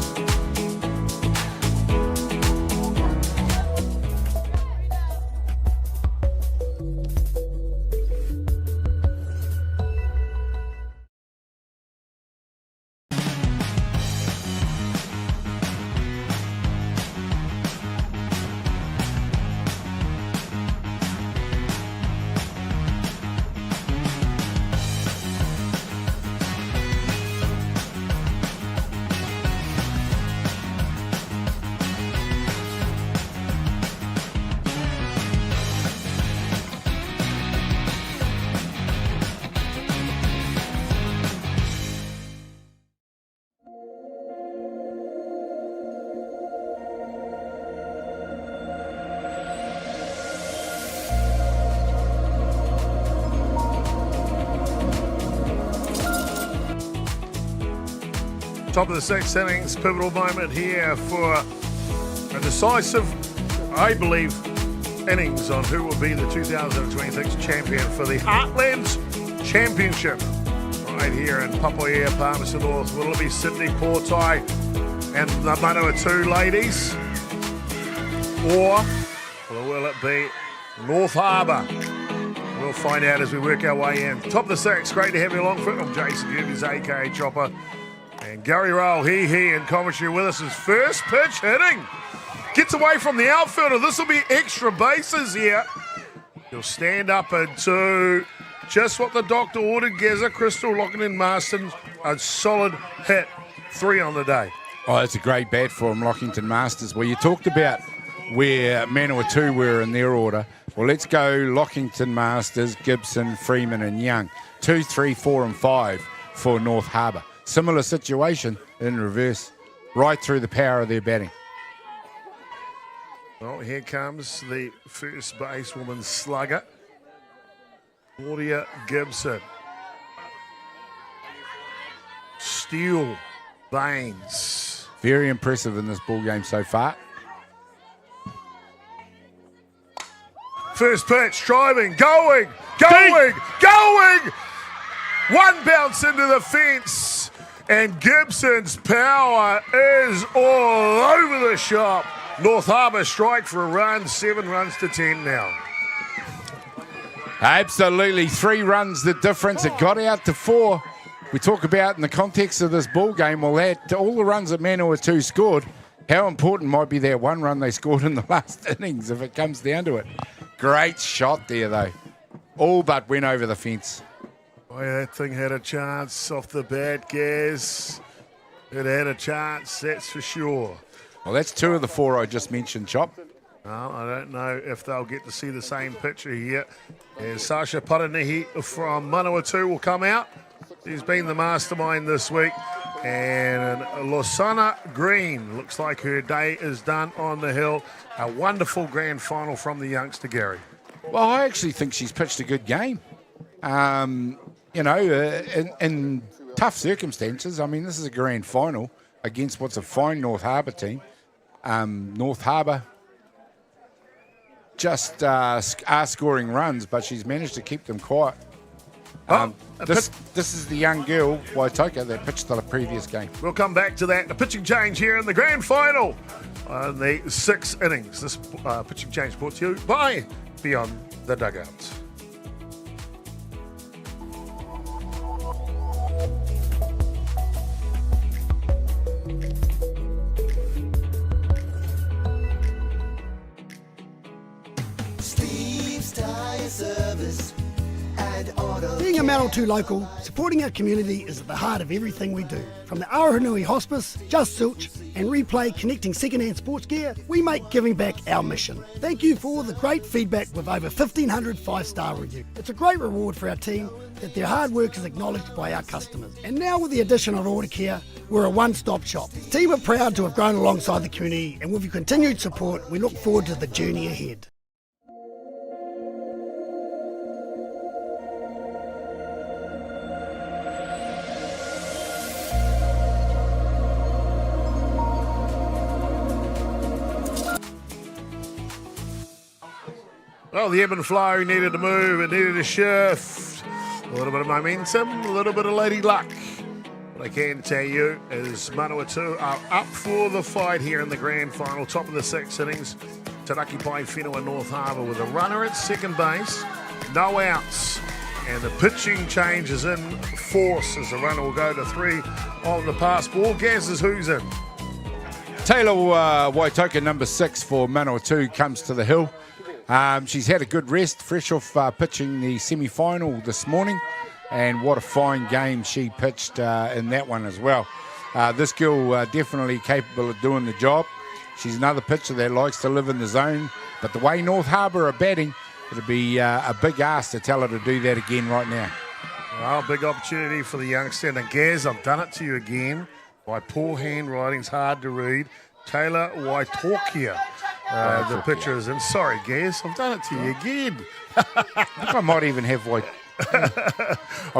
Top of the 6th innings, pivotal moment here for a decisive, I believe, innings on who will be the 2026 champion for the Heartland Championship. Right here in Papoea, Palmerston North. Will it be Sydney Portai and the Manawatū ladies? Or will it be North Harbour? We'll find out as we work our way in. Top of the 6th, great to have you along for it. I'm Jason Gerbes, aka Chopper. And Gary Roll, he in commentary with us. His first pitch hitting. Gets away from the outfielder. This will be extra bases here. He'll stand up into just what the doctor ordered. Gazza, Crystal, locking in Marston. A solid hit. 3 on the day. Oh, it's a great bat for him, Lockington Masters. Well, you talked about where Manawatū were in their order. Well, let's go Lockington Masters, Gibson, Freeman and Young. 2, 3, 4 and 5 for North Harbour. Similar situation in reverse, right through the power of their batting. Well, here comes the first basewoman slugger, Claudia Gibson. Steel veins. Very impressive in this ball game so far. First pitch, driving, going. One bounce into the fence. And Gibson's power is all over the shop. North Harbour strike for a run, 7 runs to 10 now. Absolutely, 3 runs the difference. It got out to 4. We talk about in the context of this ball game, well, that all the runs that Manawatū scored, how important might be that 1 run they scored in the last innings if it comes down to it. Great shot there, though. All but went over the fence. Boy, that thing had a chance off the bat, Gaz. It had a chance, that's for sure. Well, that's 2 of the 4 I just mentioned, Chop. Well, I don't know if they'll get to see the same picture here. As Sasha Paranahi from Manawatū will come out. She's been the mastermind this week. And Losana Green, looks like her day is done on the hill. A wonderful grand final from the youngster, Gary. Well, I actually think she's pitched a good game. You know, in tough circumstances. I mean, this is a grand final against what's a fine North Harbour team. North Harbour just are scoring runs, but she's managed to keep them quiet. This is the young girl, Waitoka, that pitched the previous game. We'll come back to that. The pitching change here in the grand final on the 6 innings. This pitching change brought to you by Beyond the Dugout. Being a Manawatū local, supporting our community is at the heart of everything we do. From the Aoranui Hospice, Just Silch and Replay connecting second-hand sports gear, we make giving back our mission. Thank you for all the great feedback with over 1,500 5-star reviews. It's a great reward for our team that their hard work is acknowledged by our customers. And now with the addition of Order Care, we're a one-stop shop. The team are proud to have grown alongside the community, and with your continued support, we look forward to the journey ahead. Well, the ebb and flow needed to move, it needed to shift. A little bit of momentum, a little bit of lady luck. What I can tell you is Manawatū are up for the fight here in the grand final, top of the 6 innings. Taraki Pai Whenua North Harbour with a runner at second base, no outs. And the pitching change is in force as the runner will go to 3 on the pass ball. Gaz is who's in. Taylor Waitoka, number 6 for Manawatū, comes to the hill. She's had a good rest, fresh off pitching the semi-final this morning, and what a fine game she pitched in that one as well. This girl definitely capable of doing the job. She's another pitcher that likes to live in the zone, but the way North Harbour are batting, it'll be a big ask to tell her to do that again right now. Well, big opportunity for the youngster. And Gaz, I've done it to you again. My poor handwriting's hard to read. Taylor Waitoka. The picture is in. Sorry, Gaz, I've done it to you again. I think I might even have I'll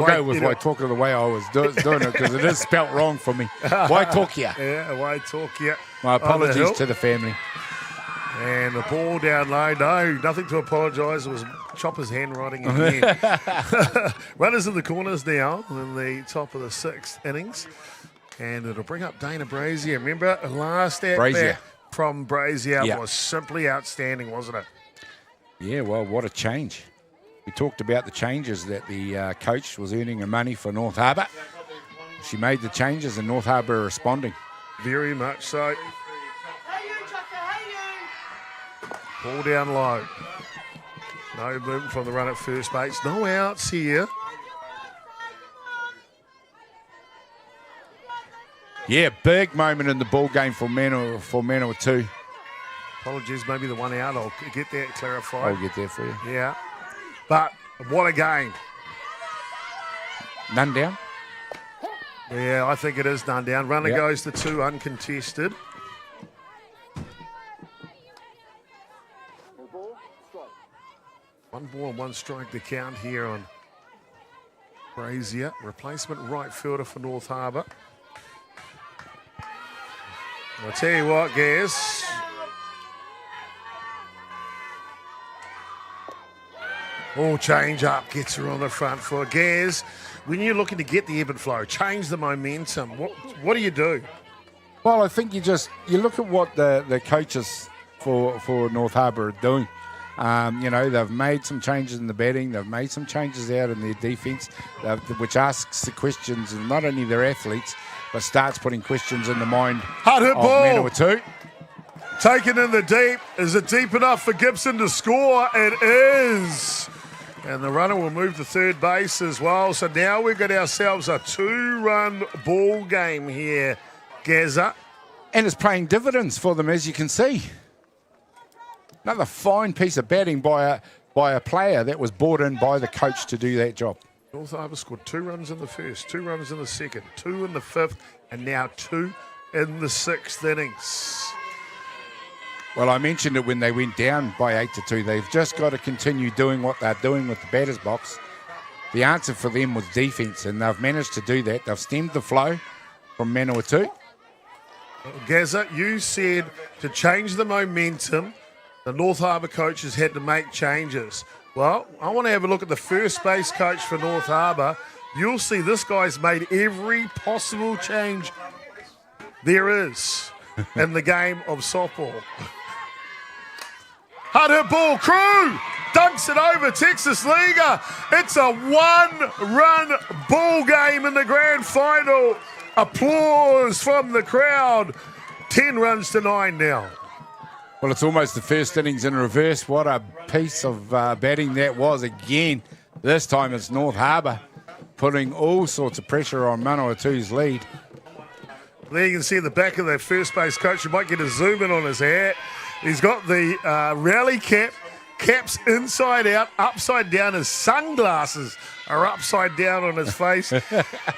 go with Waitoka the way I was doing it, because it is spelt wrong for me. Waitoka. Yeah, Waitoka. My apologies to the family. And the ball down low. No, nothing to apologise. It was Chopper's handwriting again. Runners in the corners now in the top of the 6th innings. And it'll bring up Dana Brazier. Remember, last at-bat from Brazier was simply outstanding, wasn't it? Yeah, well, what a change. We talked about the changes that the coach was earning her money for North Harbour. She made the changes and North Harbour are responding. Very much so. Ball down low. No movement from the run at first base. No outs here. Yeah, big moment in the ball game for Manawatū. Apologies, maybe the one out. I'll get that clarified. I'll get there for you. Yeah. But what a game. None down? Yeah, I think it is none down. Runner goes to 2 uncontested. One ball and 1 strike to count here on Brazier. Replacement right fielder for North Harbour. I'll tell you what, Gaz. Oh, change up, gets her on the front foot. Gaz, when you're looking to get the ebb and flow, change the momentum, what do you do? Well, I think you look at what the coaches for North Harbour are doing. They've made some changes in the batting. They've made some changes out in their defence, which asks the questions of not only their athletes, but starts putting questions in the mind Hard hit of ball. Manawatū. Taken in the deep. Is it deep enough for Gibson to score? It is. And the runner will move to third base as well. So now we've got ourselves a 2-run ball game here, Gazza. And it's paying dividends for them, as you can see. Another fine piece of batting by a player that was brought in by the coach to do that job. North Harbour scored 2 runs in the first, 2 runs in the second, 2 in the fifth, and now 2 in the 6th innings. Well, I mentioned it when they went down by 8-2. They've just got to continue doing what they're doing with the batter's box. The answer for them was defence, and they've managed to do that. They've stemmed the flow from Manawatū. Gazza, you said to change the momentum, the North Harbour coaches had to make changes. Well, I want to have a look at the first base coach for North Harbour. You'll see this guy's made every possible change there is in the game of softball. Hard hit ball, Crew dunks it over Texas Liga. It's a 1-run ball game in the grand final. Applause from the crowd. 10 runs to 9 now. Well, it's almost the first innings in reverse. What a piece of batting that was again. This time it's North Harbour putting all sorts of pressure on Manawatū's lead. There you can see the back of the first base coach. You might get a zoom in on his hat. He's got the rally cap. Cap's inside out, upside down. His sunglasses are upside down on his face.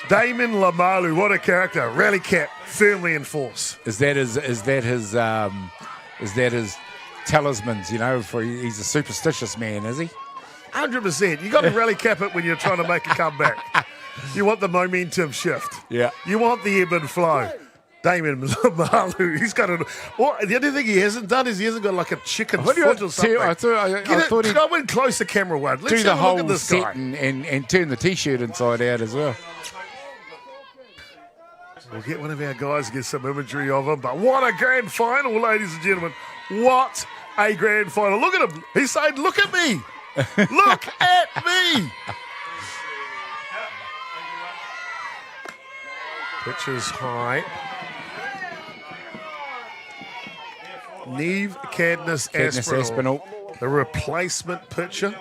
Damon Lamalu, what a character. Rally cap, firmly in force. Is that his talismans, for he's a superstitious man, is he? 100%. You got to rally cap it when you're trying to make a comeback. You want the momentum shift. Yeah. You want the ebb and flow. Damien Lamalu, he's got the only thing he hasn't done is he hasn't got like a chicken foot or something. I thought he'd go in close to camera one. Let's do the whole look at this set guy. and turn the T-shirt inside out as well. We'll get one of our guys to get some imagery of him. But what a grand final, ladies and gentlemen. What a grand final. Look at him. He's saying, look at me. Look at me. Pitch is high. Neve Cadmus Aspinall, the replacement pitcher.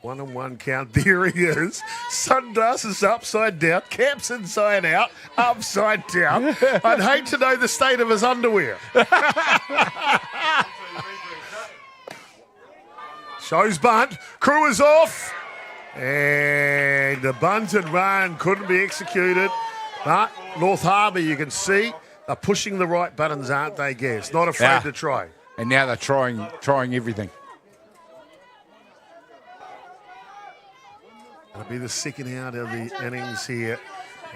1-1 count. There he is. Sunglasses upside down. Caps inside out. Upside down. I'd hate to know the state of his underwear. Shows bunt. Crew is off. And the bunt and run couldn't be executed. But North Harbour, you can see, they're pushing the right buttons, aren't they, Gaz? Not afraid to try. And now they're trying everything. It'll be the second out of the innings here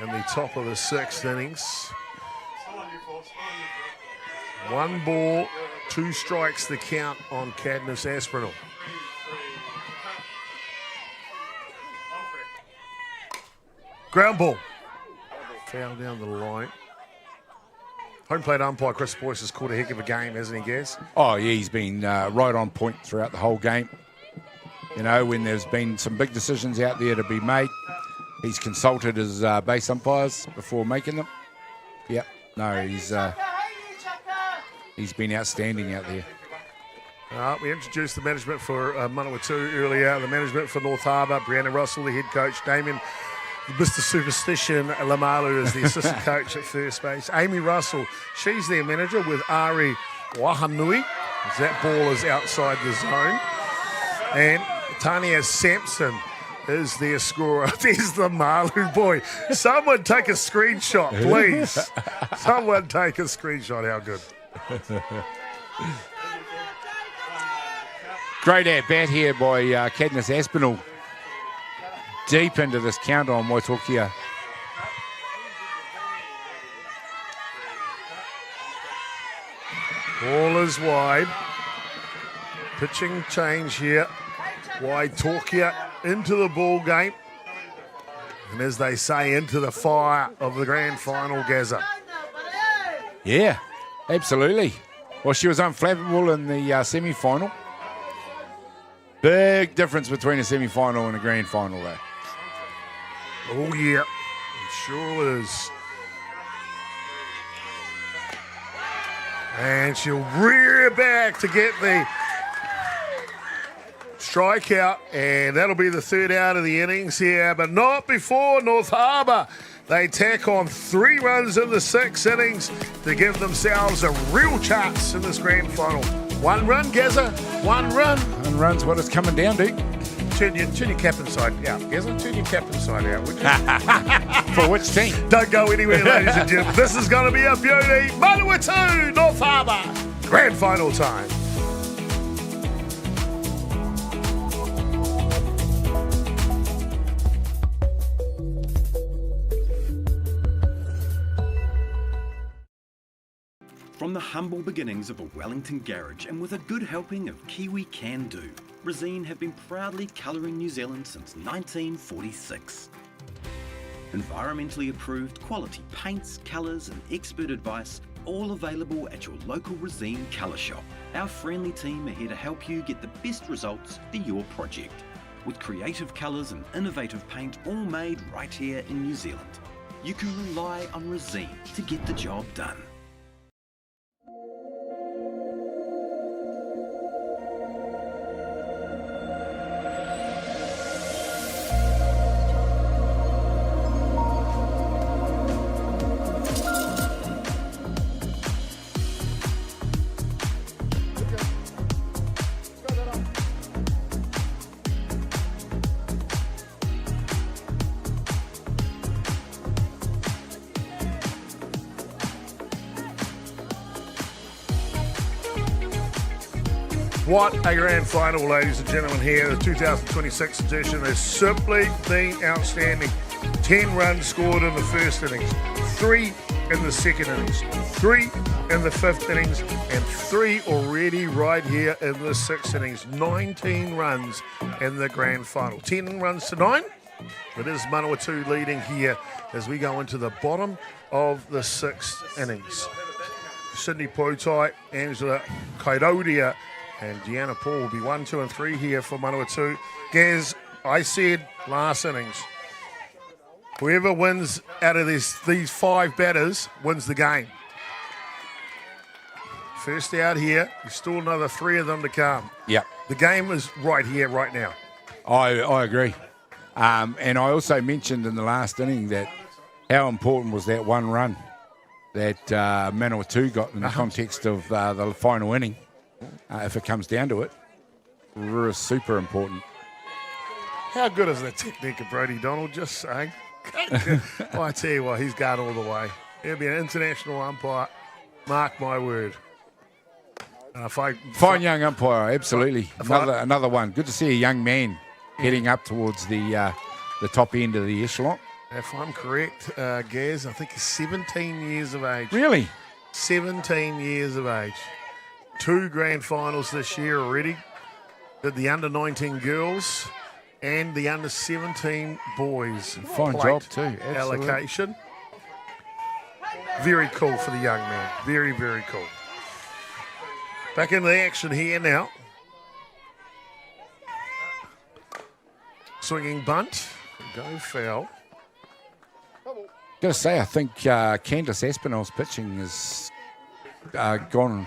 and the top of the 6th innings. 1 ball, 2 strikes the count on Cadmus Aspinall. Ground ball. Foul down the line. Home plate umpire Chris Boyce has caught a heck of a game, hasn't he, Gaz? Oh, yeah, he's been right on point throughout the whole game. When there's been some big decisions out there to be made, he's consulted his base umpires before making them. Yep. No, he's been outstanding out there. We introduced the management for Manawatū earlier, the management for North Harbour, Brianna Russell, the head coach, Damien, Mr. Superstition, Lamalu is the assistant coach at first base. Amy Russell, she's their manager with Ari Wahanui, as that ball is outside the zone. And Tania Sampson is their scorer. There's the Malu boy. Someone take a screenshot, please. Someone take a screenshot. How good. Great at-bat here by Cadmus Aspinall. Deep into this count on Waitokia. Ball is wide. Pitching change here. Waitokia into the ball game. And as they say, into the fire of the grand final, Gazza. Yeah, absolutely. Well, she was unflappable in the semi-final. Big difference between a semi-final and a grand final, though. Oh, yeah. It sure is. And she'll rear back to get the strikeout, and that'll be the third out of the innings here, but not before North Harbour. They tack on 3 runs in the 6 innings to give themselves a real chance in this grand final. 1 run, Gazza, 1 run. 1 run's what it's coming down to. Turn your cap inside out, Gazza. Turn your cap inside out, would you? For which team? Don't go anywhere, ladies and gentlemen. This is going to be a beauty. Manawatū, North Harbour. Grand final time. From the humble beginnings of a Wellington garage and with a good helping of Kiwi Can Do, Resine have been proudly colouring New Zealand since 1946. Environmentally approved quality paints, colours and expert advice, all available at your local Resine colour shop. Our friendly team are here to help you get the best results for your project, with creative colours and innovative paint all made right here in New Zealand. You can rely on Resine to get the job done. What a grand final, ladies and gentlemen, here. The 2026 edition has simply been outstanding. 10 runs scored in the first innings, 3 in the second innings, 3 in the 5th innings, and 3 already right here in the 6th innings. 19 runs in the grand final. 10 runs to 9. It is Manawatū leading here as we go into the bottom of the 6th innings. Sydney Potai, Angela Kairodia, and Deanna Paul will be 1, 2, and 3 here for Manawatū. Gaz, I said last innings, whoever wins out of these 5 batters wins the game. First out here, there's still another 3 of them to come. Yep. The game is right here, right now. I agree. And I also mentioned in the last inning that how important was that 1 run that Manawatū got in the context of the final inning. If it comes down to it, super important. How good is that technique of Brodie Donald? Just saying. I tell you what, he's going all the way. He'll be an international umpire. Mark my word. Fine young umpire, absolutely. Another one. Good to see a young man heading up towards the top end of the echelon. If I'm correct, Gaz, I think he's 17 years of age. Really? 17 years of age. 2 grand finals this year already. Did the under-19 girls and the under-17 boys. Fine job too. Absolutely. Allocation. Very cool for the young man. Very, very cool. Back into the action here now. Swinging bunt. Go foul. Got to say, I think Candice Aspinall's pitching has gone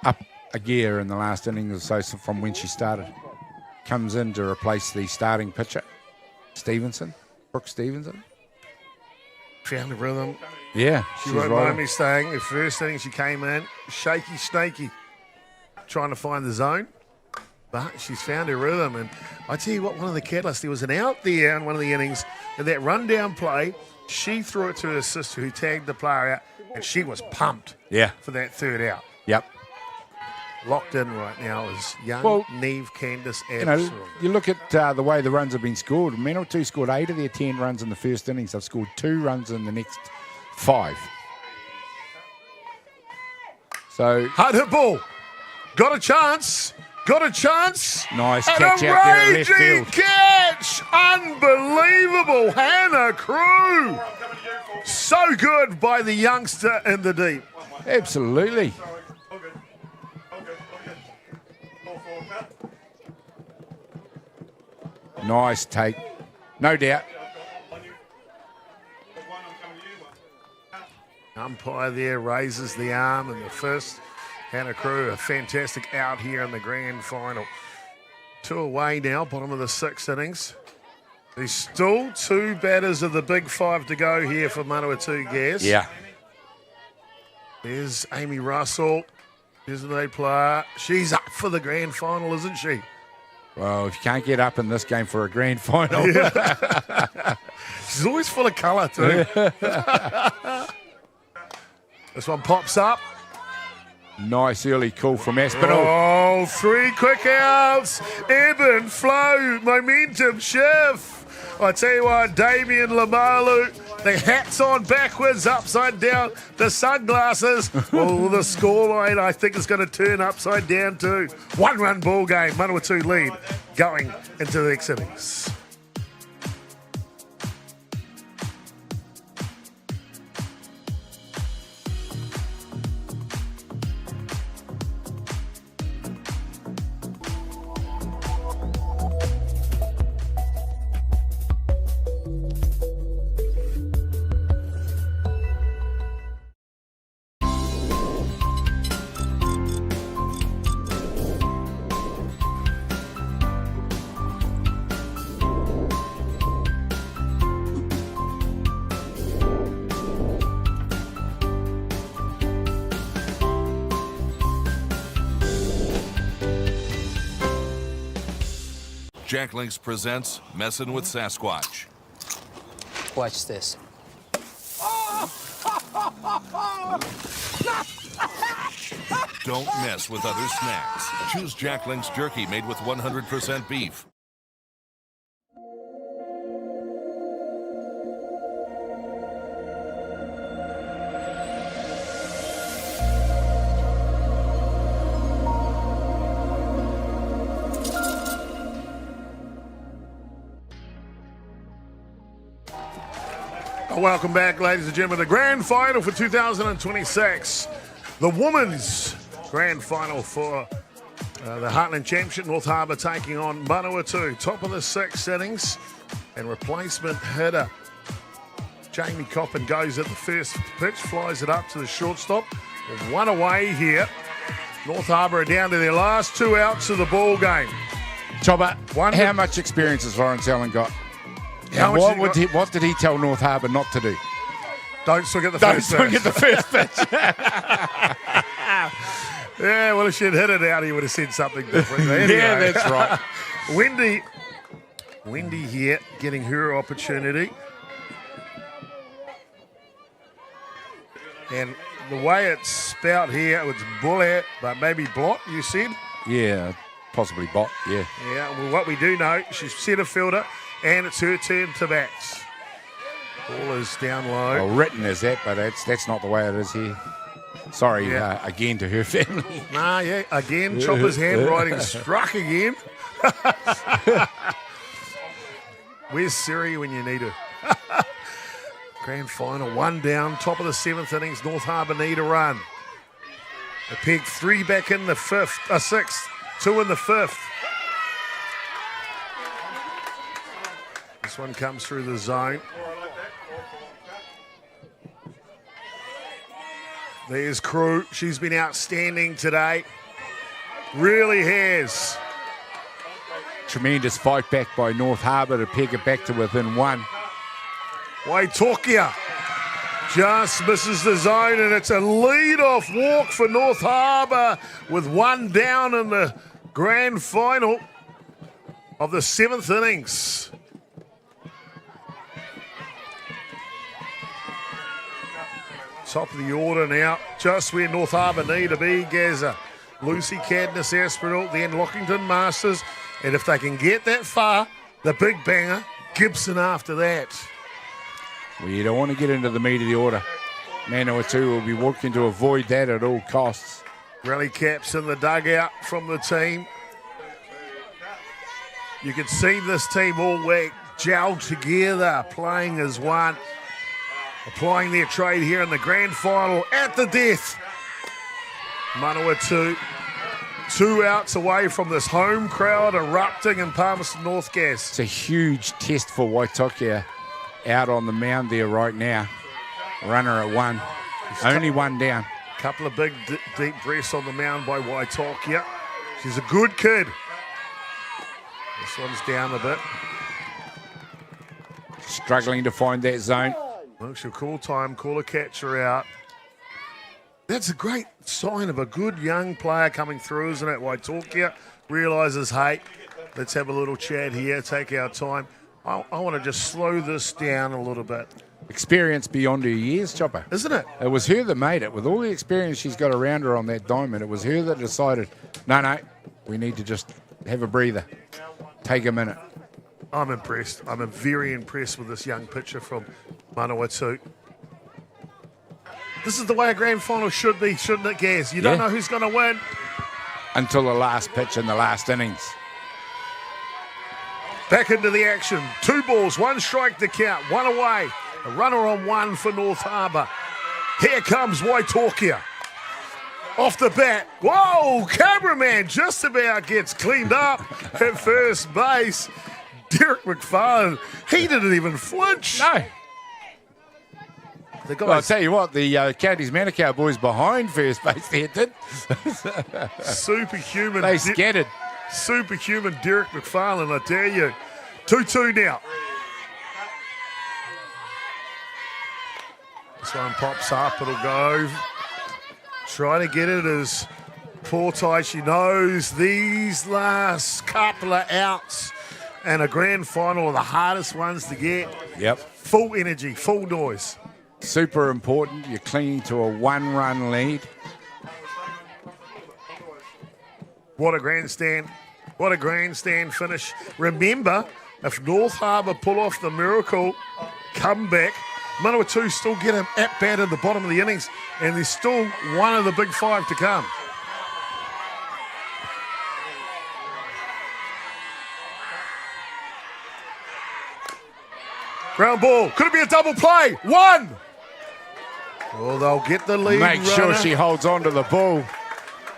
up a gear in the last inning or so from when she started. Comes in to replace the starting pitcher, Brooke Stevenson. Found a rhythm. Yeah, she won't mind me saying, the first inning she came in, shaky, snaky, trying to find the zone. But she's found her rhythm. And I tell you what, one of the catalysts, there was an out there in one of the innings, and that rundown play, she threw it to her sister who tagged the player out, and she was pumped for that third out. Yep. Locked in right now is young Neve Candice Aspinall. You look at the way the runs have been scored. Manawatū scored 8 of their 10 runs in the first innings. They've scored 2 runs in the next 5. So hard hit ball. Got a chance. got a chance. Nice and catch a out there at left raging field. catch. Unbelievable. Hannah Crew. So good by the youngster in the deep. Absolutely. Nice take. No doubt. Umpire there raises the arm in the first. Hannah Crew, a fantastic out here in the grand final. 2 away now, bottom of the 6th innings. There's still 2 batters of the big 5 to go here for Manawatū, Gaz. Yeah. There's Amy Russell. There's an A player. She's up for the grand final, isn't she? Well, if you can't get up in this game for a grand final. She's always full of colour too. This one pops up. Nice early call from Aspinall. Oh, 3 quick outs. Ebb and flow. Momentum shift. I tell you what, Damien Lamalu, the hat's on backwards, upside down, the sunglasses. Oh, the scoreline, I think, is going to turn upside down too. 1-run ball game, Manawatū lead going into the next innings. Jack Links presents Messin' with Sasquatch. Watch this. Don't mess with other snacks. Choose Jack Links jerky made with 100% beef. Welcome back, ladies and gentlemen. The grand final for 2026. The women's grand final for the Heartland Championship. North Harbour taking on Manawatū. Top of the 6th innings. And replacement hitter Jamie Coppin goes at the first pitch, flies it up to the shortstop. 1 away here. North Harbour are down to their last 2 outs of the ball game. Chobber, how much experience has Lawrence Allen got? What did he tell North Harbour not to do? Don't swing at the first pitch. Don't swing at the first pitch. Yeah, well, if she'd hit it out, he would have said something different. Anyway. Yeah, that's right. Wendy here getting her opportunity. And the way it's spelt here, it's bullet, but maybe blot, you said? Yeah, possibly bot, yeah. Yeah, well, what we do know, she's centre fielder, and it's her turn to bat. Ball is down low. Well, written as that, but that's not the way it is here. Sorry, again to her family. Nah, yeah, again, Chopper's handwriting struck again. Where's Siri when you need her? Grand final, 1 down, top of the 7th innings. North Harbour need a run. They pegged 3 back in the 6th, 2 in the 5th. This one comes through the zone. There's Crew. She's been outstanding today. Really has. Tremendous fight back by North Harbour to peg it back to within 1. Waitokia just misses the zone, and it's a lead-off walk for North Harbour with 1 down in the grand final of the 7th innings. Top of the order now, just where North Harbour need to be, Gaza. Lucy Cadness, Aspinall, then Lockington Masters. And if they can get that far, the big banger, Gibson after that. Well, you don't want to get into the meat of the order. Manawatū will be working to avoid that at all costs. Rally caps in the dugout from the team. You can see this team all week gelled together, playing as one, applying their trade here in the grand final at the death. Manawatū, 2 outs away from this home crowd erupting in Palmerston North Gas. It's a huge test for Waitokia out on the mound there right now. Runner at 1. Only 1 down. Couple of big deep breaths on the mound by Waitokia. She's a good kid. This one's down a bit. Struggling to find that zone. Well, she'll call time, call a catcher out. That's a great sign of a good young player coming through, isn't it? Waitokia realises, hey, let's have a little chat here, take our time. I want to just slow this down a little bit. Experience beyond her years, Chopper. Isn't it? It was her that made it. With all the experience she's got around her on that diamond, it was her that decided, no, we need to just have a breather. Take a minute. I'm impressed. I'm very impressed with this young pitcher from Manawatū. This is the way a grand final should be, shouldn't it, Gaz? You don't know who's going to win. Until the last pitch in the last innings. Back into the action. 2 balls, 1 strike to count, 1 away. A runner on 1 for North Harbour. Here comes Waitokia. Off the bat. Whoa, cameraman just about gets cleaned up at first base. Derek McFarlane, he didn't even flinch. No. Well, I'll tell you what, the Counties Manukau boys behind first base there did. Superhuman. They scattered. Superhuman Derek McFarlane, I dare you. 2-2 now. This one pops up, it'll go. Try to get it as Portai, she knows these last couple of outs and a grand final are the hardest ones to get. Yep. Full energy, full noise. Super important. You're clinging to a 1-run lead. What a grandstand. What a grandstand finish. Remember, if North Harbour pull off the miracle comeback, Manawatū still get him at bat at the bottom of the innings, and there's still one of the big 5 to come. Ground ball. Could it be a double play? 1. Well, they'll get the lead. Make sure runner. she holds on to the ball.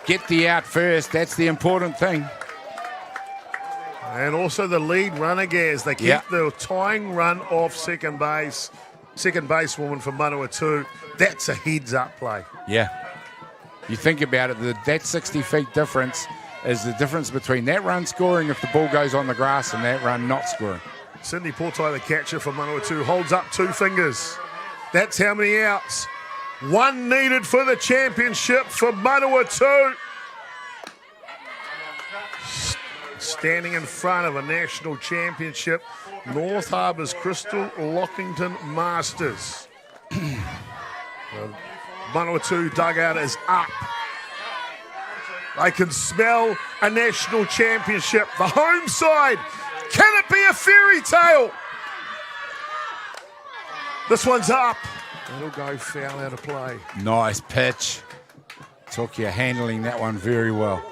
Get the out first. That's the important thing. And also the lead runner, Gaz. They keep the tying run off second base. Second basewoman for Manawatū. That's a heads-up play. Yeah. You think about it, that 60 feet difference is the difference between that run scoring if the ball goes on the grass and that run not scoring. Cindy Portai, the catcher for Manawatū, holds up 2 fingers. That's how many outs. 1 needed for the championship for Manawatū. Standing in front of a national championship, North Harbour's Crystal Lockington Masters. Manawatū dugout is up. They can smell a national championship. The home side. Can it be a fairy tale? This one's up. It'll go foul out of play. Nice pitch. Took you handling that one very well.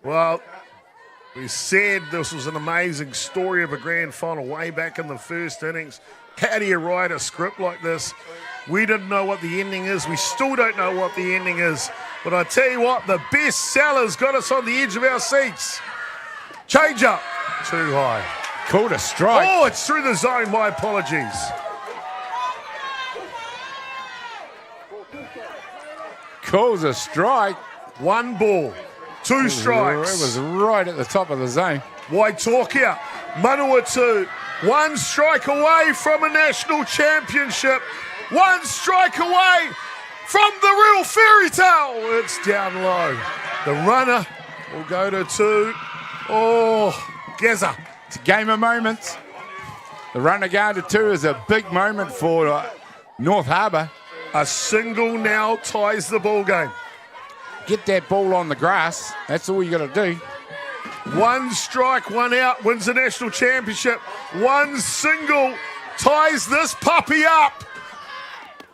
Well, we said this was an amazing story of a grand final way back in the first innings. How do you write a script like this? We didn't know what the ending is. We still don't know what the ending is. But I tell you what, the best sellers got us on the edge of our seats. Change up. Too high. Called a strike. Oh, it's through the zone. My apologies. Calls a strike. 1 ball. 2 strikes. It was right at the top of the zone. Waitokia, Manawatū, 1 strike away from a national championship. 1 strike away from the real fairy tale. It's down low. The runner will go to 2. Oh, Gaza. It's a game of moments. The runner going to 2 is a big moment for North Harbour. A single now ties the ball game. Get that ball on the grass. That's all you got to do. 1 strike, 1 out, wins the national championship. 1 single ties this puppy up.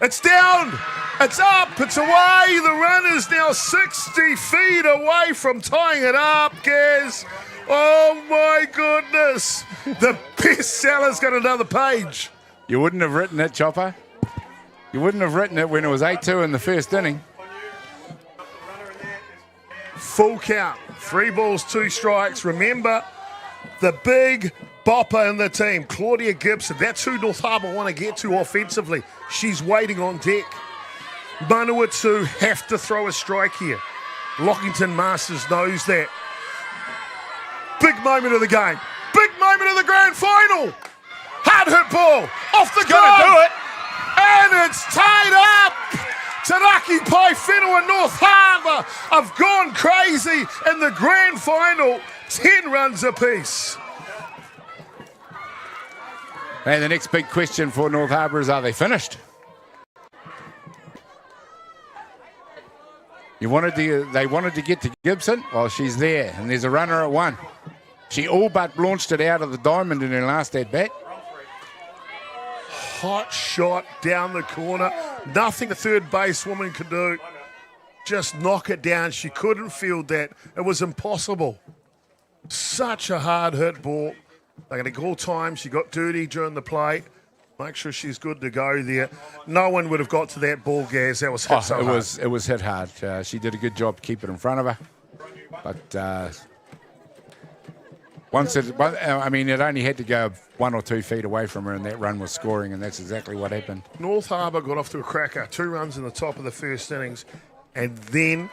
It's down. It's up. It's away. The run is now 60 feet away from tying it up, Gaz. Oh, my goodness. The bestseller's got another page. You wouldn't have written it, Chopper. You wouldn't have written it when it was 8-2 in the first inning. Full count. 3 balls, 2 strikes. Remember, the big bopper in the team, Claudia Gibson. That's who North Harbour want to get to offensively. She's waiting on deck. Manawatū have to throw a strike here. Lockington Masters knows that. Big moment of the game. Big moment of the grand final. Hard hit ball. Off the Gonna do it. And it's tied up. Taraki Pai Whenua and North Harbour have gone crazy in the grand final. 10 runs apiece. And the next big question for North Harbour is, are they finished? They wanted to get to Gibson. Well, she's there, and there's a runner at 1. She all but launched it out of the diamond in her last at-bat. Hot shot down the corner. Nothing a third base woman could do. Just knock it down. She couldn't field that. It was impossible. Such a hard hit ball. They're going to call time. She got dirty during the play. Make sure she's good to go there. No one would have got to that ball, Gaz. That was hit so hard. It was hit hard. She did a good job to keep it in front of her. But it only had to go 1 or 2 feet away from her, and that run was scoring, and that's exactly what happened. North Harbour got off to a cracker. 2 runs in the top of the first innings, and then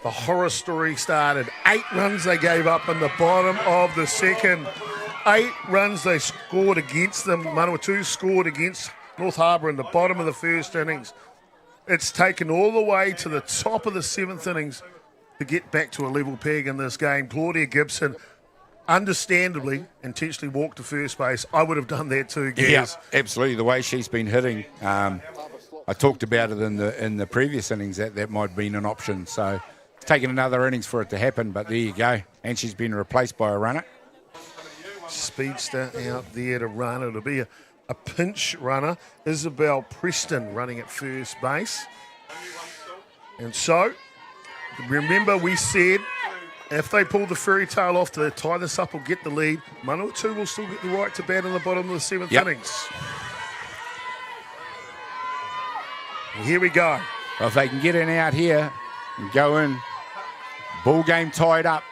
the horror story started. 8 runs they gave up in the bottom of the second. 8 runs they scored against them. Manawatū scored against North Harbour in the bottom of the first innings. It's taken all the way to the top of the 7th innings to get back to a level peg in this game. Claudia Gibson, understandably, intentionally walked to first base. I would have done that too, Gaz. Yeah, absolutely. The way she's been hitting, I talked about it in the previous innings that might have been an option. So it's taken another innings for it to happen, but there you go. And she's been replaced by a runner. Speedster out there to run. It'll be a pinch runner. Isabel Preston running at first base. And so, remember we said if they pull the fairy tale off to tie this up or get the lead, Manawatū will still get the right to bat in the bottom of the 7th innings. And here we go. Well, if they can get in out here and go in, ball game tied up.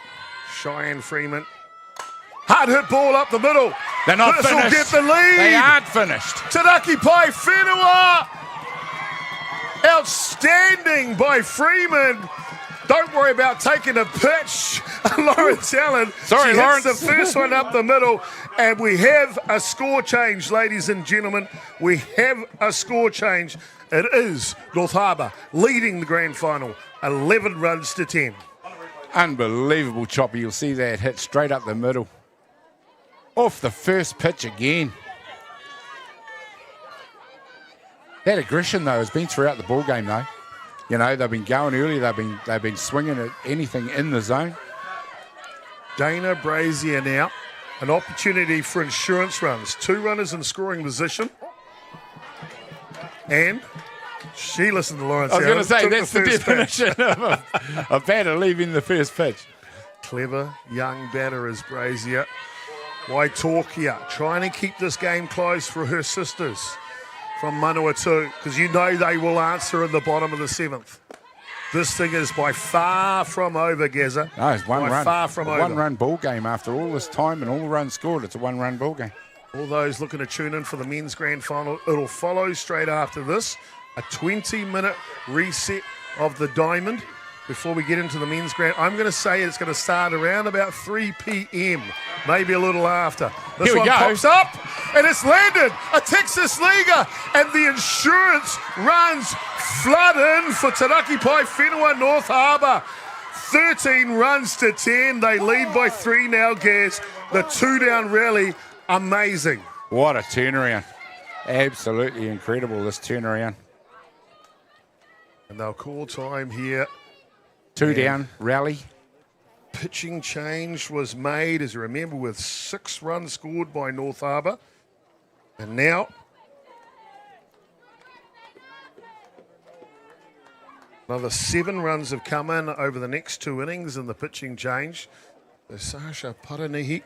Cheyenne Freeman. Hard hit ball up the middle. They're not this finished. Will get the lead. They aren't finished. Taraki Pai Whenua. Outstanding by Freeman. Don't worry about taking a pitch. Lawrence Allen. Sorry, she Lawrence. hits the first one up the middle. And we have a score change, ladies and gentlemen. We have a score change. It is North Harbour leading the grand final, 11 runs to 10. Unbelievable, Chopper. You'll see that hit straight up the middle. Off the first pitch again. That aggression, though, has been throughout the ball game, though. You know, they've been going early. They've been swinging at anything in the zone. Dana Brazier now. An opportunity for insurance runs. 2 runners in scoring position. And she listened to Lawrence. I was going to say, that's the first definition of a batter leaving the first pitch. Clever young batter is Brazier. Waitokia trying to keep this game close for her sisters from Manawatū, because you know they will answer in the bottom of the 7th. This thing is by far from over, Gazza. No, it's one run. Far from over. 1-run ball game after all this time and all the runs scored. It's a 1-run ball game. All those looking to tune in for the men's grand final, it'll follow straight after this. A 20-minute reset of the diamond before we get into the men's grand. I'm going to say it's going to start around about 3 p.m., maybe a little after. This Here we one go. pops up, and it's landed. A Texas leaguer, and the insurance runs flood in for Taraki Pai Whenua North Harbour. 13 runs to 10. They lead by 3 now, Gaz. The 2-down rally, amazing. What a turnaround. Absolutely incredible, this turnaround. And they'll call time here. 2-down rally. Pitching change was made, as you remember, with 6 runs scored by North Harbour. And now another 7 runs have come in over the next 2 innings in the pitching change. Sasha Paranihi.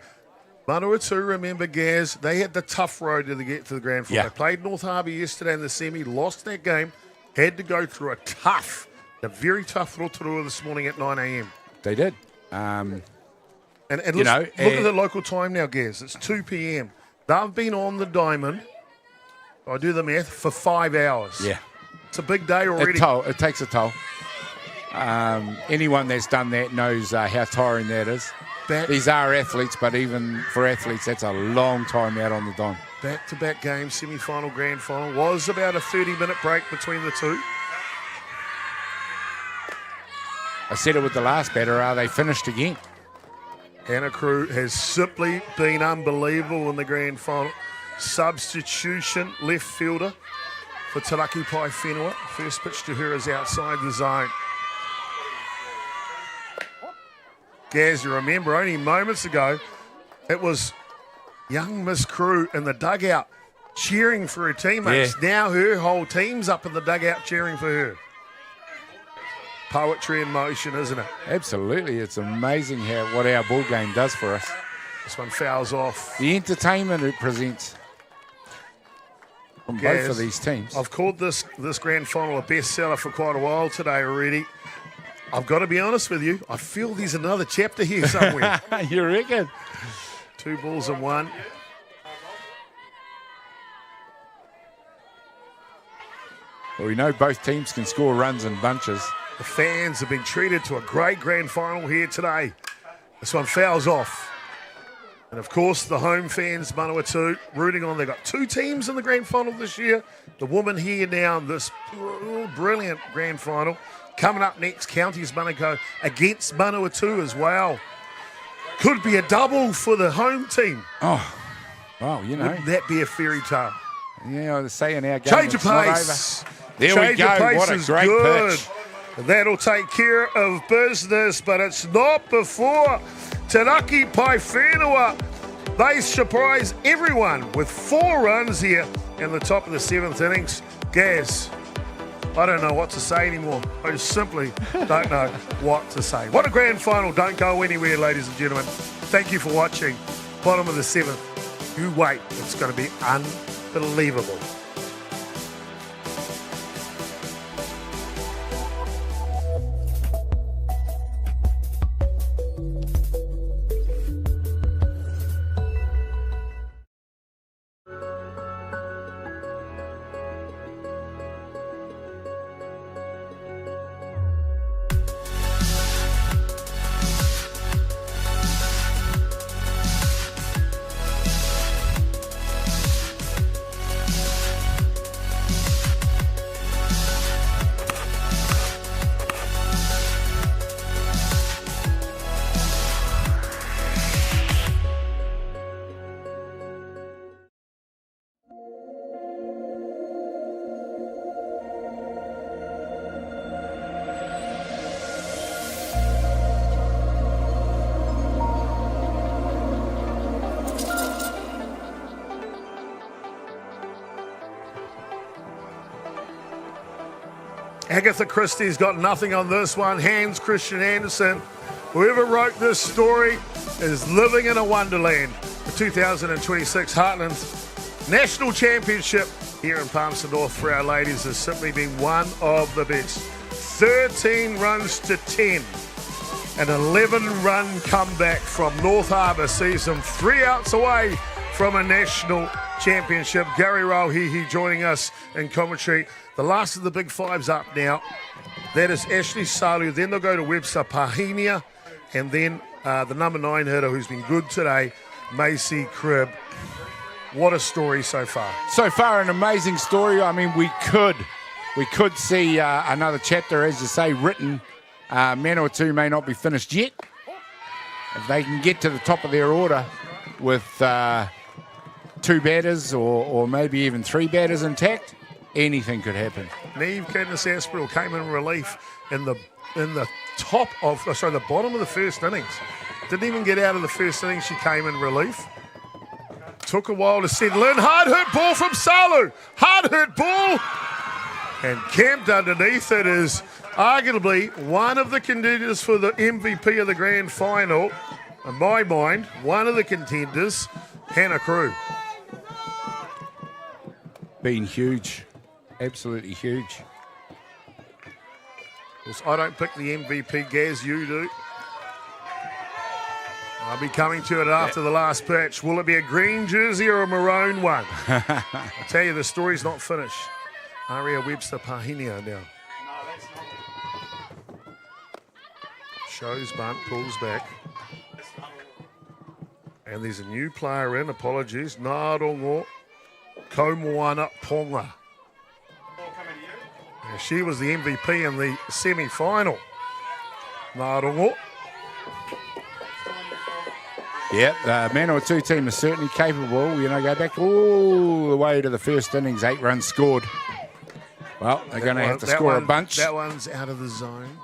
Manawatū, remember, Gaz, they had the tough road to get to the grand final. Yeah. They played North Harbour yesterday in the semi, lost that game, had to go through a very tough Rotorua this morning at 9 a.m. They did. And look at the local time now, Gaz. It's 2 p.m. They've been on the diamond, I do the math, for 5 hours. Yeah. It's a big day already. It takes a toll. Anyone that's done that knows how tiring that is. These are athletes, but even for athletes, that's a long time out on the dime. Back-to-back games, semi-final, grand final. Was about a 30-minute break between the two. I said it with the last batter, are they finished again? Anna Crew has simply been unbelievable in the grand final. Substitution left fielder for Taraki Pai Whenua. First pitch to her is outside the zone. Gaz, you remember only moments ago, it was young Miss Crew in the dugout cheering for her teammates. Yeah. Now her whole team's up in the dugout cheering for her. Poetry in motion, isn't it? Absolutely. It's amazing what our ball game does for us. This one fouls off. The entertainment it presents from both of these teams. I've called this grand final a bestseller for quite a while today already. I've got to be honest with you. I feel there's another chapter here somewhere. You reckon? 2 balls and 1. Well, we know both teams can score runs in bunches. The fans have been treated to a great grand final here today. This one fouls off. And, of course, the home fans, Manawatū, rooting on. They've got 2 teams in the grand final this year. The women here now in this brilliant grand final. Coming up next, Counties Manukau against Manawatū as well. Could be a double for the home team. Oh, well, you know. Wouldn't that be a fairy tale? Yeah, they say in our game, Change of pace. There Change we go. Of pace What a is great good. pitch. That'll take care of business, but it's not before Taraki Pai Whenua. They surprise everyone with 4 runs here in the top of the 7th innings. Gaz, I don't know what to say anymore. I simply don't know what to say. What a grand final. Don't go anywhere, ladies and gentlemen. Thank you for watching. Bottom of the 7th. You wait. It's going to be unbelievable. Agatha Christie's got nothing on this one. Hans Christian Andersen. Whoever wrote this story is living in a wonderland. The 2026 Heartland National Championship here in Palmerston North for our ladies has simply been one of the best. 13 runs to 10. An 11-run comeback from North Harbour sees them 3 outs away from a national championship. Gary Rauhihi joining us in commentary. The last of the big fives up now. That is Ashley Salu. Then they'll go to Webster Pahinia. And then the number 9 hitter who's been good today, Macy Cribb. What a story so far. So far, an amazing story. I mean, we could see another chapter, as you say, written. Manawatū may not be finished yet. If they can get to the top of their order with 2 batters or maybe even 3 batters intact, anything could happen. Neve Cadmus-Aspinall came in relief in the bottom of the first innings. Didn't even get out of the first innings. She came in relief. Took a while to settle in. Hard hit ball from Salu. Hard hit ball. And camped underneath it is arguably one of the contenders for the MVP of the grand final. in my mind, one of the contenders, Hannah Crew. Been huge. Absolutely huge. Of course, I don't pick the MVP, Gaz, you do. I'll be coming to it after the last pitch. Will it be a green jersey or a maroon one? I tell you, the story's not finished. Aria Webster Pahinia now. Shows bunt, pulls back. And there's a new player in, apologies. Nārongo Kaumoana Ponga. And she was the MVP in the semi-final. Nārongo. Yep, the Manawatū team is certainly capable. You know, go back all the way to the first innings, 8 runs scored. Well, they're going to have to score a bunch. That one's out of the zone.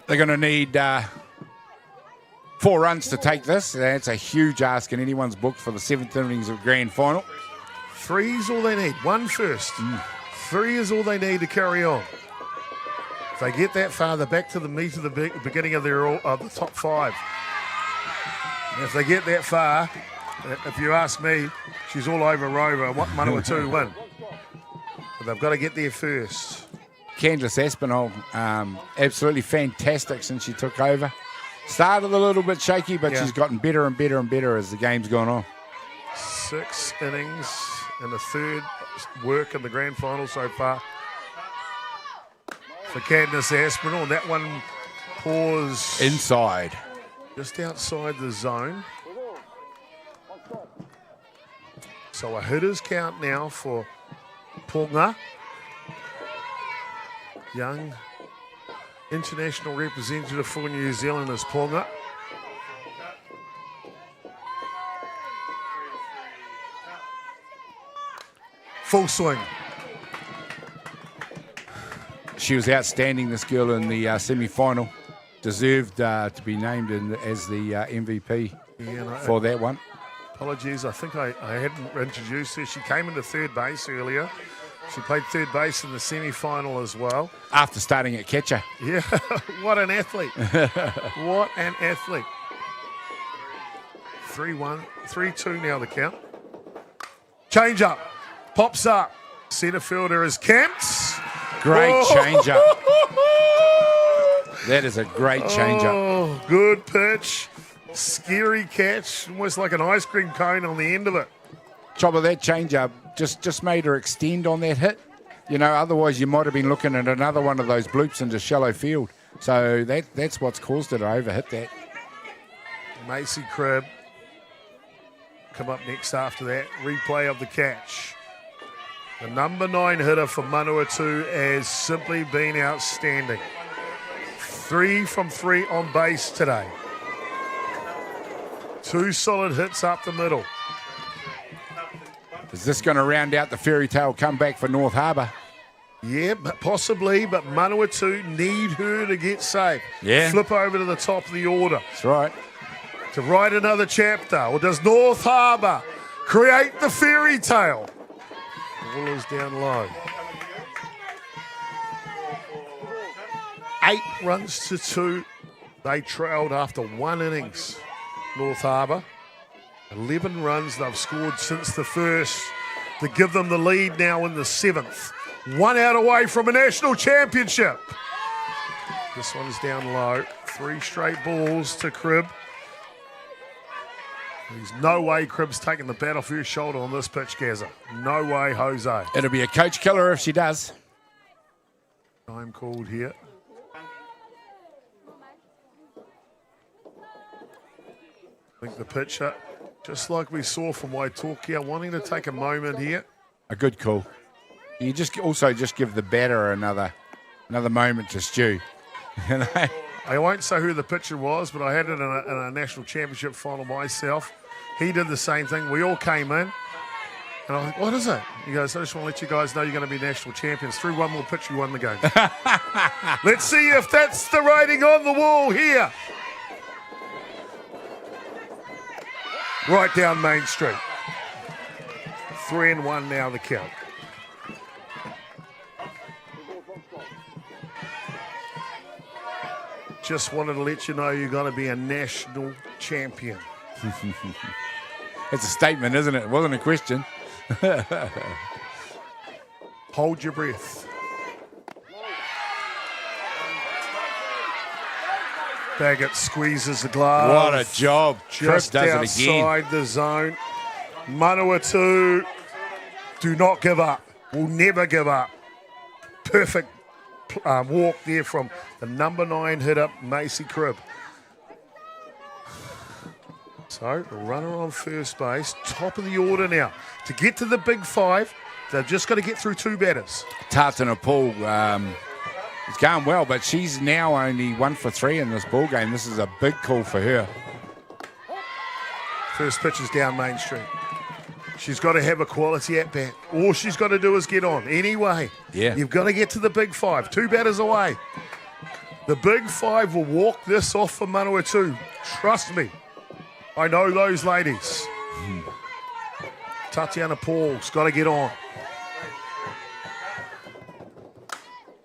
They're going to need 4 runs to take this. That's a huge ask in anyone's book for the 7th innings of grand final. 3 is all they need. 1 first. 3 is all they need to carry on. If they get that far, they're back to the meat of the beginning of the top 5. And if they get that far, if you ask me, she's all over Rover. Manawatū win. But they've got to get there first. Candice Aspinall, absolutely fantastic since she took over. Started a little bit shaky, but she's gotten better and better and better as the game's gone on. 6 innings and a 3rd work in the grand final so far for Candice Aspinall. That one pours inside, just outside the zone. So a hitter's count now for Ponga. Young international representative for New Zealand is Ponga. Full swing. She was outstanding, this girl, in the semi-final. Deserved to be named as the MVP for that one. Apologies, I think I hadn't introduced her. She came into third base earlier. She played third base in the semi-final as well. After starting at catcher. Yeah, what an athlete. What an athlete. 3-1, 3-2 now the count. Change up, pops up. Centre fielder is camped. Great change-up. That is a great change-up. Oh, good pitch. Scary catch, almost like an ice cream cone on the end of it. Top of that change-up just made her extend on that hit. You know, otherwise you might have been looking at another one of those bloops into shallow field. So that's what's caused her to overhit that. Macy Cribb come up next after that. Replay of the catch. The number 9 hitter for Manawatū has simply been outstanding. 3 from 3 on base today. 2 solid hits up the middle. Is this going to round out the fairy tale comeback for North Harbour? Yeah, possibly, but Manawatū need her to get safe. Yeah. Flip over to the top of the order. That's right. To write another chapter. Or does North Harbour create the fairy tale? Ball is down low. 8 runs to 2. They trailed after 1 innings, North Harbour. 11 runs they've scored since the first to give them the lead now in the 7th. 1 out away from a national championship. This one's down low. 3 straight balls to Cribb. There's no way Cribb's taking the bat off her shoulder on this pitch, Gazza. No way, Jose. It'll be a coach killer if she does. Time called here. I think the pitcher, just like we saw from Waitokia, wanting to take a moment here. A good call. You just give the batter another moment to stew. You know? I won't say who the pitcher was, but I had it in a national championship final myself. He did the same thing. We all came in, and I'm like, what is it? He goes, I just want to let you guys know you're going to be national champions. Through one more pitch, you won the game. Let's see if that's the writing on the wall here. Right down Main Street. 3-1 now the count. just wanted to let you know you're going to be a national champion. It's a statement, isn't it? It wasn't a question. Hold your breath. Baggett squeezes the glove. What a job. Just Tripp does it again. outside the zone. Manawatū, do not give up. Will never give up. Perfect walk there from the number 9 hitter, Macy Cribb. So, the runner on first base, top of the order now. To get to the big 5, they've just got to get through 2 batters. Tartana Paul, it's going well, but she's now only 1 for 3 in this ball game. This is a big call for her. First pitch is down Main Street. She's got to have a quality at bat. All she's got to do is get on. Anyway, Yeah. You've got to get to the big 5. 2 batters away. The big 5 will walk this off for Manawatū. Trust me. I know those ladies. Tatiana Paul's got to get on.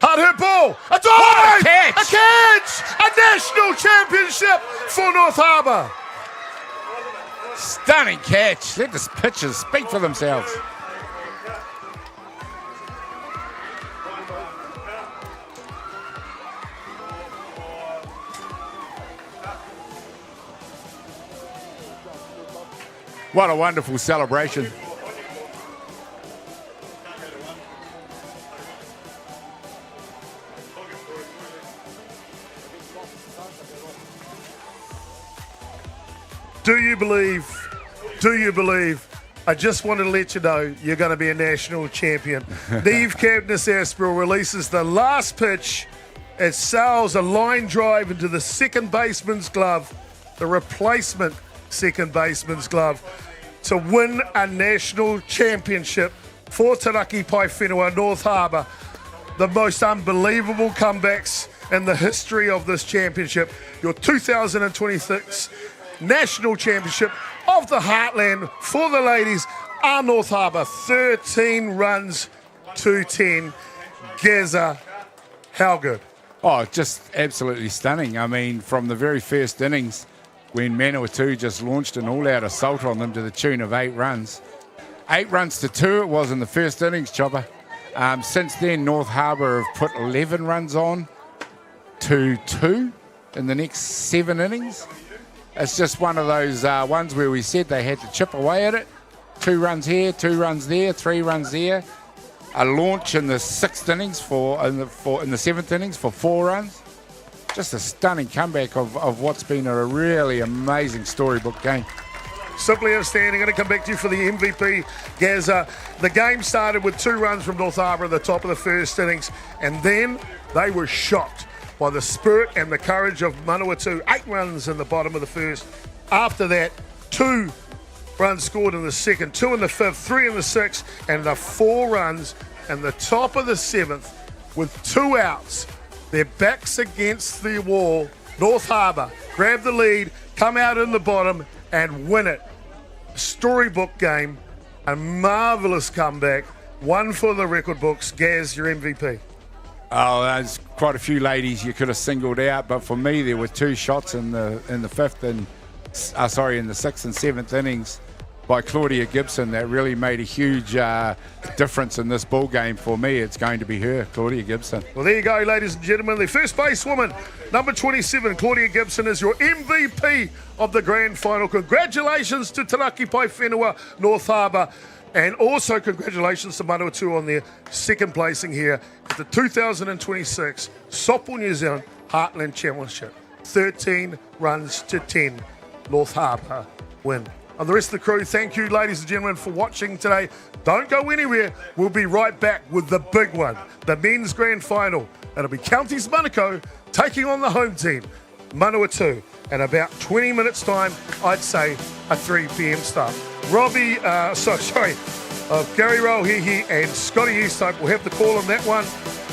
Hard hit ball. A dive! catch! A catch! A national championship for North Harbour. Stunning catch. Let the pitchers speak for themselves. What a wonderful celebration. Do you believe? Do you believe? I just wanted to let you know you're going to be a national champion. Neve Campness-Aspinall releases the last pitch. It sails a line drive into the second baseman's glove, the replacement second baseman's glove, to win a national championship for Taraki Paewhenua North Harbour. The most unbelievable comebacks in the history of this championship. Your 2026 National Championship of the Heartland for the ladies are North Harbour. 13 runs to 10. Geza, how good? Oh, just absolutely stunning. I mean, from the very first innings, when Manawatū just launched an all-out assault on them to the tune of 8 runs. 8 runs to 2 it was in the first innings, Chopper. Since then, North Harbour have put 11 runs on to 2 in the next 7 innings. It's just one of those ones where we said they had to chip away at it. 2 runs here, 2 runs there, 3 runs there. A launch in the 6th innings in the 7th innings for 4 runs. Just a stunning comeback of what's been a really amazing storybook game. Simply outstanding. Going to come back to you for the MVP, Gazza. The game started with 2 runs from North Harbour at the top of the first innings, and then they were shocked by the spirit and the courage of Manawatū. 8 runs in the bottom of the first. After that, 2 runs scored in the second, 2 in the 5th, 3 in the 6th, and the 4 runs in the top of the 7th with 2 outs. Their backs against the wall. North Harbour grab the lead, come out in the bottom, and win it. Storybook game, a marvellous comeback, one for the record books. Gaz, your MVP. Oh, there's quite a few ladies you could have singled out, but for me, there were 2 shots in the 6th and 7th innings by Claudia Gibson that really made a huge difference in this ball game. For me, it's going to be her, Claudia Gibson. Well, there you go, ladies and gentlemen. The first base woman, number 27, Claudia Gibson, is your MVP of the grand final. Congratulations to Taraki Paewhenua North Harbour. And also congratulations to Manawatū on their second placing here at the 2026 Softball New Zealand Heartland Championship. 13 runs to 10. North Harbour win. And the rest of the crew, thank you, ladies and gentlemen, for watching today. Don't go anywhere. We'll be right back with the big one, the men's grand final. It'll be Counties Manukau taking on the home team, Manawatū, in about 20 minutes' time. I'd say a 3 p.m. start. Gary Rohihi and Scotty Easthope will have the call on that one.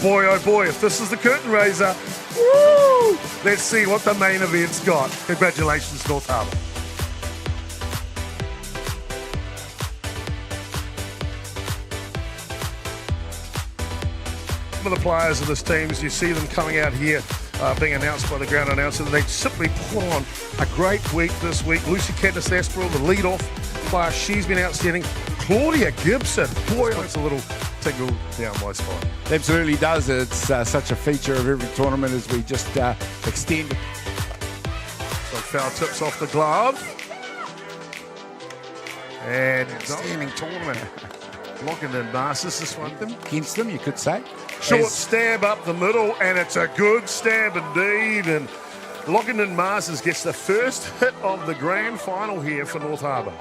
Boy, oh boy, if this is the curtain raiser, woo! Let's see what the main event's got. Congratulations, North Harbour. Some of the players of this team, as you see them coming out here, being announced by the ground announcer. They simply put on a great week this week. Lucy Cadnis-Aspinall, the lead-off player, she's been outstanding. Claudia Gibson, boy, it's a little tingle down my spine. Absolutely does. It's such a feature of every tournament as we just extend. So foul tips off the glove. And Outstanding tournament. locking in Masters this one. Against them, you could say. Short stab up the middle, and it's a good stab indeed. And Lockington Masters gets the first hit of the grand final here for North Harbour.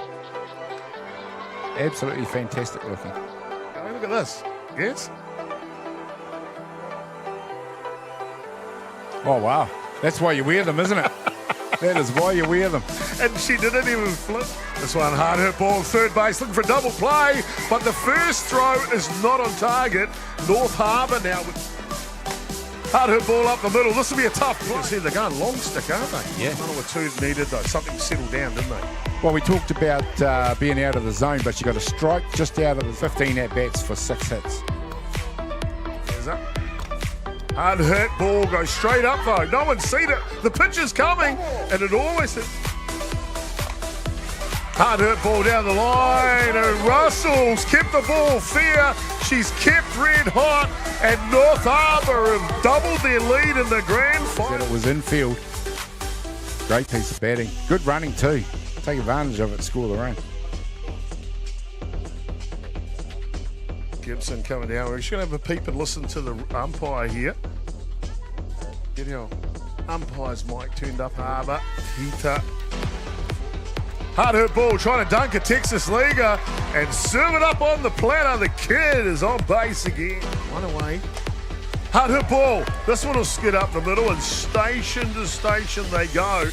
Absolutely fantastic looking. Oh, look at this. Yes? Oh, wow. That's why you wear them, isn't it? That is why you wear them. And she didn't even flip. This one, hard hit ball, third base, looking for a double play, but the first throw is not on target. North Harbour now with hard hit ball up the middle. This will be a tough play. You see, they're going long stick, aren't they? Yeah. Manawatū needed, though. Something settled down, didn't they? Well, we talked about being out of the zone, but you got to strike just out of the 15 at-bats for 6 hits. There's that. Hard hit ball goes straight up, though. No one's seen it. The pitch is coming, and it always hits. Hard hit ball down the line, and Russell's kept the ball fair. She's kept red hot, and North Harbour have doubled their lead in the grand final. It was infield. Great piece of batting. Good running too. Take advantage of it, score the run. Gibson coming down. We're just going to have a peep and listen to the umpire here. Get your umpire's mic turned up. Harbour. Heater. Hard hit ball, trying to dunk a Texas leaguer and serve it up on the platter. The kid is on base again. One away. Hard hit ball. This one will skid up the middle, and station to station they go.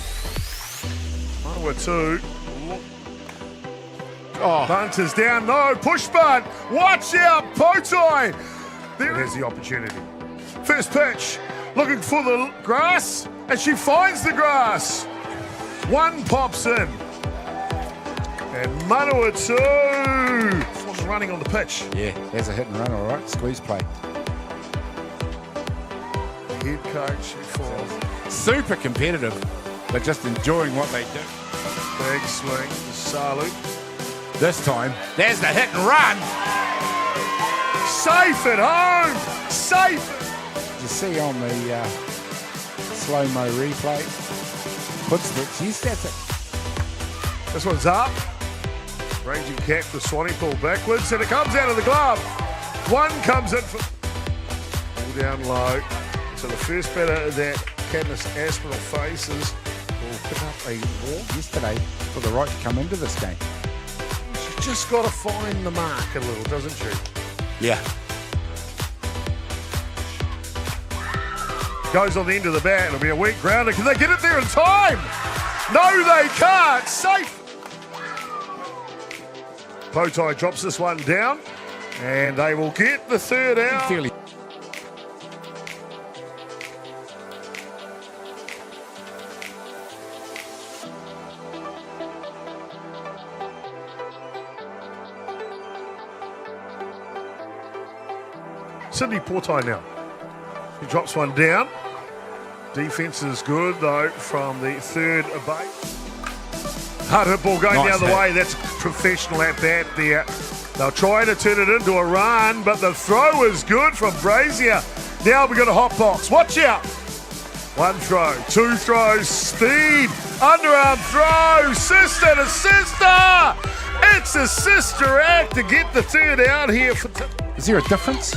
Manawatū. Oh. Bunt is down. No, push bunt. Watch out, Potai. There's the opportunity. First pitch. Looking for the grass, and she finds the grass. One pops in. And Manawatū was running on the pitch. Yeah, there's a hit and run, all right. Squeeze play. The head coach for super competitive, but just enjoying what they do. Big swing to Salu. This time, there's the hit and run. Safe at home. Safe. You see on the slow-mo replay, puts the, geez, that's it. This one's up. Ranging cap to Swanee, pull backwards, and it comes out of the glove. One comes in for pull down low. So the first batter that Cadnis-Aspinall faces will pick up a walk. Yesterday for the right to come into this game. She's just got to find the mark a little, doesn't she? Yeah. Goes on the end of the bat. It'll be a weak grounder. Can they get it there in time? No, they can't. Safe. Potai drops this one down, and they will get the third out. Sydney Potai now. He drops one down. Defense is good, though, from the third base. Hard hit ball going Nice the other hit. way. That's professional at bat there. They'll try to turn it into a run, but the throw is good from Brazier. Now we've got a hot box. Watch out. One throw, two throws, speed, underarm throw, sister to sister. It's a sister act to get the third out here. Is there a difference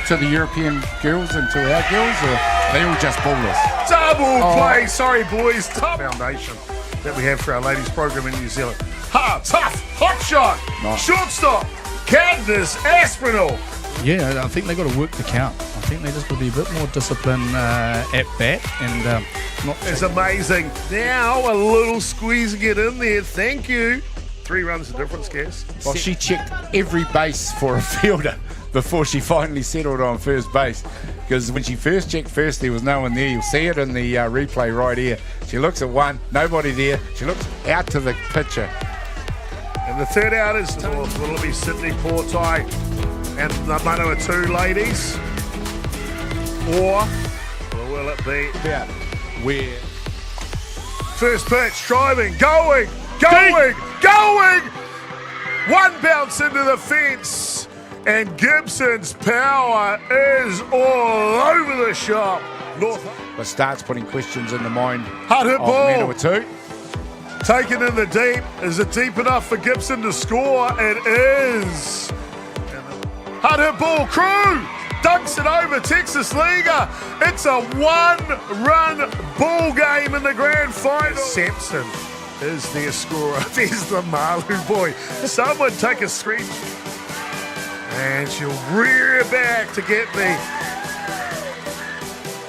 to the European girls and to our girls, or are they all just ballers? Double play. Sorry, boys. Top foundation that we have for our ladies program in New Zealand. Hard, tough, hot shot, Nice. shortstop, Cadnis-Aspinall. Yeah, I think they've got to work the count. I think they just got to be a bit more disciplined at bat and not. It's amazing. Now a little squeezing it in there. Thank you. 3 runs of difference, Cass. Well, she checked every base for a fielder before she finally settled on first base. Because when she first checked first, there was no one there. You'll see it in the replay right here. She looks at one, nobody there. She looks out to the pitcher. And the third out is will it be Sydney Potai and the Manawatū ladies? Or will will it be? About where First pitch, driving, going! One bounce into the fence, and Gibson's power is all over the shop. but starts putting questions in the mind Hard hit of ball. Manawatū. Taken in the deep. Is it deep enough for Gibson to score? It is. Hard hit ball, Crew dunks it over Texas Liga. It's a one-run ball game in the grand final. Sampson is their scorer. There's the Malu boy. Someone take a screen. And she'll rear back to get the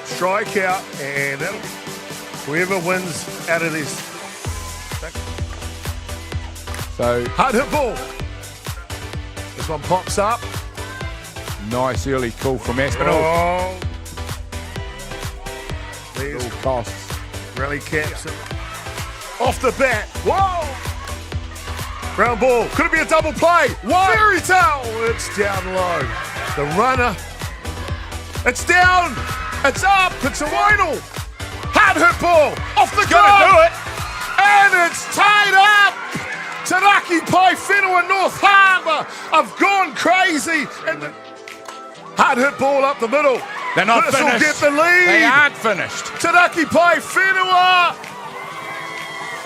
strikeout. And whoever wins out of this. So Hard hit ball. This one pops up. nice early call from Aspinall. Oh. There's All costs. rally caps off the bat. Whoa! Ground ball. Could it be a double play? Whoa! Fairy tale. It's down low. The runner. It's down. It's up. It's a vinyl. Hard hit ball. Off the Gonna glove. do it. And it's tied up. Taraki Pai Whenua and North Harbour have gone crazy. And the hard hit ball up the middle. They're not This will finished. get the lead. They aren't finished. Taraki Pai Whenua.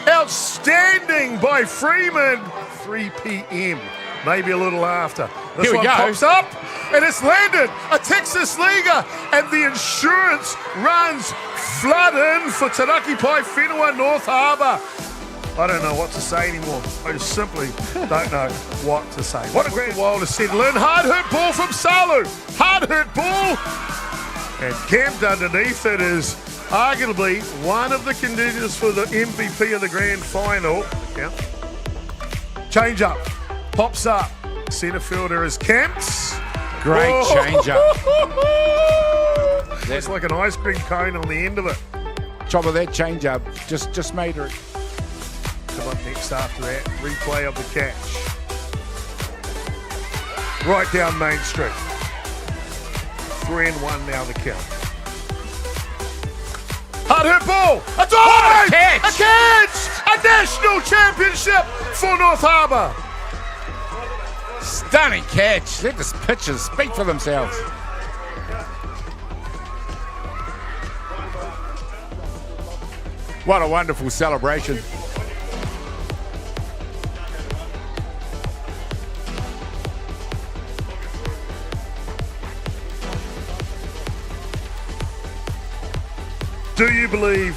Outstanding by Freeman. 3 p.m. Maybe a little after. This Here we one go. pops up and it's landed. A Texas Liga and the insurance runs flood in for Taraki Pai Whenua North Harbour. I don't know what to say anymore. I just simply don't know what to say. What a great while to settle in. Hard hit ball from Salu. Hard hit ball. And camped underneath it is arguably one of the contenders for the MVP of the grand final. Yeah. Change up. Pops up. Centre fielder is camped. Great change-up. It's like an ice cream cone on the end of it. Top of that change-up just made her. Come up next after that. Replay of the catch. Right down Main Street. 3-1 now the count. Hard hit ball. A dive! catch! A catch! A national championship for North Harbour. Stunning catch. Let the pitchers speak for themselves. What a wonderful celebration. Do you believe